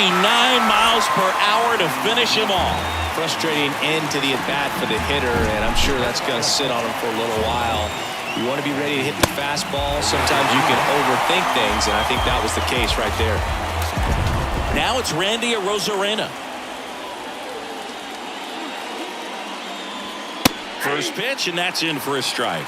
Speaker 1: to finish him off.
Speaker 3: Frustrating end to the at-bat for the hitter, and I'm sure that's going to sit on him for a little while. You want to be ready to hit the fastball. Sometimes you can overthink things, and I think that was the case right there.
Speaker 1: Now it's Randy Arozarena. First pitch, and that's in for a strike.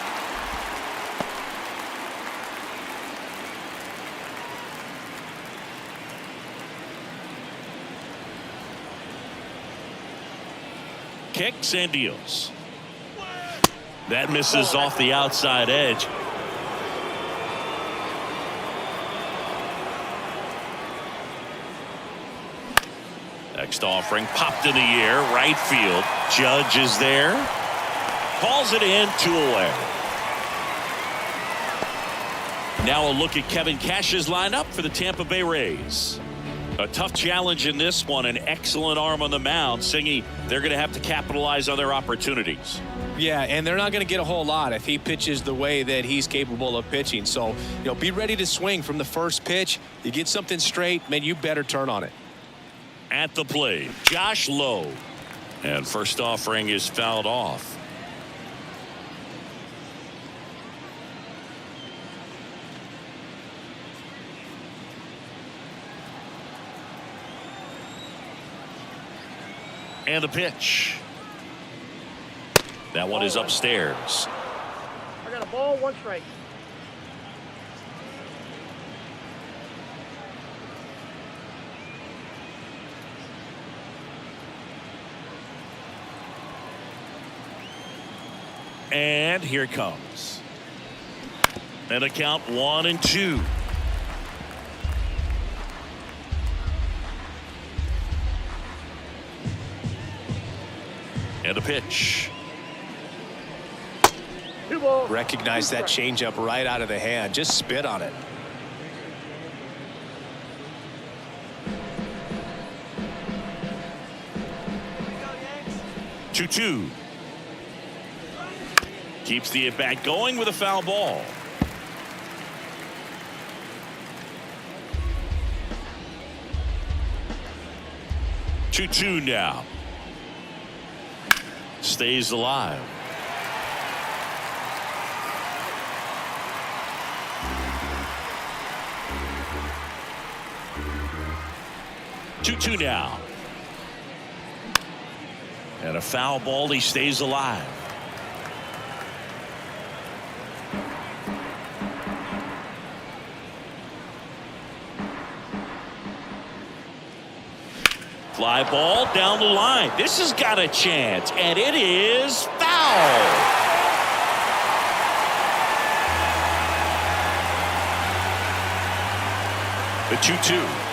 Speaker 1: Kicks and deals. That misses off the outside edge. Next offering popped in the air, right field. Judge is there. Calls it in, 2 away. Now a look at Kevin Cash's lineup for the Tampa Bay Rays. A tough challenge in this one, an excellent arm on the mound. Singy, they're going to have to capitalize on their opportunities.
Speaker 3: Yeah, and they're not going to get a whole lot if he pitches the way that he's capable of pitching. So, be ready to swing from the first pitch. You get something straight, man, you better turn on it.
Speaker 1: At the plate, Josh Lowe. And first offering is fouled off. And the pitch. That one is upstairs.
Speaker 4: I got a ball, 1 strike.
Speaker 1: And here it comes. And a count 1-2. And a pitch.
Speaker 3: Recognize that changeup right out of the hand. Just spit on it.
Speaker 1: Two. Keeps the at-bat going with a foul ball. Two now. Stays alive. Two now. And a foul ball. He stays alive. Fly ball down the line. This has got a chance, and it is foul. The 2-2.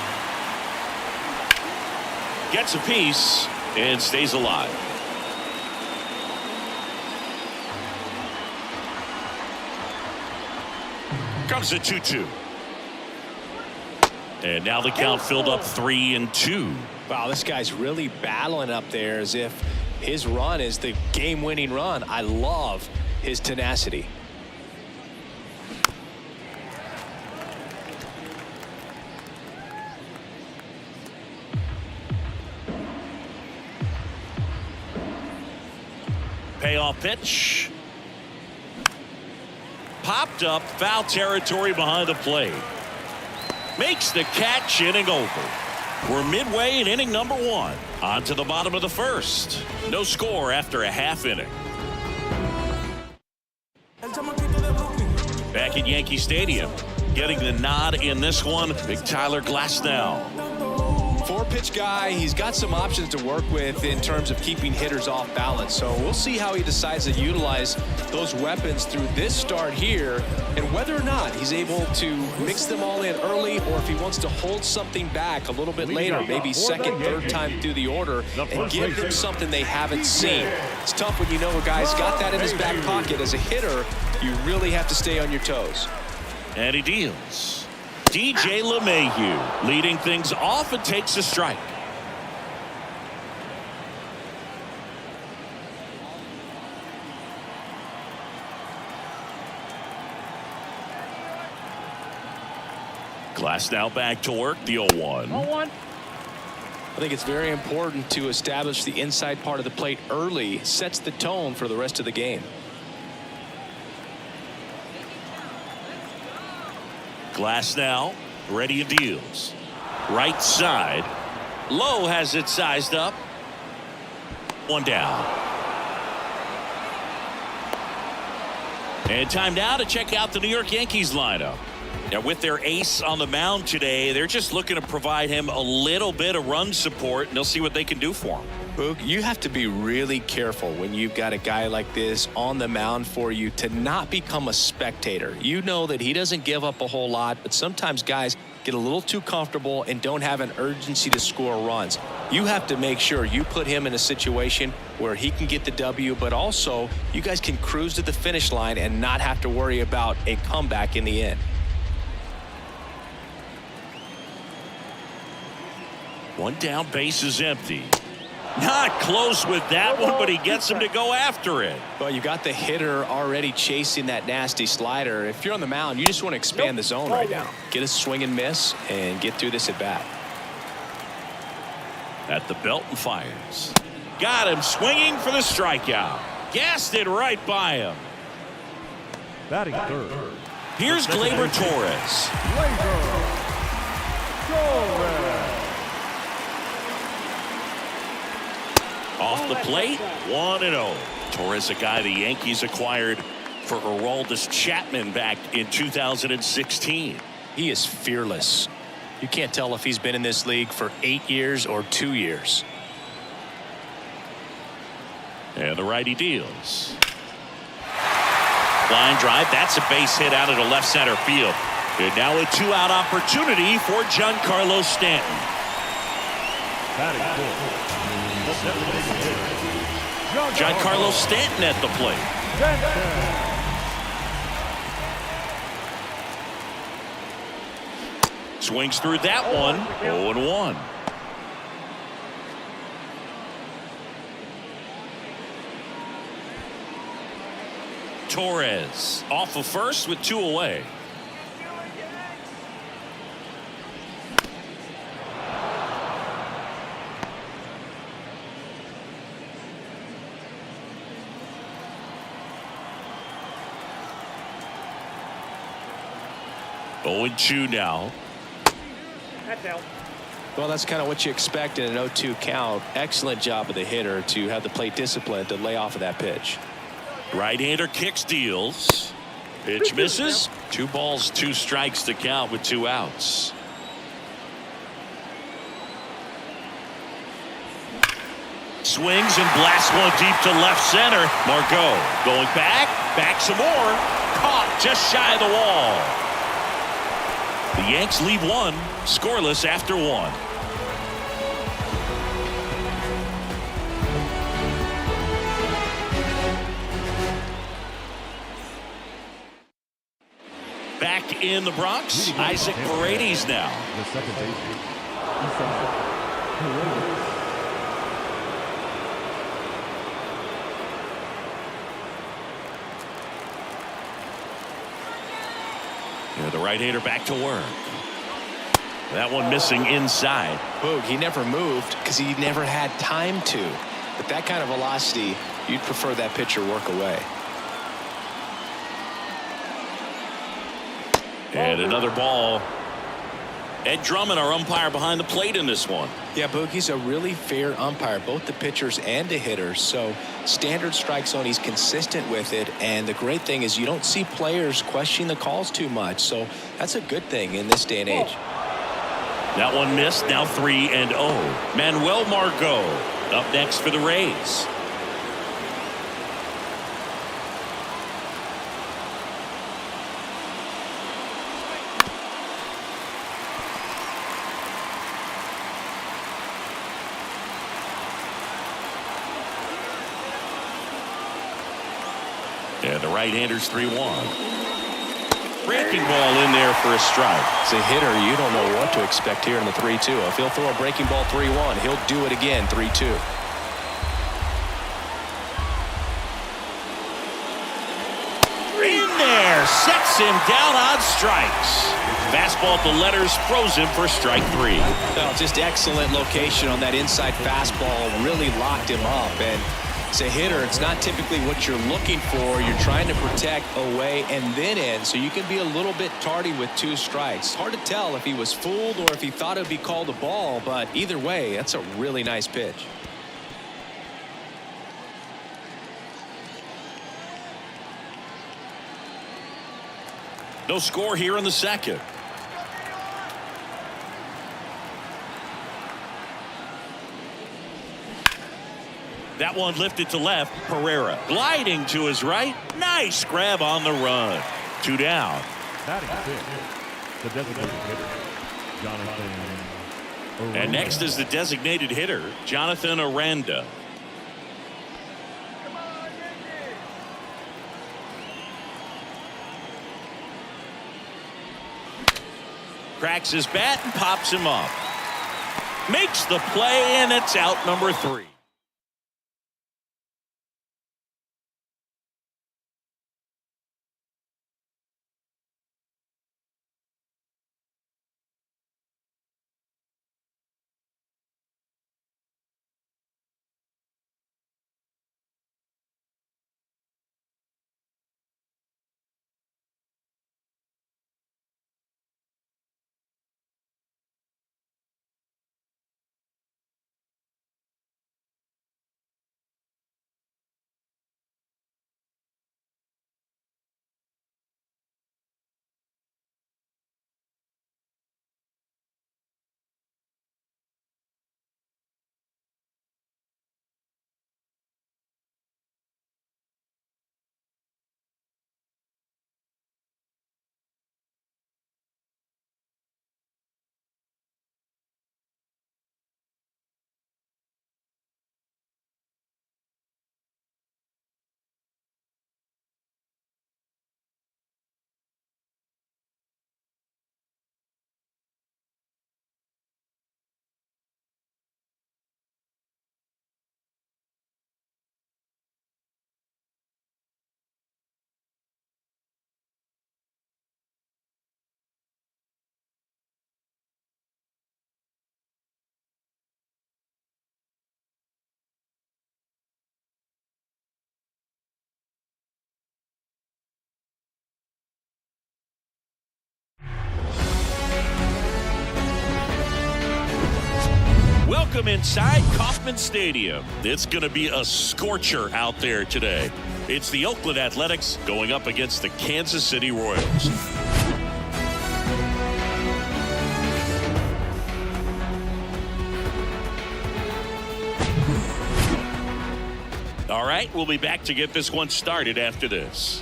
Speaker 1: Gets a piece and stays alive. Comes the 2-2. And now the count filled up 3-2.
Speaker 3: Wow, this guy's really battling up there as if his run is the game-winning run. I love his tenacity.
Speaker 1: Payoff pitch. Popped up, foul territory behind the plate. Makes the catch, inning over. We're midway in inning number 1. On to the bottom of the first. No score after a half inning. Back at Yankee Stadium, getting the nod in this one, Big Tyler Glasnow.
Speaker 3: 4-pitch guy. He's got some options to work with in terms of keeping hitters off balance. So we'll see how he decides to utilize those weapons through this start here and whether or not he's able to mix them all in early or if he wants to hold something back a little bit later, maybe second, third time through the order and give them something they haven't seen. It's tough when you know a guy's got that in his back pocket. As a hitter, you really have to stay on your toes.
Speaker 1: And he deals. DJ LeMahieu leading things off and takes a strike. Glasnow back to work, the 0-1.
Speaker 3: I think it's very important to establish the inside part of the plate early. Sets the tone for the rest of the game.
Speaker 1: Glasnow ready and deals. Right side. Lowe has it sized up. 1 down. And time now to check out the New York Yankees lineup. Now with their ace on the mound today, they're just looking to provide him a little bit of run support, and they'll see what they can do for him.
Speaker 3: Boog, you have to be really careful when you've got a guy like this on the mound for you to not become a spectator. You know that he doesn't give up a whole lot, but sometimes guys get a little too comfortable and don't have an urgency to score runs. You have to make sure you put him in a situation where he can get the W, but also you guys can cruise to the finish line and not have to worry about a comeback in the end.
Speaker 1: One down, base is empty. Not close with that one, but he gets him to go after it.
Speaker 3: Well, you got the hitter already chasing that nasty slider. If you're on the mound, you just want to expand the zone right now. Get a swing and miss and get through this at bat.
Speaker 1: At the belt and fires. Got him swinging for the strikeout. Gassed it right by him.
Speaker 5: Batting third.
Speaker 1: Here's Gleyber Torres. Off the plate, 1-0. Torres, a guy the Yankees acquired for Aroldis Chapman back in 2016.
Speaker 3: He is fearless. You can't tell if he's been in this league for 8 years or 2 years.
Speaker 1: And the righty deals. Line drive, that's a base hit out of the left center field. And now a 2-out opportunity for Giancarlo Stanton.
Speaker 5: Batting fourth.
Speaker 1: Giancarlo Stanton at the plate. Swings through that one. 0-1. Torres off of first with 2 away. Oh, 0-2 now.
Speaker 3: Well, that's kind of what you expect in an 0-2 count. Excellent job of the hitter to have the plate discipline to lay off of that pitch.
Speaker 1: Right-hander kicks, deals. Pitch misses. 2 balls, 2 strikes to count with 2 outs. Swings and blasts one deep to left center. Margot going back some more. Caught just shy of the wall. The Yanks leave 1 scoreless after 1. Back in the Bronx, Isaac Paredes now.
Speaker 5: The second baseman.
Speaker 1: Yeah, the right-hander back to work. That one missing inside.
Speaker 3: Boog, he never moved because he never had time to. But that kind of velocity, you'd prefer that pitcher work away.
Speaker 1: And another ball. Ed Drummond, our umpire behind the plate in this one.
Speaker 3: Yeah, Boogie's a really fair umpire, both the pitchers and the hitters. So standard strike zone, he's consistent with it. And the great thing is you don't see players questioning the calls too much. So that's a good thing in this day and age.
Speaker 1: That one missed. Now 3-0. Manuel Margot up next for the Rays. And the right-hander's 3-1. Breaking ball in there for a strike.
Speaker 3: As a hitter, you don't know what to expect here in the 3-2. If he'll throw a breaking ball 3-1, he'll do it again 3-2.
Speaker 1: In there, sets him down on strikes. Fastball at the letters, froze him for strike 3.
Speaker 3: Well, just excellent location on that inside fastball. Really locked him up. And as a hitter, it's not typically what you're looking for. You're trying to protect away and then in, so you can be a little bit tardy with 2 strikes. Hard to tell if he was fooled or if he thought it would be called a ball, but either way, that's a really nice pitch.
Speaker 1: No score here in the second. That one lifted to left. Pereira gliding to his right. Nice grab on the run. 2 down.
Speaker 5: Batting fifth, the designated hitter, Jonathan Aranda.
Speaker 1: And next is the designated hitter, Jonathan Aranda. Cracks his bat and pops him up. Makes the play, and it's out number 3. Welcome inside Kauffman Stadium. It's going to be a scorcher out there today. It's the Oakland Athletics going up against the Kansas City Royals. All right, we'll be back to get this one started after this.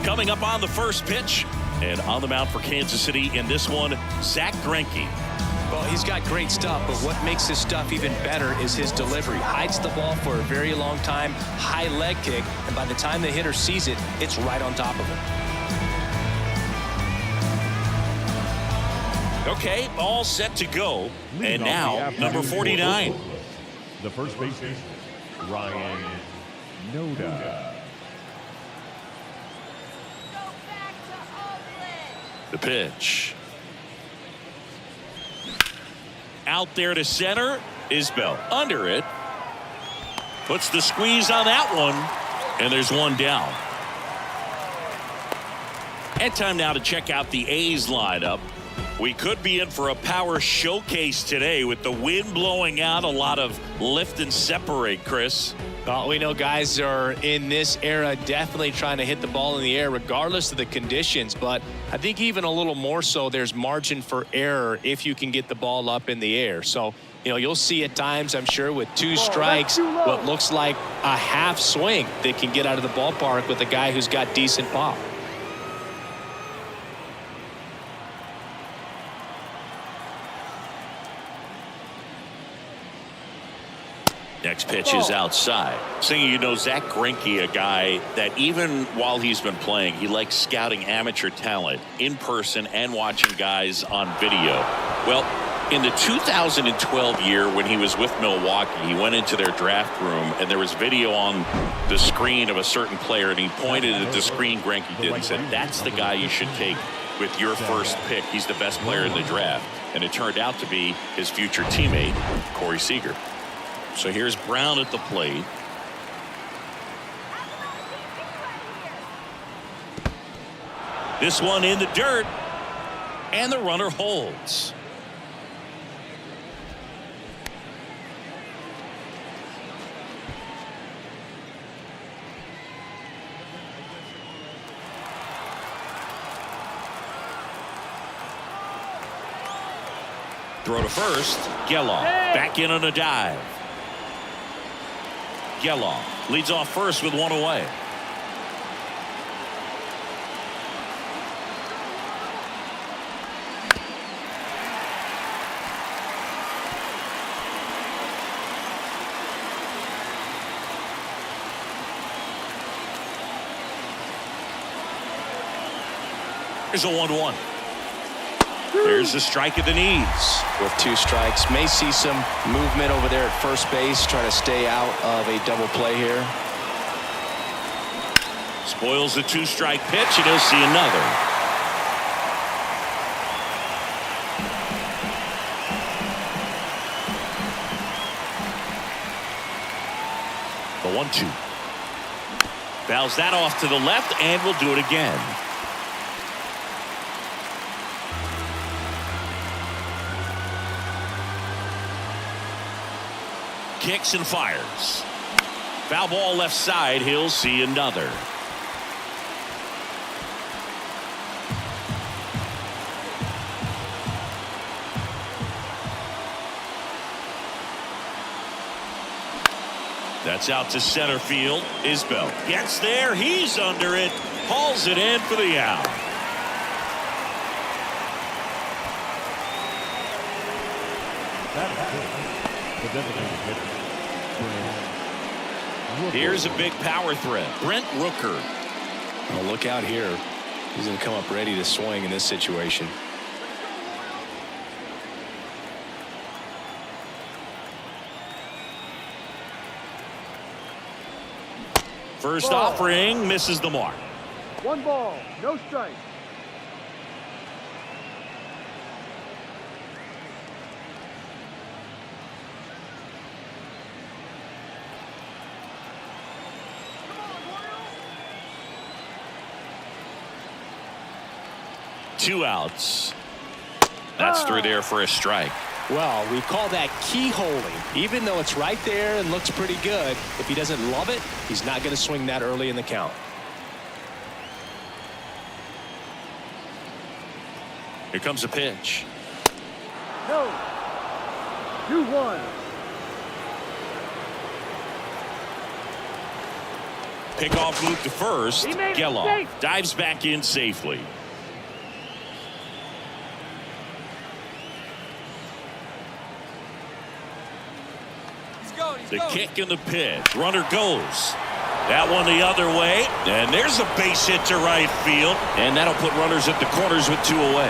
Speaker 1: Coming up on the first pitch, and on the mound for Kansas City in this one, Zach Greinke.
Speaker 3: Well, he's got great stuff, but what makes his stuff even better is his delivery. Hides the ball for a very long time, high leg kick, and by the time the hitter sees it, it's right on top of him.
Speaker 1: Okay, all set to go. And now, number 49.
Speaker 5: The first baseman, Ryan Noda.
Speaker 1: The pitch. out there to center. Isbell under it. Puts the squeeze on that one. And there's one down. And time now to check out the A's lineup. We could be in for a power showcase today with the wind blowing out, a lot of lift and separate, Chris.
Speaker 3: Well, we know guys are in this era definitely trying to hit the ball in the air regardless of the conditions, but I think even a little more so there's margin for error if you can get the ball up in the air. So, you know, you'll see at times, I'm sure, with 2 strikes, what looks like a half swing that can get out of the ballpark with a guy who's got decent pop.
Speaker 1: Next pitch is outside. Saying, you know, Zach Greinke, a guy that even while he's been playing, he likes scouting amateur talent in person and watching guys on video. Well, in the 2012 year when he was with Milwaukee, he went into their draft room and there was video on the screen of a certain player, and he pointed at the screen Greinke did and said, that's the guy you should take with your first pick. He's the best player in the draft. And it turned out to be his future teammate, Corey Seager. So here's Brown at the plate. This one in the dirt, and the runner holds. Throw to first. Geloff back in on a dive. Geloff leads off first with one away. There's a 1-1. There's the strike at the knees.
Speaker 3: With 2 strikes, may see some movement over there at first base, trying to stay out of a double play here.
Speaker 1: Spoils the 2-strike pitch, and he'll see another. The 1-2. Fouls that off to the left, and will do it again. Kicks and fires. Foul ball left side. He'll see another. That's out to center field. Isbell gets there. He's under it. Hauls it in for the out. Here's a big power threat. Brent Rooker.
Speaker 3: Well, look out here. He's going to come up ready to swing in this situation.
Speaker 1: First offering misses the mark.
Speaker 4: 1 ball, no strike.
Speaker 1: Two outs. That's through there for a strike.
Speaker 3: Well, we call that keyholing. Even though it's right there and looks pretty good, if he doesn't love it, he's not going to swing that early in the count.
Speaker 1: Here comes a pitch.
Speaker 4: No. 2-1.
Speaker 1: Pickoff move to first. Geloff dives back in safely. The kick and the pitch. Runner goes. That one the other way. And there's a base hit to right field. And that'll put runners at the corners with 2 away.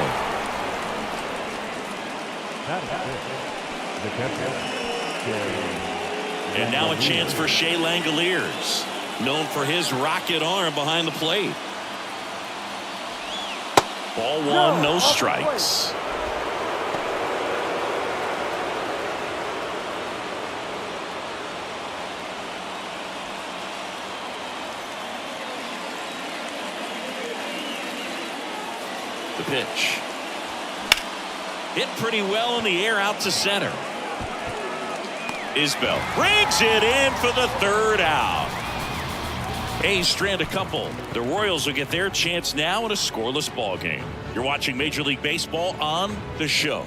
Speaker 1: And now a chance for Shea Langoliers, known for his rocket arm behind the plate. Ball 1, no strikes. The pitch. Hit pretty well in the air out to center. Isbell brings it in for the third out. A's strand a couple. The Royals will get their chance now in a scoreless ball game. You're watching Major League Baseball on The Show.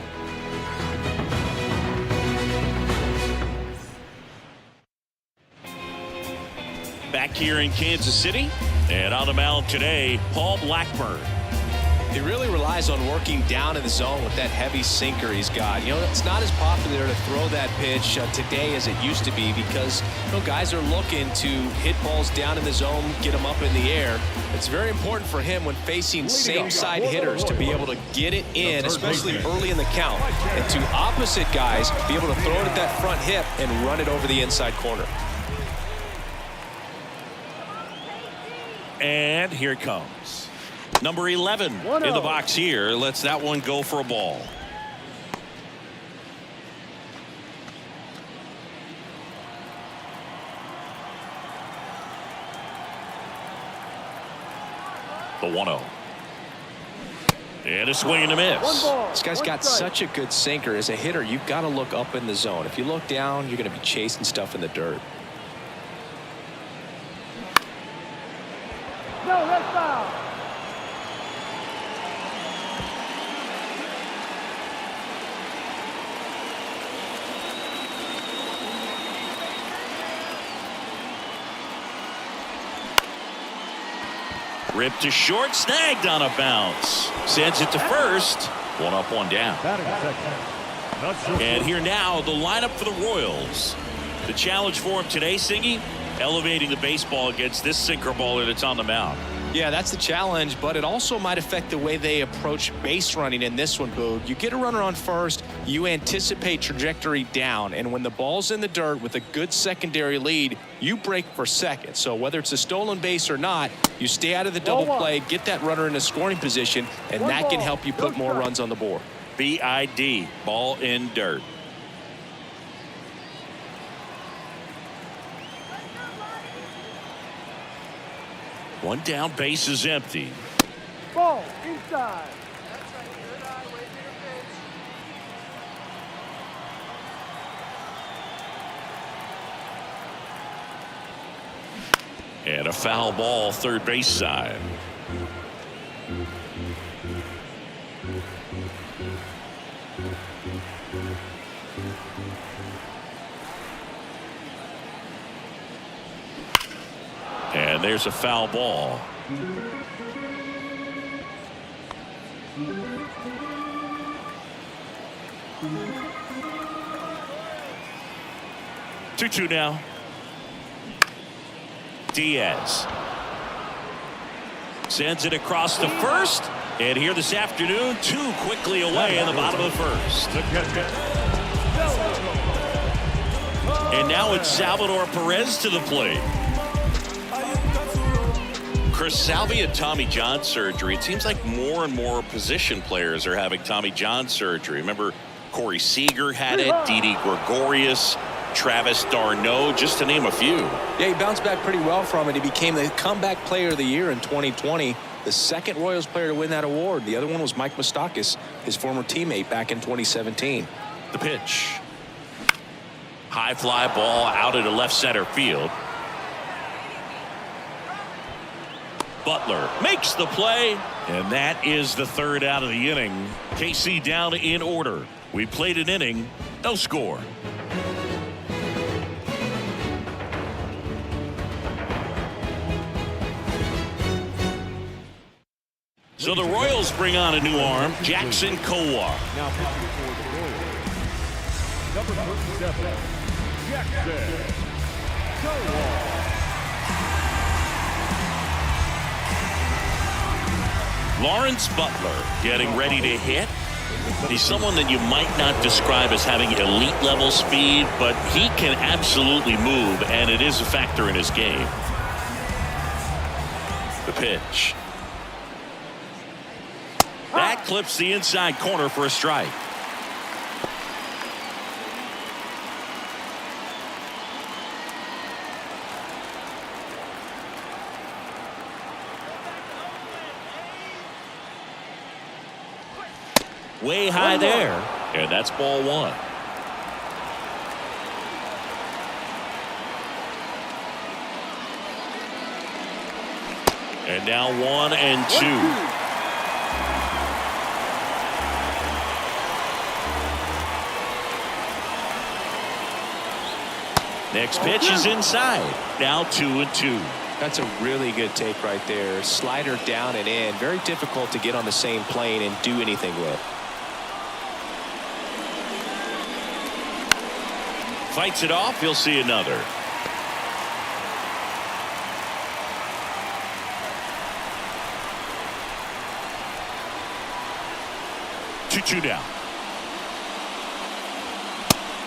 Speaker 1: Back here in Kansas City, and on the mound today, Paul Blackburn.
Speaker 3: He really relies on working down in the zone with that heavy sinker he's got. You know, it's not as popular to throw that pitch today as it used to be because, you know, guys are looking to hit balls down in the zone, get them up in the air. It's very important for him when facing same-side hitters to be able to get it in, especially early in the count, and to opposite guys be able to throw it at that front hip and run it over the inside corner.
Speaker 1: And here it comes. Number 11 in the box here. Lets that one go for a ball. The 1-0. And a swing and a miss.
Speaker 3: This guy's got such a good sinker. As a hitter, you've got to look up in the zone. If you look down, you're going to be chasing stuff in the dirt.
Speaker 4: No, that's foul.
Speaker 1: Ripped to short, snagged on a bounce. Sends it to first. One up, one down. And here now, the lineup for the Royals. The challenge for him today, Singy, elevating the baseball against this sinker baller that's on the mound.
Speaker 3: Yeah, that's the challenge, but it also might affect the way they approach base running in this one, Boog. You get a runner on first, you anticipate trajectory down, and when the ball's in the dirt with a good secondary lead, you break for second. So whether it's a stolen base or not, you stay out of the double play, get that runner in a scoring position, and that can help you put more runs on the board.
Speaker 1: BID, ball in dirt. One down, base is empty.
Speaker 4: Ball inside.
Speaker 1: And a foul ball, third base side. And there's a foul ball. Two now. Diaz sends it across to first, and here this afternoon, two quickly away in the bottom of the first. And now it's Salvador Perez to the plate. Chris, Salvi had Tommy John surgery. It seems like more and more position players are having Tommy John surgery. Remember, Corey Seager had it, Didi Gregorius, Travis d'Arnaud, just to name a few.
Speaker 3: Yeah, he bounced back pretty well from it. He became the comeback player of the year in 2020, the second Royals player to win that award. The other one was Mike Moustakas, his former teammate back in 2017.
Speaker 1: The pitch. High fly ball out into left center field. Butler makes the play, and that is the third out of the inning. KC down in order. We played an inning, no score. So the Royals bring on a new arm, Jackson Kowar.
Speaker 5: Now pitching for the Royals, number 37, Jackson Kowar.
Speaker 1: Lawrence Butler getting ready to hit. He's someone that you might not describe as having elite level speed, but he can absolutely move, and it is a factor in his game. The pitch. That clips the inside corner for a strike. Way high there. And that's ball one. And now 1-2. Next pitch is inside. Now 2-2.
Speaker 3: That's a really good take right there. Slider down and in. Very difficult to get on the same plane and do anything with.
Speaker 1: Fights it off. He'll see another. Two down.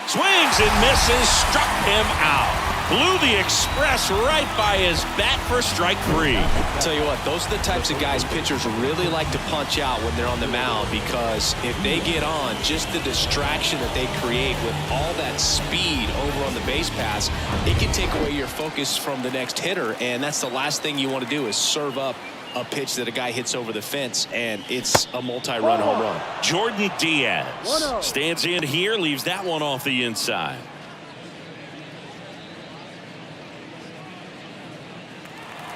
Speaker 1: Swings and misses. Struck him out. Blew the express right by his bat for strike 3.
Speaker 3: I'll tell you what, those are the types of guys pitchers really like to punch out when they're on the mound, because if they get on, just the distraction that they create with all that speed over on the base pass, it can take away your focus from the next hitter, and that's the last thing you want to do is serve up a pitch that a guy hits over the fence, and it's a multi-run home run.
Speaker 1: Jordan Diaz stands in here, leaves that one off the inside.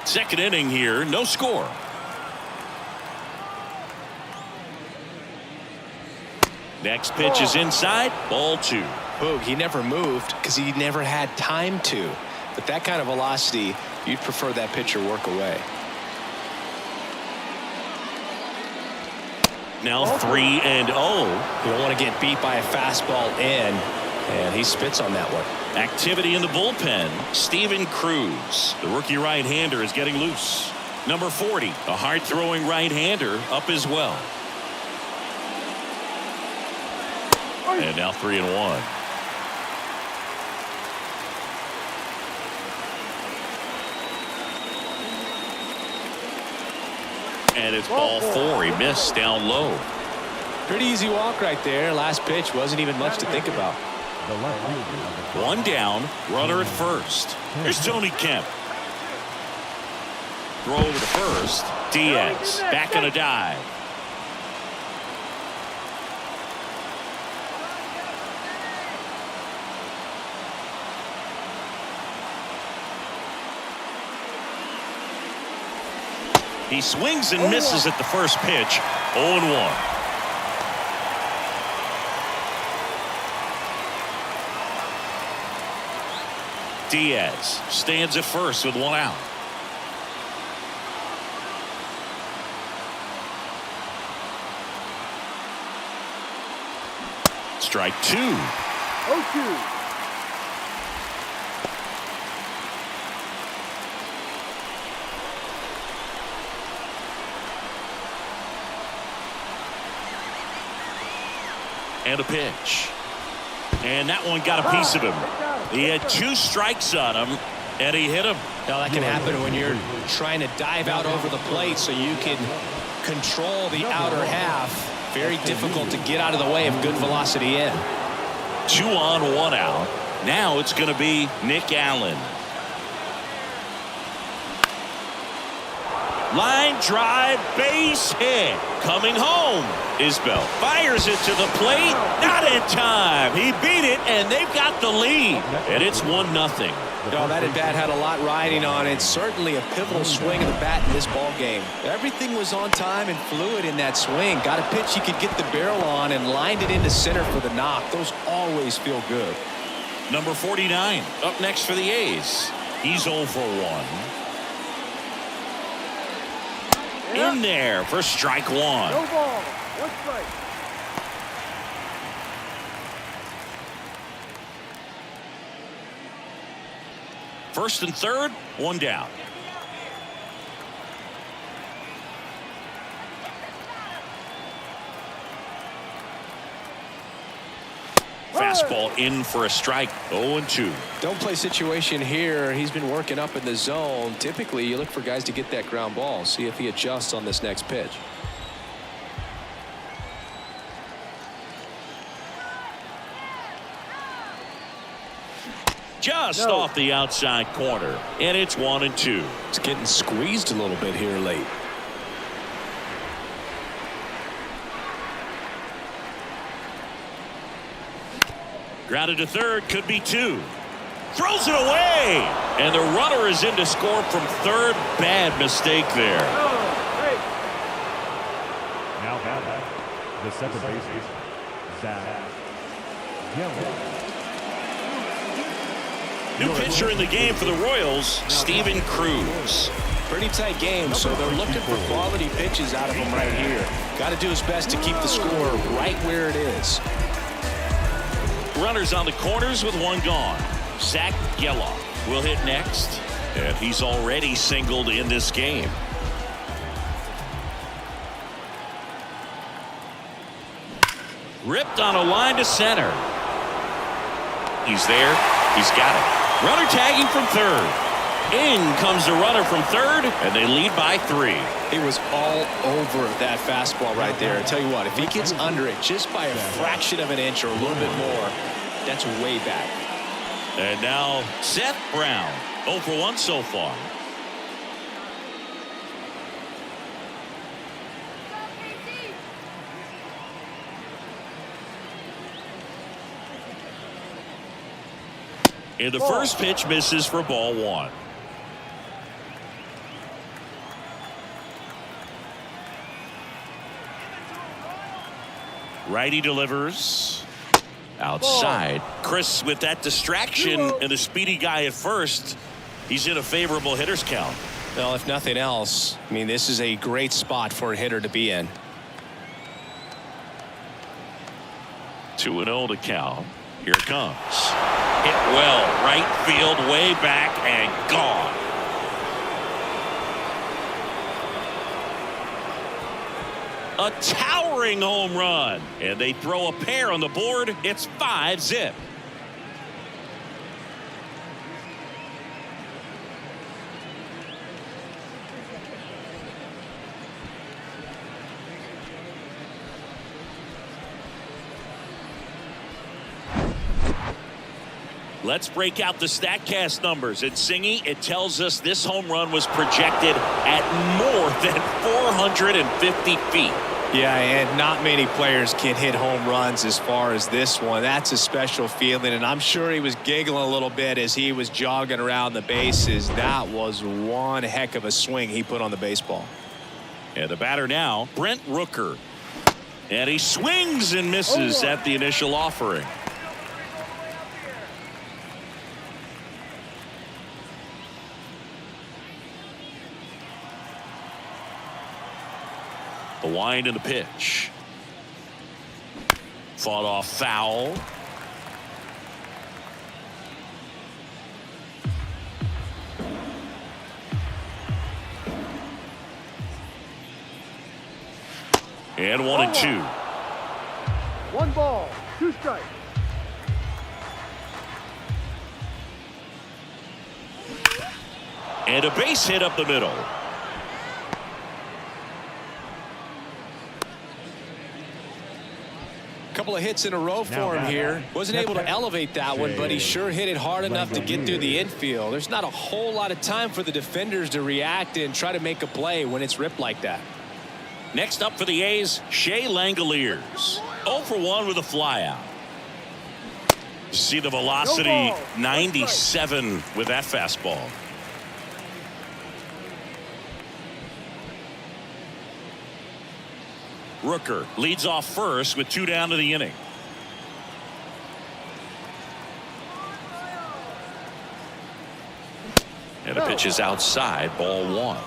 Speaker 1: Second inning here, no score. Next pitch is inside, ball 2.
Speaker 3: Boog, he never moved because he never had time to. But that kind of velocity, you'd prefer that pitcher work away.
Speaker 1: Now 3-0.
Speaker 3: You don't want to get beat by a fastball in, and he spits on that one.
Speaker 1: Activity in the bullpen. Steven Cruz, the rookie right-hander, is getting loose. Number 40, a hard-throwing right-hander, up as well. And now 3-1. And it's ball 4. He missed down low.
Speaker 3: Pretty easy walk right there. Last pitch wasn't even much to think about.
Speaker 1: One down, runner at first. Here's Tony Kemp. Throw over to first. Diaz back on a dive. He swings and misses at the first pitch. 0-1. Diaz stands at first with one out. Strike 2.
Speaker 4: 0-2.
Speaker 1: And a pitch. And that one got a piece of him. He had 2 strikes on him, and he hit him.
Speaker 3: Now that can happen when you're trying to dive out over the plate so you can control the outer half. Very difficult to get out of the way of good velocity in.
Speaker 1: 2 on, 1 out. Now it's going to be Nick Allen. Line drive, base hit. Coming home. Isbell fires it to the plate. Not in time. He beat it, and they've got the lead. And it's 1-0.
Speaker 3: No, that at bat had a lot riding on it. Certainly a pivotal swing of the bat in this ball game. Everything was on time and fluid in that swing. Got a pitch he could get the barrel on and lined it into center for the knock. Those always feel good.
Speaker 1: Number 49 up next for the A's. He's 0 for 1. In there for strike 1.
Speaker 4: No ball. 1 strike.
Speaker 1: First and third, 1 down. Fastball in for a strike. 0-2.
Speaker 3: Don't play situation here. He's been working up in the zone. Typically, you look for guys to get that ground ball. See if he adjusts on this next pitch.
Speaker 1: Just off the outside corner. And it's 1-2.
Speaker 3: It's getting squeezed a little bit here late.
Speaker 1: Grounded to third, could be 2. Throws it away, and the runner is in to score from third. Bad mistake there.
Speaker 5: Now the second baseman, Zach Gallo.
Speaker 1: New pitcher in the game for the Royals, Steven Cruz.
Speaker 3: Pretty tight game, so they're looking for quality pitches out of him right here. Got to do his best to keep the score right where it is.
Speaker 1: Runners on the corners with 1 gone. Zach Gallo will hit next, and he's already singled in this game. Ripped on a line to center. He's there. He's got it. Runner tagging from third. In comes the runner from third, and they lead by 3.
Speaker 3: He was all over that fastball right there. I tell you what, if he gets under it just by a fraction of an inch or a little bit more, that's way back.
Speaker 1: And now Seth Brown, 0 for 1 so far. And the first pitch misses for ball 1. Righty delivers. Outside. Chris, with that distraction and the speedy guy at first, he's in a favorable hitter's count.
Speaker 3: Well, if nothing else, I mean, this is a great spot for a hitter to be in.
Speaker 1: 2-0 to count. Here it comes. Hit well. Right field, way back, and gone. A towering home run. And they throw a pair on the board. It's 5-zip. Let's break out the StatCast numbers. At Singy, it tells us this home run was projected at more than 450 feet.
Speaker 3: Yeah, and not many players can hit home runs as far as this one. That's a special feeling, and I'm sure he was giggling a little bit as he was jogging around the bases. That was one heck of a swing he put on the baseball.
Speaker 1: And the batter now, Brent Rooker. And he swings and misses at the initial offering. The wind and the pitch. Fought off foul. And 1-2.
Speaker 4: 1 ball, 2 strikes.
Speaker 1: And a base hit up the middle.
Speaker 3: Couple of hits in a row for him here. Wasn't able to elevate that one, but he sure hit it hard enough to get through the infield. There's not a whole lot of time for the defenders to react and try to make a play when it's ripped like that.
Speaker 1: Next up for the A's, Shea Langoliers. 0 for 1 with a flyout. See the velocity, 97 with that fastball. Rooker leads off first with 2 down to the inning. And the pitch is outside, ball 1.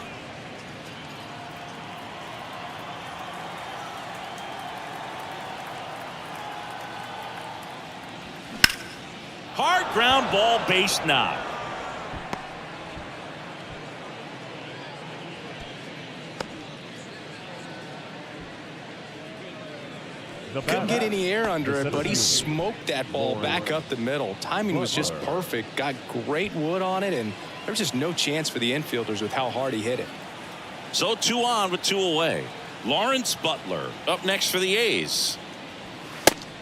Speaker 1: Hard ground ball, base knock.
Speaker 3: Couldn't get any air under it, but he smoked that ball back up the middle. Timing was just perfect. Got great wood on it, and there was just no chance for the infielders with how hard he hit it.
Speaker 1: So 2 on with 2 away. Lawrence Butler up next for the A's.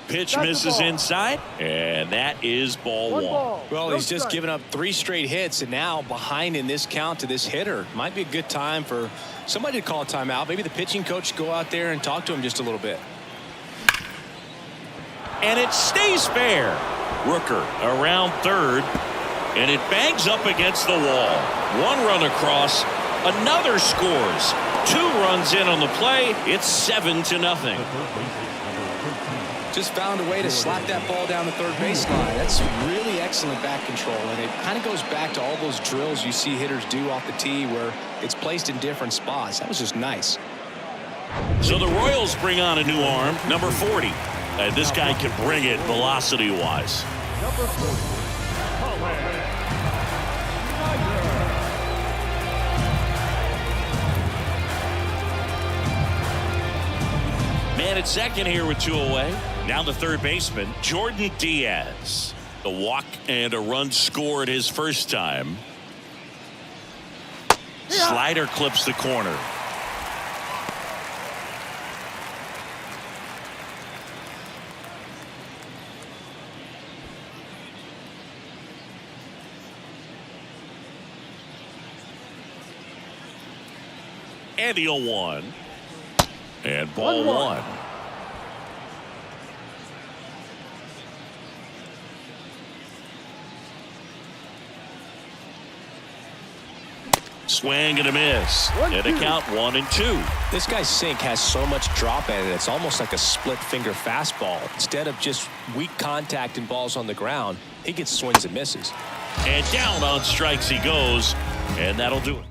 Speaker 1: Pitch misses inside, and that is ball 1.
Speaker 3: Well, he's just given up 3 straight hits, and now behind in this count to this hitter. Might be a good time for somebody to call a timeout. Maybe the pitching coach go out there and talk to him just a little bit.
Speaker 1: And it stays fair. Rooker around third, and it bangs up against the wall. One run across, another scores. 2 runs in on the play. It's 7-0.
Speaker 3: Just found a way to slap that ball down the third baseline. That's really excellent back control, and it kind of goes back to all those drills you see hitters do off the tee where it's placed in different spots. That was just nice.
Speaker 1: So the Royals bring on a new arm, number 40. And this guy can bring it velocity-wise.
Speaker 4: Number 40.
Speaker 1: Man at second here with 2 away. Now the third baseman, Jordan Diaz. A walk and a run scored his first time. Slider clips the corner. And the 0-1. And ball 1. Swing and a miss. And a count 1-2.
Speaker 3: This guy's sink has so much drop at it. It's almost like a split finger fastball. Instead of just weak contact and balls on the ground, he gets swings and misses.
Speaker 1: And down on strikes he goes. And that'll do it.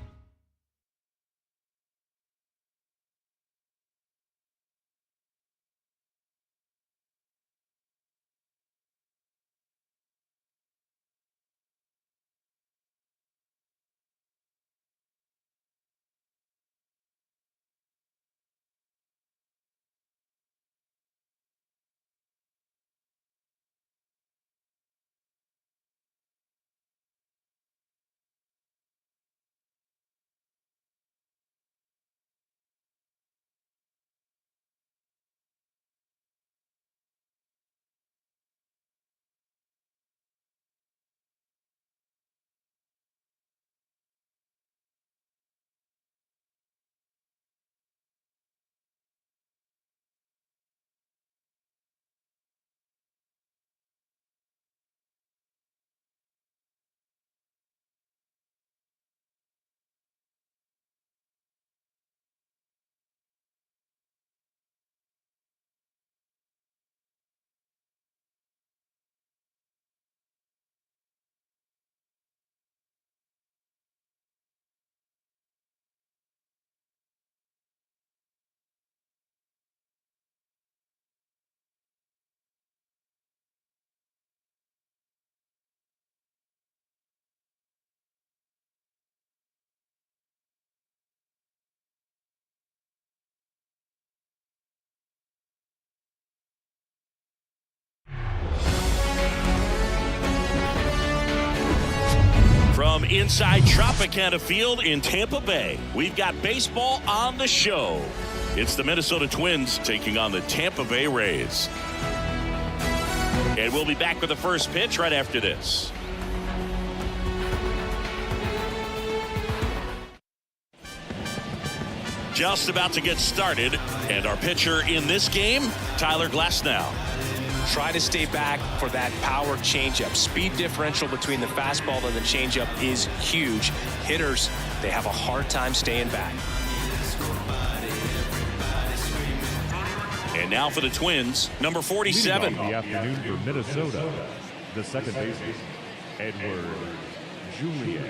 Speaker 1: From inside Tropicana Field in Tampa Bay, we've got baseball on the show. It's the Minnesota Twins taking on the Tampa Bay Rays. And we'll be back with the first pitch right after this. Just about to get started, and our pitcher in this game, Tyler Glasnow.
Speaker 3: Try to stay back for that power changeup. Speed differential between the fastball and the changeup is huge. Hitters, they have a hard time staying back.
Speaker 1: And now for the Twins, number 47.
Speaker 5: Leading off the afternoon for Minnesota, the second baseman, Edward Julian.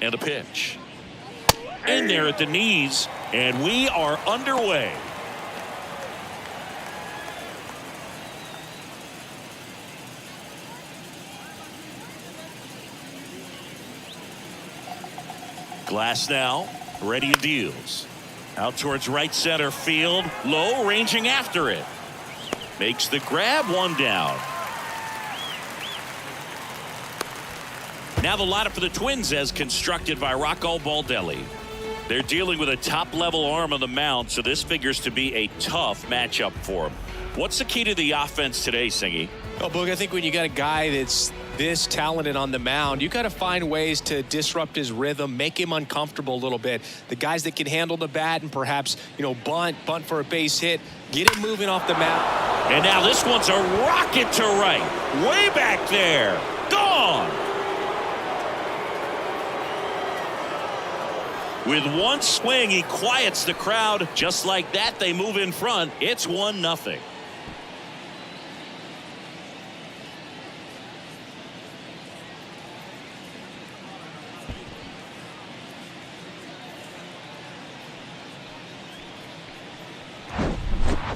Speaker 1: And a pitch. In there at the knees, and we are underway. Glasnow, ready and deals. Out towards right center field. Low, ranging after it. Makes the grab, 1 down. Now the lineup for the Twins as constructed by Rocco Baldelli. They're dealing with a top-level arm on the mound, so this figures to be a tough matchup for them. What's the key to the offense today, Singy?
Speaker 3: Well, Boog, I think when you got a guy that's this talented on the mound, you got to find ways to disrupt his rhythm, make him uncomfortable a little bit. The guys that can handle the bat and perhaps, bunt for a base hit, get him moving off the mound.
Speaker 1: And now this one's a rocket to right. Way back there. Gone. With one swing, he quiets the crowd. Just like that, they move in front. It's 1-0.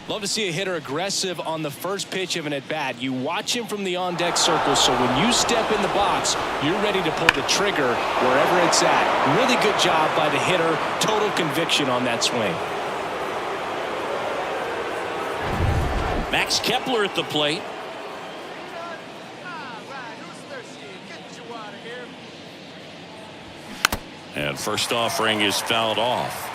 Speaker 3: Love to see a hitter aggressive on the first pitch of an at-bat. You watch him from the on-deck circle, so when you step in the box, you're ready to pull the trigger wherever it's at. Really good job by the hitter. Total conviction on that swing.
Speaker 1: Max Kepler at the plate. And first offering is fouled off.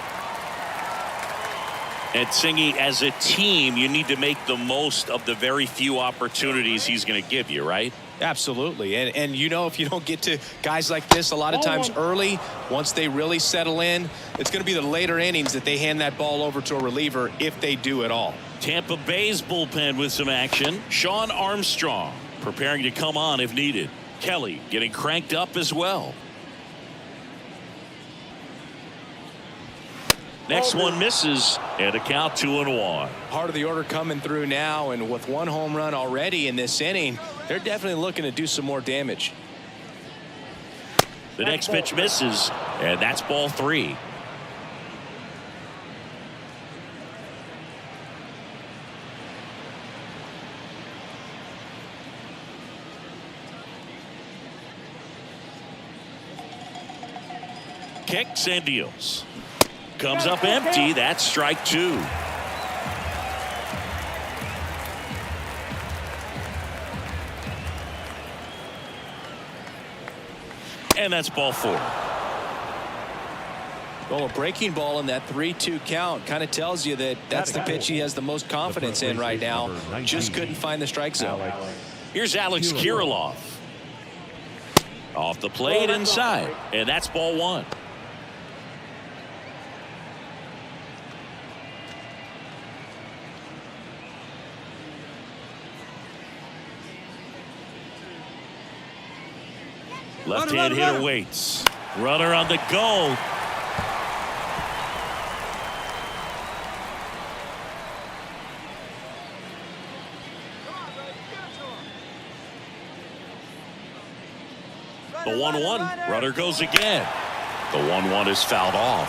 Speaker 1: And Singy, as a team, you need to make the most of the very few opportunities he's going to give you, right?
Speaker 3: Absolutely. And you know, if you don't get to guys like this a lot of times early, once they really settle in, it's going to be the later innings that they hand that ball over to a reliever, if they do at all.
Speaker 1: Tampa Bay's bullpen with some action. Sean Armstrong preparing to come on if needed. Kelly getting cranked up as well. Next one misses, and a count 2-1.
Speaker 3: Part of the order coming through now, and with one home run already in this inning, they're definitely looking to do some more damage.
Speaker 1: The next pitch misses, and that's ball 3. Kicks and deals. Comes up empty. That's strike 2. And that's ball 4.
Speaker 3: Well, a breaking ball in that 3-2 count kind of tells you that that's the pitch he has the most confidence in right now. Just couldn't find the strike zone.
Speaker 1: Here's Alex Kirilloff. Off the plate inside. And that's ball 1. Left-hand hitter waits. Runner on the go. The 1-1. Runner goes again. The 1-1 is fouled off.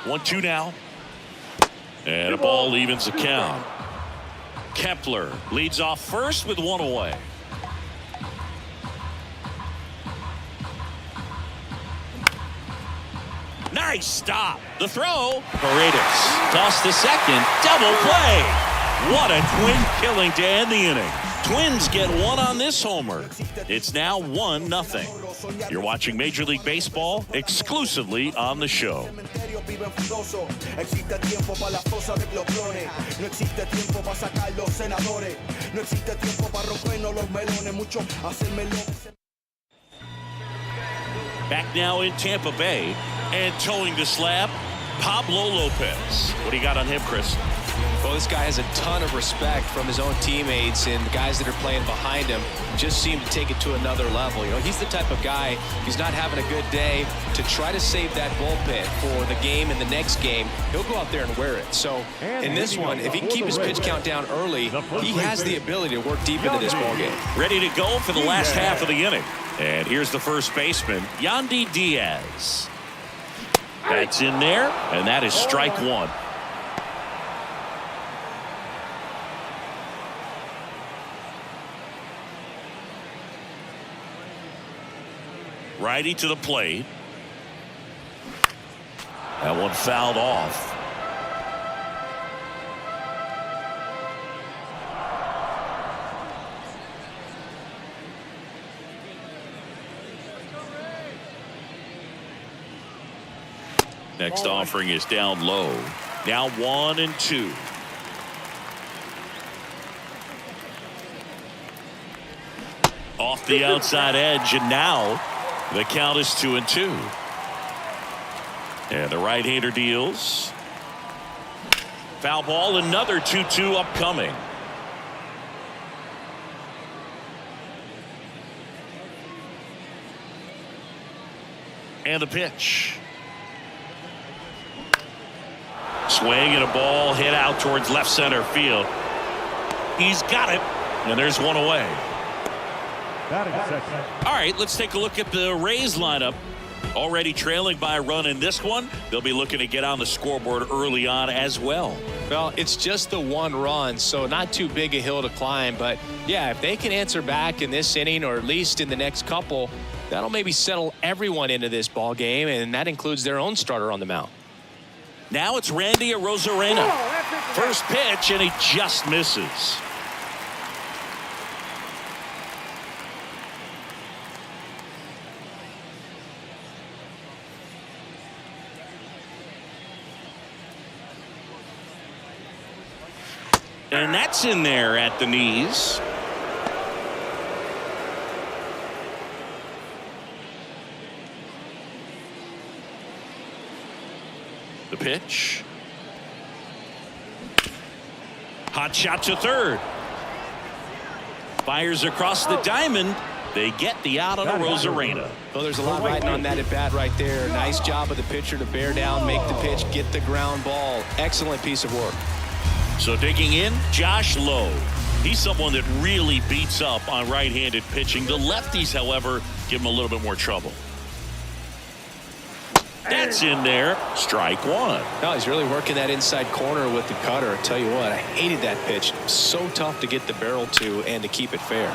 Speaker 1: One, 2 now. And a ball evens the count. Kepler leads off first with 1 away. Nice stop. The throw. Paredes toss to second. Double play. What a twin killing to end the inning. Twins get one on this homer. It's now 1-0. You're watching Major League Baseball exclusively on the show. Back now in Tampa Bay, and towing the slab, Pablo Lopez. What do you got on him, Chris?
Speaker 3: Well, this guy has a ton of respect from his own teammates, and the guys that are playing behind him just seem to take it to another level. You know, he's the type of guy, he's not having a good day, to try to save that bullpen for the game and the next game. He'll go out there and wear it. So in this one, if he can keep his pitch count down early, he has the ability to work deep into this ball game.
Speaker 1: Ready to go for the last half of the inning. And here's the first baseman, Yandy Diaz. That's in there, and that is strike 1. Righty to the plate. That one fouled off. Next offering is down low. Now 1-2. Off the outside edge, and now The count is 2-2. And the right-hander deals. Foul ball, another 2-2 upcoming. And the pitch. Swing and a ball hit out towards left center field. He's got it, and there's one away. All right, let's take a look at the Rays lineup. Already trailing by a run in this one. They'll be looking to get on the scoreboard early on as well.
Speaker 3: Well, it's just the one run, so not too big a hill to climb. But, yeah, if they can answer back in this inning or at least in the next couple, that'll maybe settle everyone into this ball game, and that includes their own starter on the mound.
Speaker 1: Now it's Randy Arozarena. First pitch, and he just misses. And that's in there at the knees. The pitch. Hot shot to third. Fires across the diamond. They get the out on Arozarena.
Speaker 3: Well, there's a lot riding on that at bat right there. Nice job of the pitcher to bear down, make the pitch, get the ground ball. Excellent piece of work.
Speaker 1: So digging in, Josh Lowe. He's someone that really beats up on right-handed pitching. The lefties, however, give him a little bit more trouble. That's in there. Strike one.
Speaker 3: No, he's really working that inside corner with the cutter. I tell you what, I hated that pitch. So tough to get the barrel to and to keep it fair.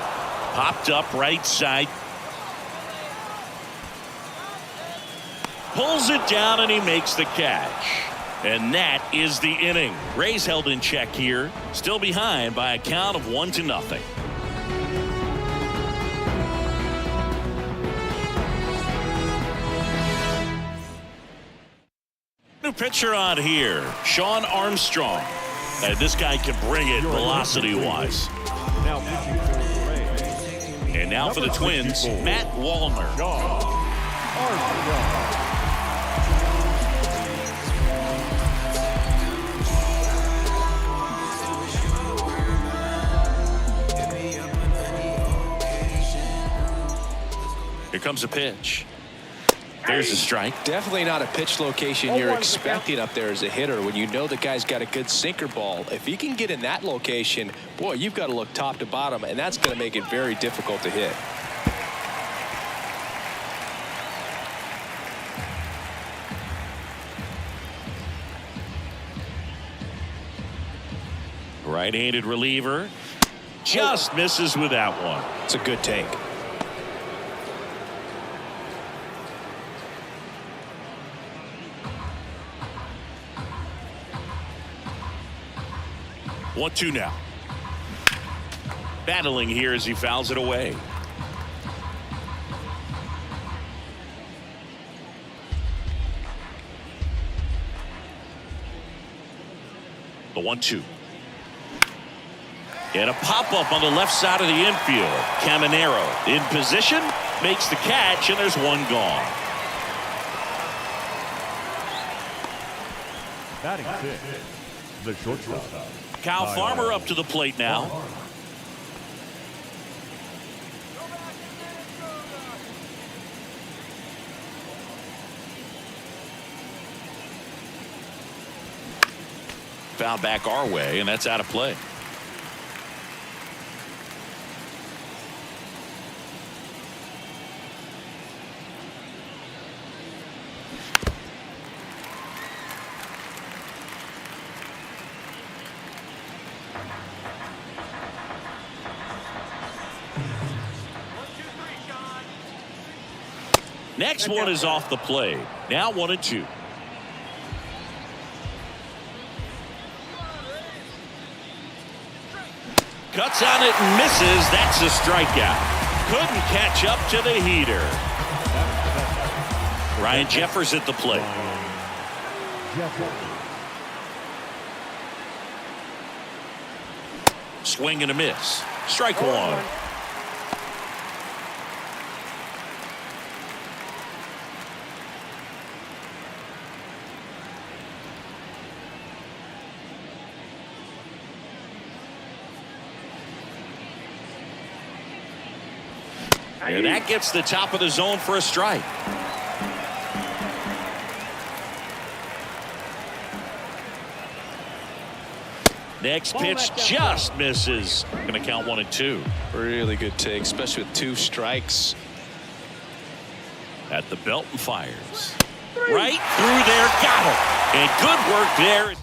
Speaker 1: Popped up right side. Pulls it down and he makes the catch. And that is the inning. Rays held in check here. Still behind by a count of 1-0. New pitcher on here, Sean Armstrong. And this guy can bring it velocity-wise. And now for the Twins, Matt Wallner. Here comes a pitch. There's a strike.
Speaker 3: Definitely not a pitch location you're expecting up there as a hitter when you know the guy's got a good sinker ball. If he can get in that location, boy, you've got to look top to bottom, and that's going to make it very difficult to hit.
Speaker 1: Right-handed reliever. Just misses with that one.
Speaker 3: It's a good take.
Speaker 1: 1-2 now. Battling here as he fouls it away. The 1-2. And a pop-up on the left side of the infield. Caminero in position, makes the catch, and there's one gone.
Speaker 5: Batting fifth, the shortstop.
Speaker 1: Kyle Farmer up to the plate now. Foul back our way, and that's out of play. Next one is off the plate. Now 1-2. Cuts on it and misses. That's a strikeout. Couldn't catch up to the heater. Ryan Jeffers at the plate. Swing and a miss. Strike one. And that gets the top of the zone for a strike. Next pitch just misses. Going to count 1-2.
Speaker 3: Really good take, especially with 2 strikes.
Speaker 1: At the belt and fires. Right through there, got him. And good work there.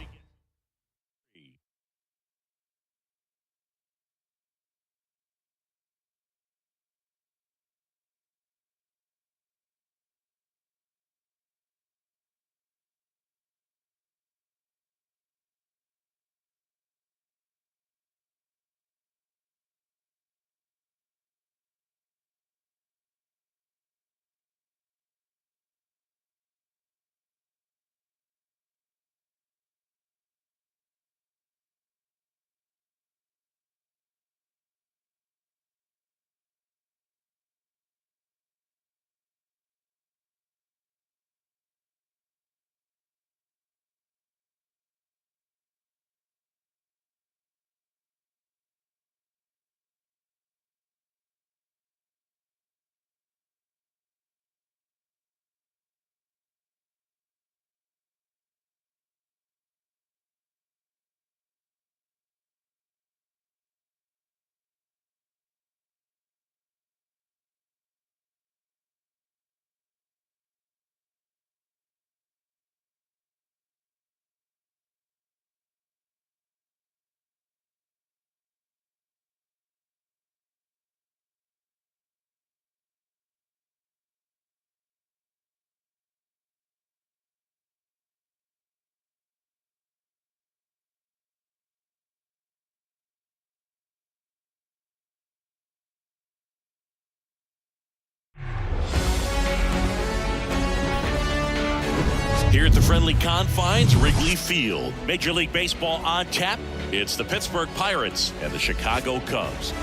Speaker 1: Here at the friendly confines, Wrigley Field. Major League Baseball on tap. It's the Pittsburgh Pirates and the Chicago Cubs.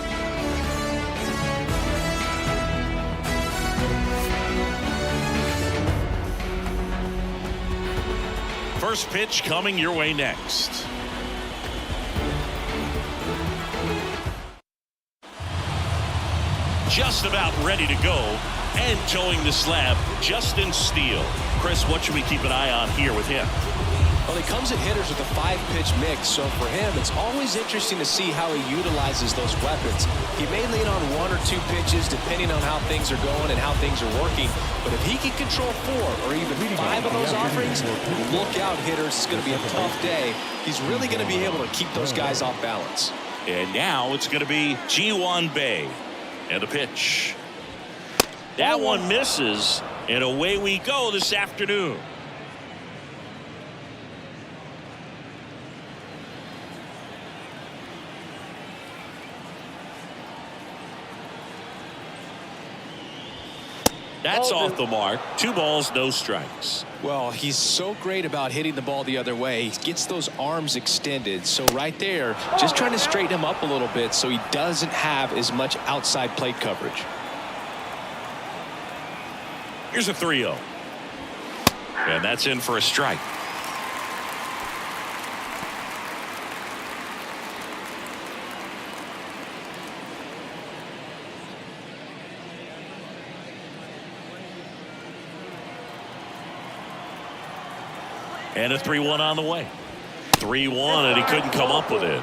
Speaker 1: First pitch coming your way next. Just about ready to go and towing the slab, Justin Steele. Chris, what should we keep an eye on here with him?
Speaker 3: Well, he comes at hitters with a 5-pitch mix, so for him, it's always interesting to see how he utilizes those weapons. He may lean on 1 or 2 pitches, depending on how things are going and how things are working. But if he can control 4 or even 5 of those offerings, look out, hitters. It's going to be a tough day. He's really going to be able to keep those guys off balance.
Speaker 1: And now it's going to be Ji-Hwan Bae. And a pitch. That one misses, and away we go this afternoon. That's off the mark. 2 balls, no strikes.
Speaker 3: Well, he's so great about hitting the ball the other way. He gets those arms extended. So right there, just trying to straighten him up a little bit so he doesn't have as much outside plate coverage.
Speaker 1: Here's a 3-0. And that's in for a strike. And a 3-1 on the way. 3-1, and he couldn't come up with it.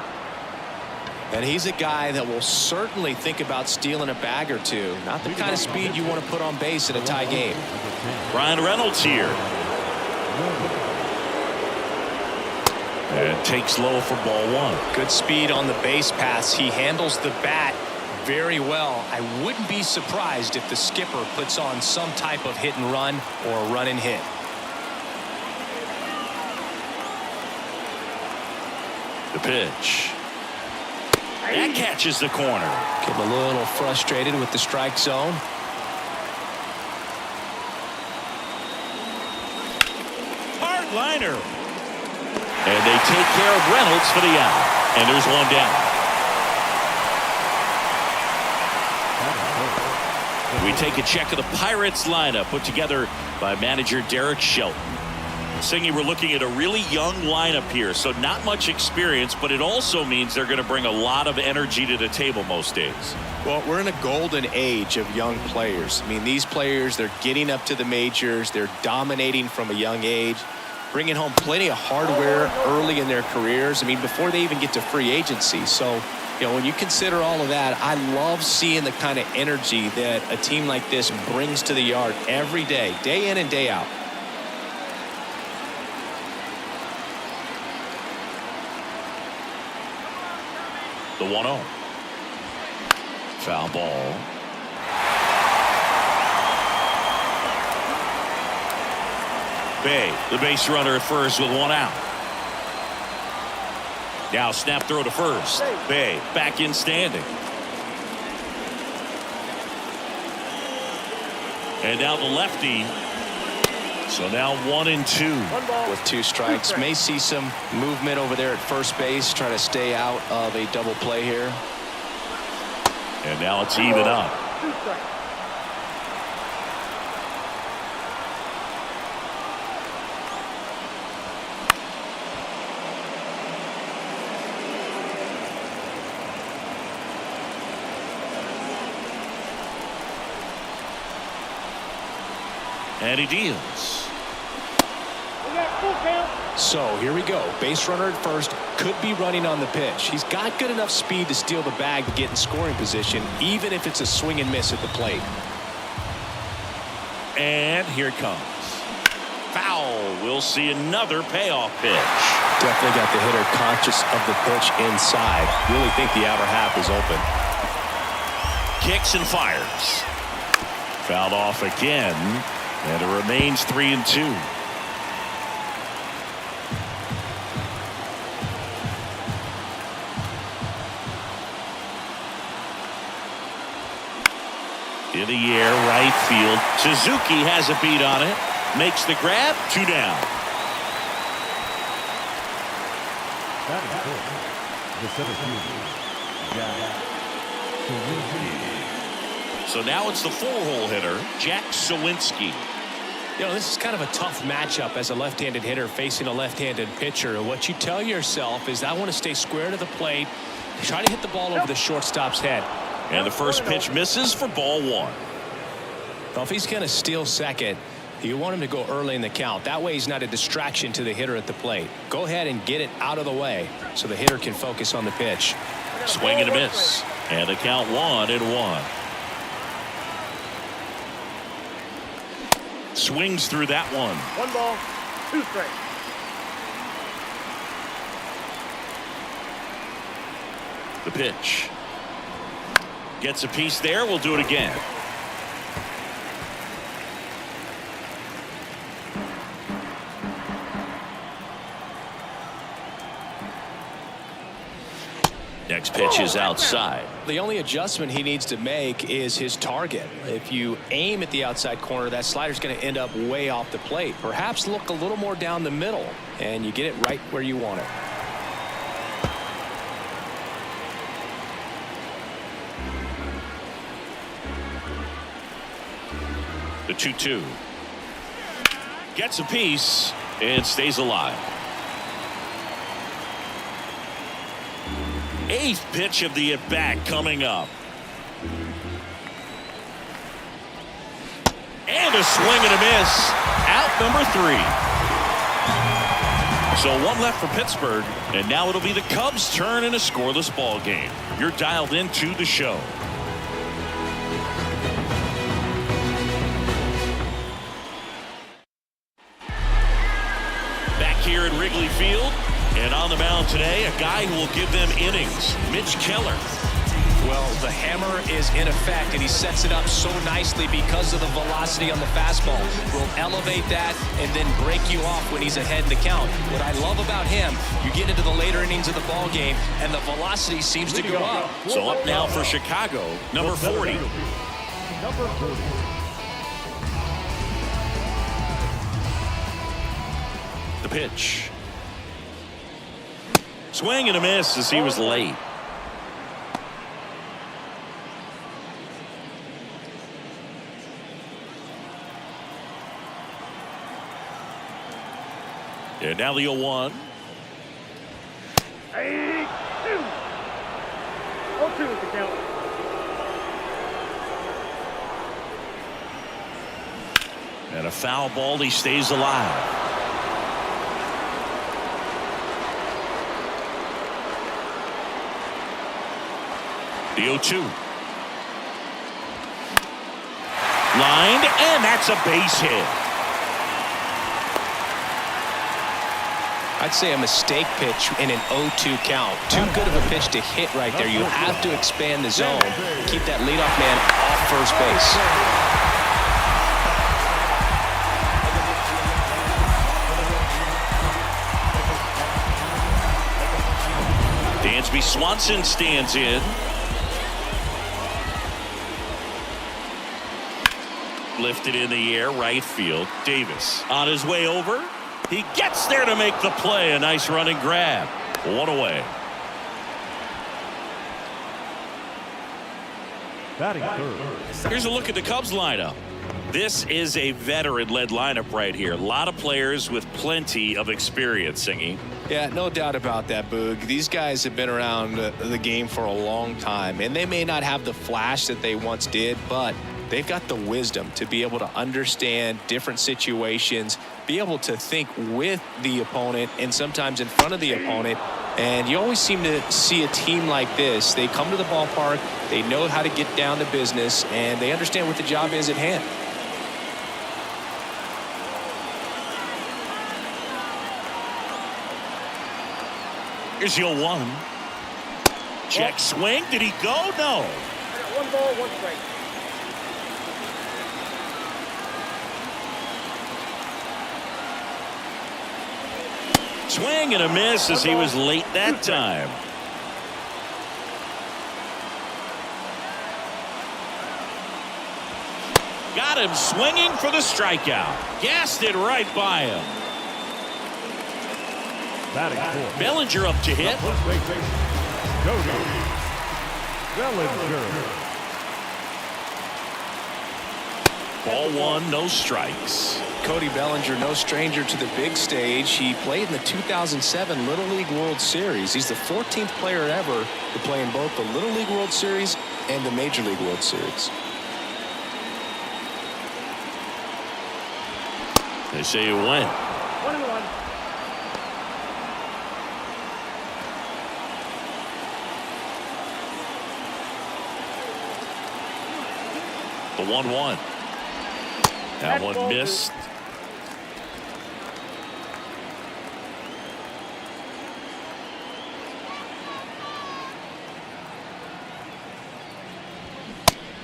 Speaker 3: And he's a guy that will certainly think about stealing a bag or 2. Not the kind of speed you want to put on base in a tie game.
Speaker 1: Ryan Reynolds here. And takes low for ball 1.
Speaker 3: Good speed on the base pass. He handles the bat very well. I wouldn't be surprised if the skipper puts on some type of hit and run or a run and hit.
Speaker 1: The pitch. That catches the corner.
Speaker 3: Get a little frustrated with the strike zone.
Speaker 1: Hard liner. And they take care of Reynolds for the out. And there's 1 down. We take a check of the Pirates lineup put together by manager Derek Shelton. Singy, we're looking at a really young lineup here, so not much experience, but it also means they're going to bring a lot of energy to the table most days.
Speaker 3: Well, we're in a golden age of young players. I mean, these players, they're getting up to the majors. They're dominating from a young age, bringing home plenty of hardware early in their careers. I mean, before they even get to free agency. So, you know, when you consider all of that, I love seeing the kind of energy that a team like this brings to the yard every day in and day out.
Speaker 1: The 1-0. Foul ball. Bay, the base runner at first with 1 out. Now snap throw to first. Bay back in standing. And now the lefty. So now 1-2.
Speaker 3: With 2 strikes, may see some movement over there at first base, try to stay out of a double play here.
Speaker 1: And now it's even up.
Speaker 4: 2 strikes.
Speaker 1: And he deals.
Speaker 4: We got full count.
Speaker 3: So here we go. Base runner at first, could be running on the pitch. He's got good enough speed to steal the bag to get in scoring position, even if it's a swing and miss at the plate.
Speaker 1: And here it comes. Foul. We'll see another payoff pitch.
Speaker 3: Definitely got the hitter conscious of the pitch inside. Really think the outer half is open.
Speaker 1: Kicks and fires. Fouled off again. And it remains 3-2. In the air, right field. Suzuki has a beat on it. Makes the grab. 2 down.
Speaker 5: That is good. The center fielder, Jack.
Speaker 1: So now it's the 4-hole hitter, Jack Sawinski.
Speaker 3: You know, this is kind of a tough matchup as a left-handed hitter facing a left-handed pitcher. What you tell yourself is, I want to stay square to the plate, try to hit the ball over the shortstop's head.
Speaker 1: And the first pitch misses for ball 1.
Speaker 3: Well, if he's going to steal second, you want him to go early in the count. That way he's not a distraction to the hitter at the plate. Go ahead and get it out of the way so the hitter can focus on the pitch.
Speaker 1: Swing and a miss. And the count 1-1. Swings through that one.
Speaker 4: 1 ball, 2 strikes.
Speaker 1: The pitch. Gets a piece there. We'll do it again. Next pitch is outside.
Speaker 3: The only adjustment he needs to make is his target. If you aim at the outside corner, that slider's going to end up way off the plate. Perhaps look a little more down the middle, and you get it right where you want it.
Speaker 1: The 2-2. Gets a piece and stays alive. 8th pitch of the at-bat coming up. And a swing and a miss. Out number 3. So 1 left for Pittsburgh, and now it'll be the Cubs' turn in a scoreless ball game. You're dialed into the show. Back here at Wrigley Field, and on the mound today, a guy who will give them innings, Mitch Keller.
Speaker 3: Well, the hammer is in effect, and he sets it up so nicely because of the velocity on the fastball. Will elevate that and then break you off when he's ahead in the count. What I love about him, you get into the later innings of the ball game, and the velocity seems to go up.
Speaker 1: So up now for Chicago, number 40.
Speaker 4: Number 40.
Speaker 1: The pitch. Swing and a miss as he was late. And now the 0-1.
Speaker 4: 8-2. 0-2 is the count.
Speaker 1: And a foul ball. He stays alive. The 0-2. Lined, and that's a base hit.
Speaker 3: I'd say a mistake pitch in an 0-2 count. Too good of a pitch to hit right there. You have to expand the zone. Keep that leadoff man off first base.
Speaker 1: Dansby Swanson stands in. Lifted in the air, right field. Davis on his way over. He gets there to make the play. A nice running grab. One away.
Speaker 5: Batting third.
Speaker 1: Here's a look at the Cubs lineup. This is a veteran-led lineup right here. A lot of players with plenty of experience, Singy.
Speaker 3: Yeah, no doubt about that, Boog. These guys have been around the game for a long time, and they may not have the flash that they once did, but they've got the wisdom to be able to understand different situations, be able to think with the opponent and sometimes in front of the opponent. And you always seem to see a team like this. They come to the ballpark, they know how to get down to business, and they understand what the job is at hand.
Speaker 1: Here's the 0-1. Check swing. Did he go? No.
Speaker 4: One ball, one strike.
Speaker 1: Swing and a miss as he was late that time. Got him swinging for the strikeout. Gassed it right by him.
Speaker 5: Batting fourth.
Speaker 1: Bellinger up to hit.
Speaker 5: Cody Bellinger.
Speaker 1: Ball one, no strikes.
Speaker 3: Cody Bellinger, no stranger to the big stage. He played in the 2007 Little League World Series. He's the 14th player ever to play in both the Little League World Series and the Major League World Series.
Speaker 1: They say you win.
Speaker 4: 1-1.
Speaker 1: The 1-1. That one missed.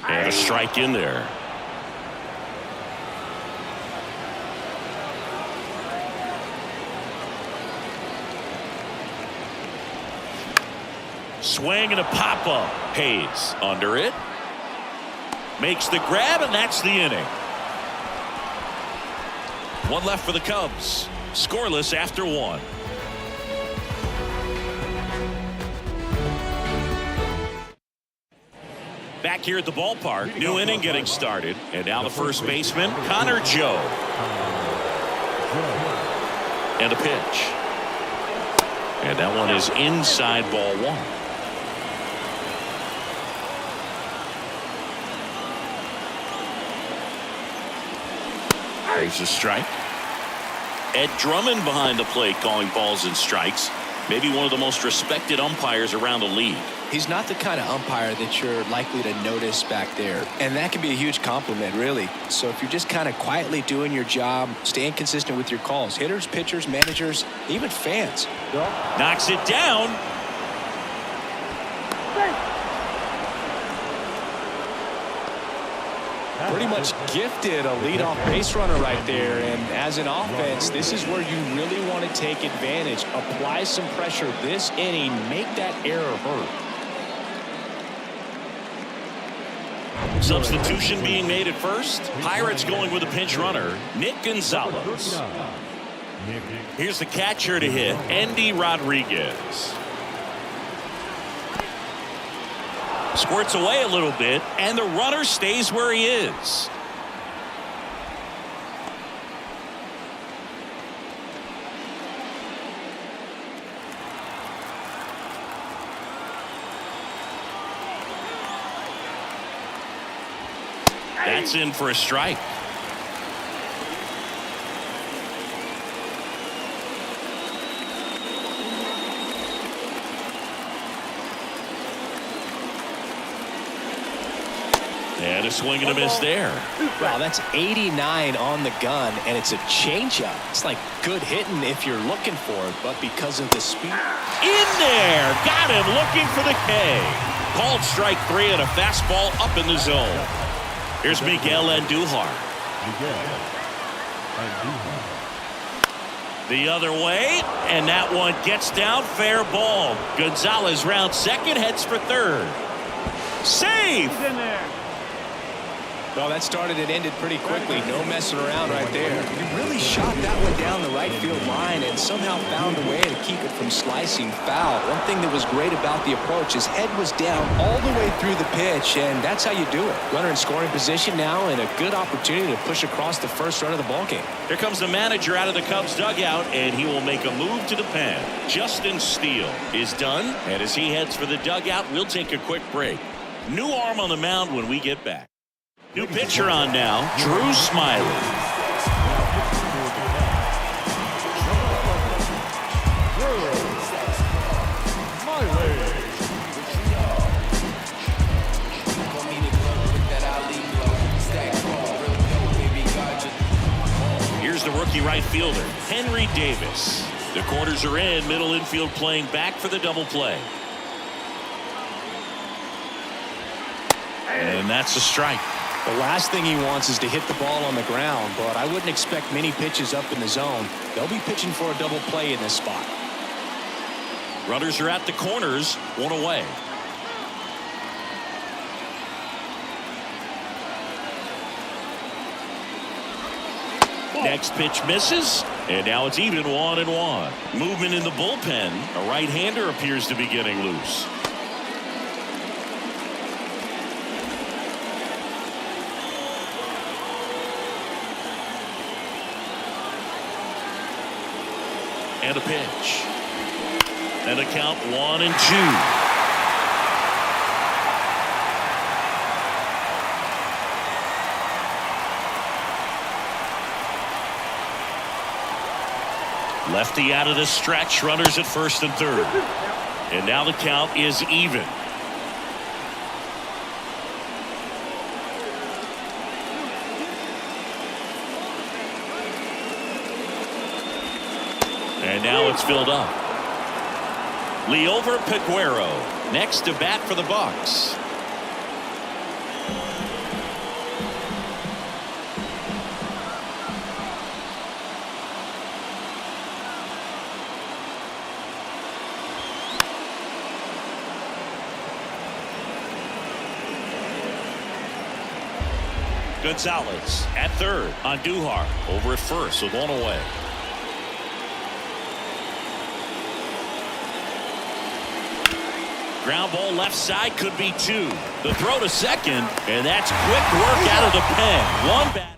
Speaker 1: And a strike in there. Swing and a pop-up. Hayes under it. Makes the grab, and that's the inning. One left for the Cubs. Scoreless after one. Back here at the ballpark. New inning getting started. And now the first baseman, Connor Joe. And a pitch. And that one is inside ball one. There's a strike. Ed Drummond behind the plate calling balls and strikes. Maybe one of the most respected umpires around the league.
Speaker 3: He's not the kind of umpire that you're likely to notice back there. And that can be a huge compliment, really. So if you're just kind of quietly doing your job, staying consistent with your calls, hitters, pitchers, managers, even fans.
Speaker 1: Knocks it down.
Speaker 3: Pretty much gifted a leadoff base runner right there. And as an offense, this is where you really want to take advantage. Apply some pressure this inning. Make that error hurt.
Speaker 1: Substitution being made at first. Pirates going with a pinch runner, Nick Gonzalez. Here's the catcher to hit, Andy Rodriguez. Squirts away a little bit, and the runner stays where he is. That's in for a strike. a swing and a miss there.
Speaker 3: Wow, that's 89 on the gun, and it's a changeup. It's like good hitting if you're looking for it, but because of the speed.
Speaker 1: In there. Got him looking for the K. Called strike 3 and a fastball up in the zone. Here's Miguel Andujar. The other way, and that one gets down. Fair ball. Gonzalez rounds second, heads for third. Save!
Speaker 4: He's in there.
Speaker 3: Well, that started and ended pretty quickly. No messing around right there. He really shot that one down the right field line and somehow found a way to keep it from slicing foul. One thing that was great about the approach, his head was down all the way through the pitch, and that's how you do it. Runner in scoring position now, and a good opportunity to push across the first run of the ballgame.
Speaker 1: Here comes the manager out of the Cubs dugout, and he will make a move to the pen. Justin Steele is done, and as he heads for the dugout, we'll take a quick break. New arm on the mound when we get back. New pitcher on now, Drew Smiley. Here's the rookie right fielder, Henry Davis. The quarters are in, middle infield playing back for the double play. And that's a strike.
Speaker 3: The last thing he wants is to hit the ball on the ground, but I wouldn't expect many pitches up in the zone. They'll be pitching for a double play in this spot.
Speaker 1: Runners are at the corners, one away. Next pitch misses, and now it's even 1-1. Movement in the bullpen. A right-hander appears to be getting loose. And a pitch. And a count 1-2. Lefty out of the stretch, runners at first and third. And now the count is even. And now it's filled up. Liover Peguero next to bat for the Bucks. Gonzalez at third. Andujar over at first with one away. Ground ball left side, could be two. The throw to second, and that's quick work out of the pen. One batter.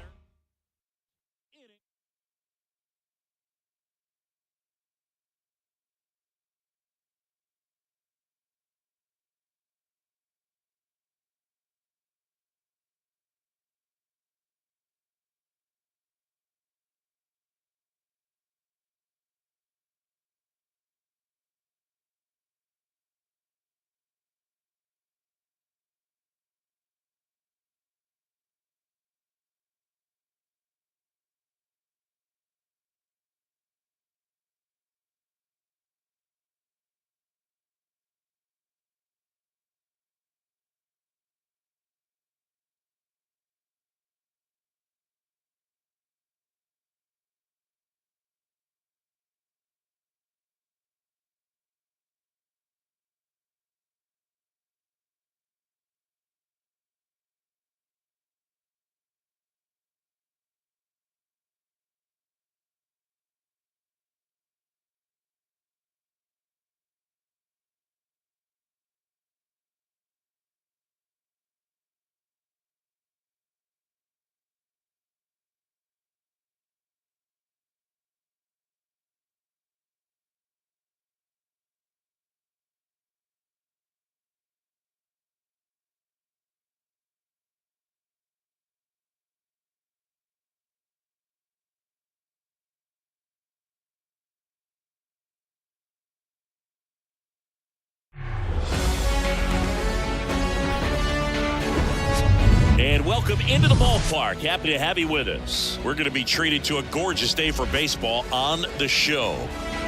Speaker 1: welcome into the ballpark. Happy to have you with us. We're going to be treated to a gorgeous day for baseball on the show.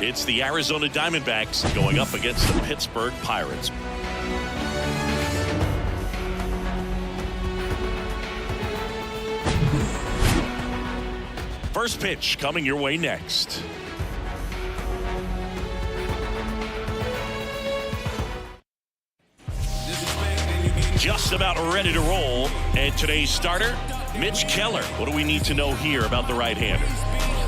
Speaker 1: It's the Arizona Diamondbacks going up against the Pittsburgh Pirates. First pitch coming your way next. Just about ready to roll. And today's starter, Mitch Keller. What do we need to know here about the right-hander?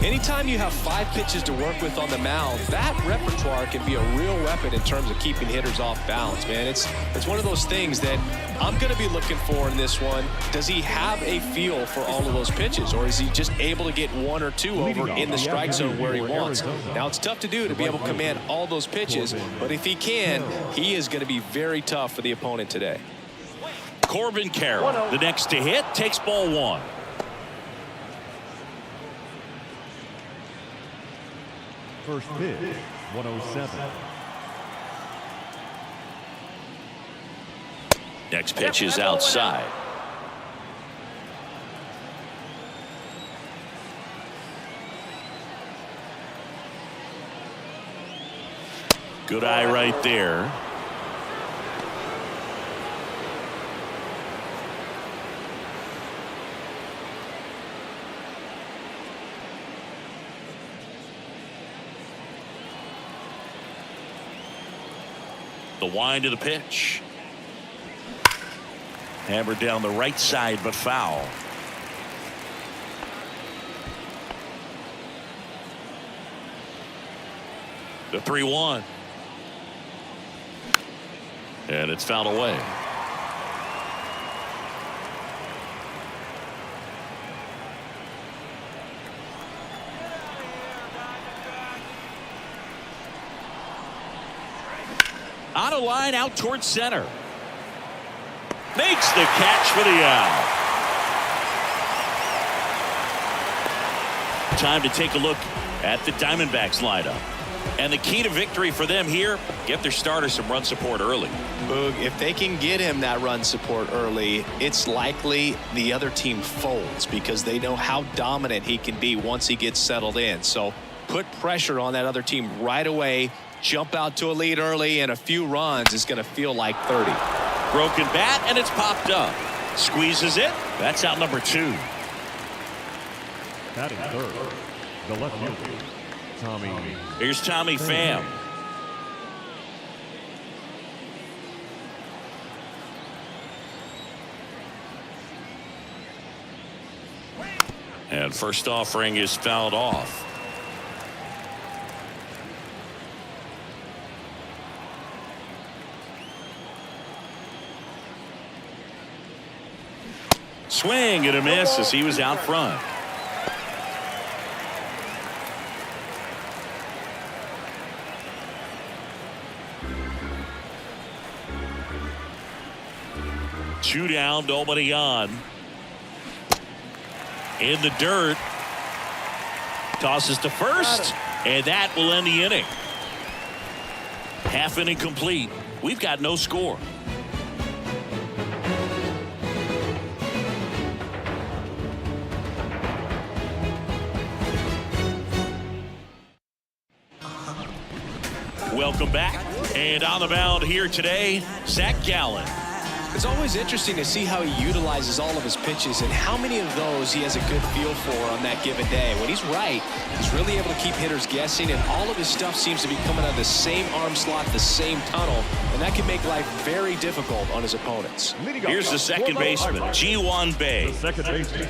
Speaker 3: Anytime you have 5 pitches to work with on the mound, that repertoire can be a real weapon in terms of keeping hitters off balance, man. It's one of those things that I'm going to be looking for in this one. Does he have a feel for all of those pitches, or is he just able to get 1 or 2 over in the strike zone where he wants? Now, it's tough to do to be able to command all those pitches, but if he can, he is going to be very tough for the opponent today.
Speaker 1: Corbin Carroll, the next to hit, takes ball 1.
Speaker 5: First pitch, 107.
Speaker 1: Next pitch is outside. Good eye right there. The wind of the pitch. Hammered down the right side, but foul. The 3-1. And it's fouled away. On a line out towards center. Makes the catch for the out. Time to take a look at the Diamondbacks lineup. And the key to victory for them here, get their starter some run support early.
Speaker 3: Boog, if they can get him that run support early, it's likely the other team folds because they know how dominant he can be once he gets settled in. So put pressure on that other team right away. Jump out to a lead early, and a few runs is going to feel like 30.
Speaker 1: Broken bat, and it's popped up. Squeezes it. That's out number 2.
Speaker 5: Batting third, the left fielder, Tommy.
Speaker 1: Here's Tommy Pham. And first offering is fouled off. Swing and a miss as he was out front. Two down, nobody on. In the dirt. Tosses to first, and that will end the inning. Half inning complete. We've got no score. Welcome back. And on the mound here today, Zach Gallen.
Speaker 3: It's always interesting to see how he utilizes all of his pitches and how many of those he has a good feel for on that given day. When he's right, he's really able to keep hitters guessing, and all of his stuff seems to be coming out of the same arm slot, the same tunnel, and that can make life very difficult on his opponents.
Speaker 1: Here's the second baseman, Ji-Hwan Bae.
Speaker 5: The second baseman.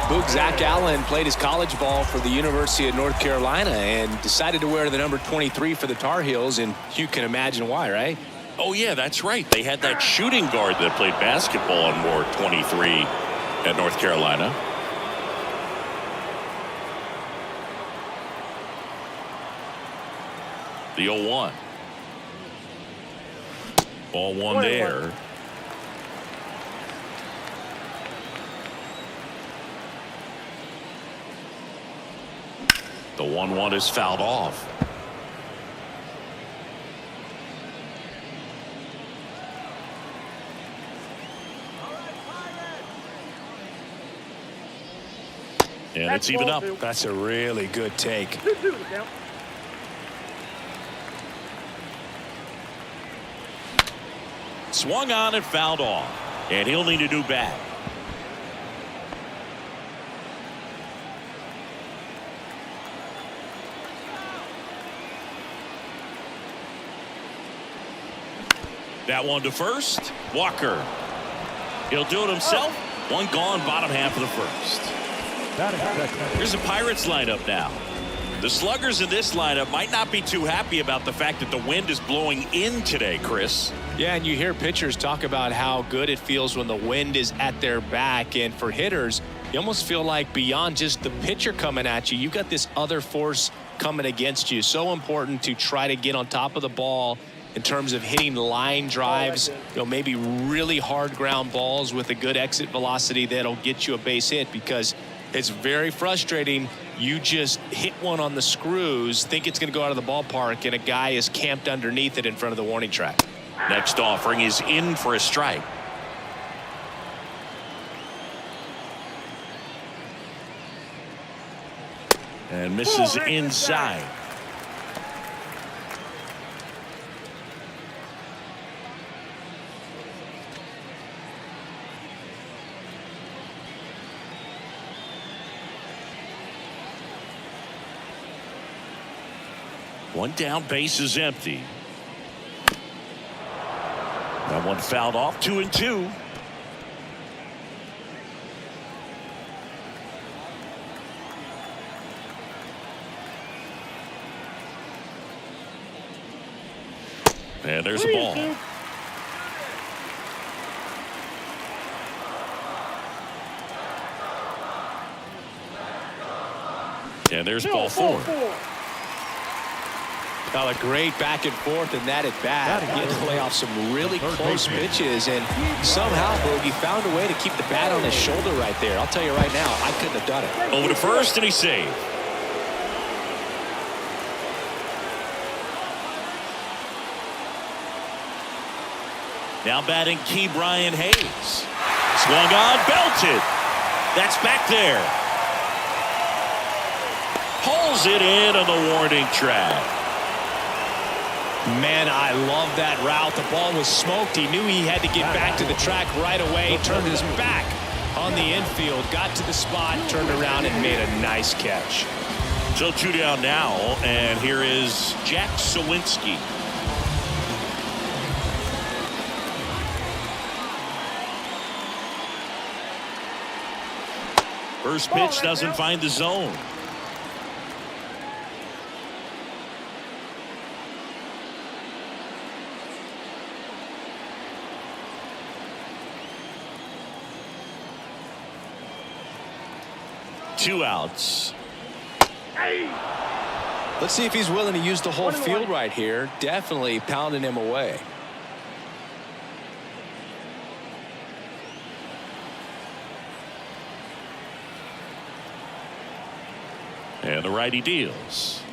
Speaker 3: Boog, Zach Allen played his college ball for the University of North Carolina and decided to wear the number 23 for the Tar Heels, and you can imagine why, right?
Speaker 1: Oh, yeah, that's right. They had that shooting guard that played basketball and wore 23 at North Carolina. The 0-1. Ball 1 there. The 1-1 is fouled off. And it's even up.
Speaker 3: That's a really good take.
Speaker 4: 2-2 to count.
Speaker 1: Swung on and fouled off. And he'll need a new bat. That one to first. Walker. He'll do it himself. One gone, bottom half of the first. Here's the Pirates lineup now. The sluggers in this lineup might not be too happy about the fact that the wind is blowing in today, Chris.
Speaker 3: Yeah, and you hear pitchers talk about how good it feels when the wind is at their back. And for hitters, you almost feel like beyond just the pitcher coming at you, you've got this other force coming against you. So important to try to get on top of the ball in terms of hitting line drives, maybe really hard ground balls with a good exit velocity that'll get you a base hit, because it's very frustrating. You just hit one on the screws, think it's going to go out of the ballpark, and a guy is camped underneath it in front of the warning track.
Speaker 1: Next offering is in for a strike. And misses inside. One down, base is empty. That one fouled off. 2-2. And there's a ball. And there's ball 4.
Speaker 3: Well, a great back and forth in that at bat. Getting to play off some really close pitches, and somehow Bogey found a way to keep the bat on his shoulder right there. I'll tell you right now, I couldn't have done it.
Speaker 1: Over to first, and he saved. Now batting Key Brian Hayes. Swung on, belted. That's back there. Pulls it in on the warning track.
Speaker 3: Man, I love that route. The ball was smoked. He knew he had to get back to the track right away. He turned his back on the infield, got to the spot, turned around, and made a nice catch.
Speaker 1: So 2 down now, and here is Jack Sawinski. First pitch doesn't find the zone. Two outs.
Speaker 3: Let's see if he's willing to use the whole field right here. Definitely pounding him away.
Speaker 1: And the righty deals.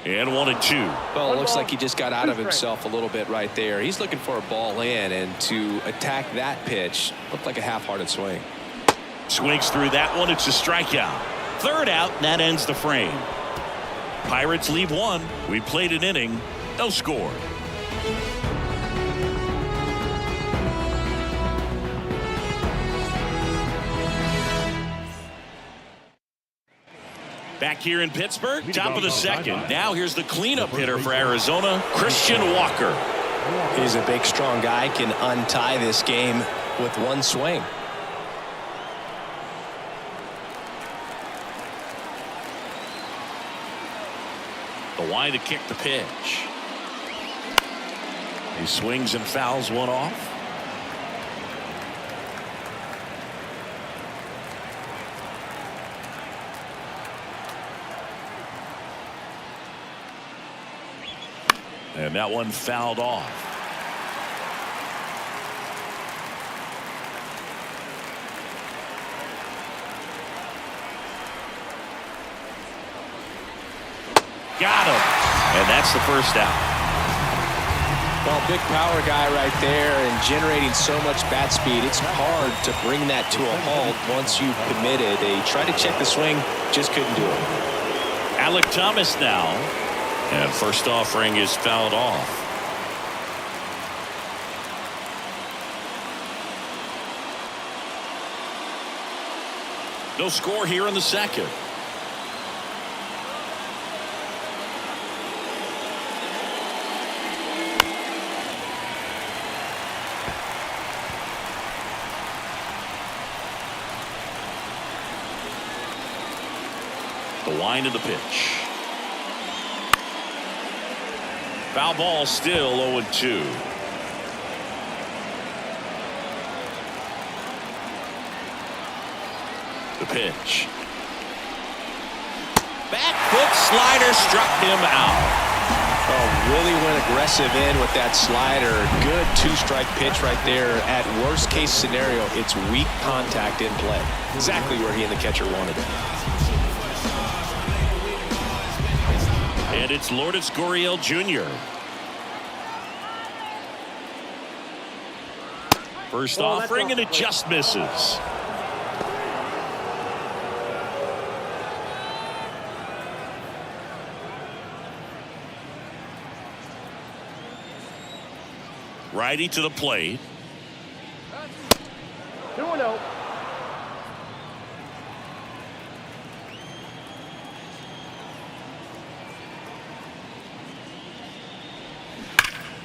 Speaker 1: And 1-2.
Speaker 3: Well, it looks like he just got out of himself a little bit right there. He's looking for a ball in, and to attack that pitch looked like a half-hearted swing.
Speaker 1: Swings through that one. It's a strikeout. Third out, and that ends the frame. Pirates leave one. We played an inning. No score. Back here in Pittsburgh, top of the second. Now here's the cleanup hitter for Arizona, Christian Walker.
Speaker 3: He's a big, strong guy, can untie this game with one swing.
Speaker 1: The wide to kick the pitch. He swings and fouls one off. And that one fouled off. Got him. And that's the first out.
Speaker 3: Well, big power guy right there and generating so much bat speed. It's hard to bring that to a halt once you've committed. They tried to check the swing, just couldn't do it.
Speaker 1: Alec Thomas now. And first offering is fouled off. No score here in the second. The wind of the pitch. Foul ball, still 0-2. The pitch. Back foot slider struck him out.
Speaker 3: Oh, really went aggressive in with that slider. Good two-strike pitch right there. At worst case scenario, it's weak contact in play. Exactly where he and the catcher wanted it.
Speaker 1: And it's Lourdes Gurriel Jr. First offering, and it just misses. Righty to the plate.
Speaker 4: 2-0.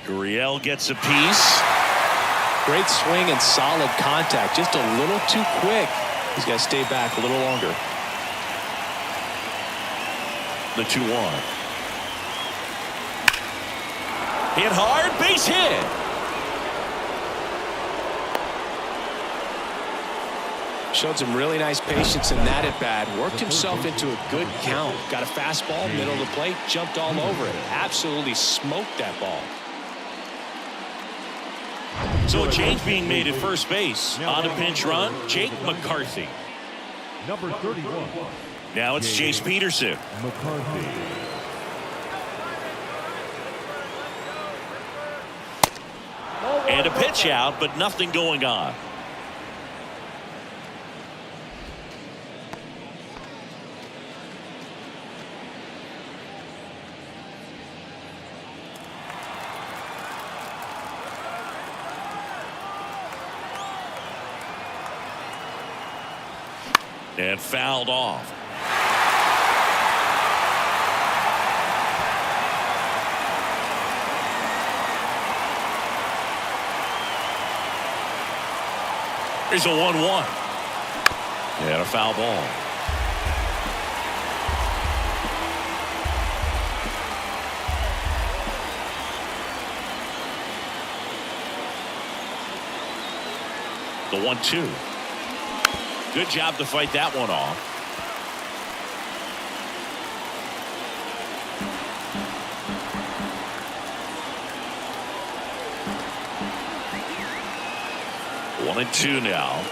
Speaker 1: Gurriel gets a piece.
Speaker 3: Great swing and solid contact. Just a little too quick. He's got to stay back a little longer.
Speaker 1: The 2-1. Hit hard, base hit.
Speaker 3: Showed some really nice patience in that at bat. Worked himself into a good count. Got a fastball, middle of the plate, jumped all over it. Absolutely smoked that ball.
Speaker 1: So a change being made at first base. On a pinch run, Jake McCarthy.
Speaker 5: Number 31.
Speaker 1: Now it's Chase Peterson.
Speaker 5: McCarthy.
Speaker 1: And a pitch out, but nothing going on. And fouled off. Here's a 1-1. And a foul ball. The 1-2. Good job to fight that one off. One and two now.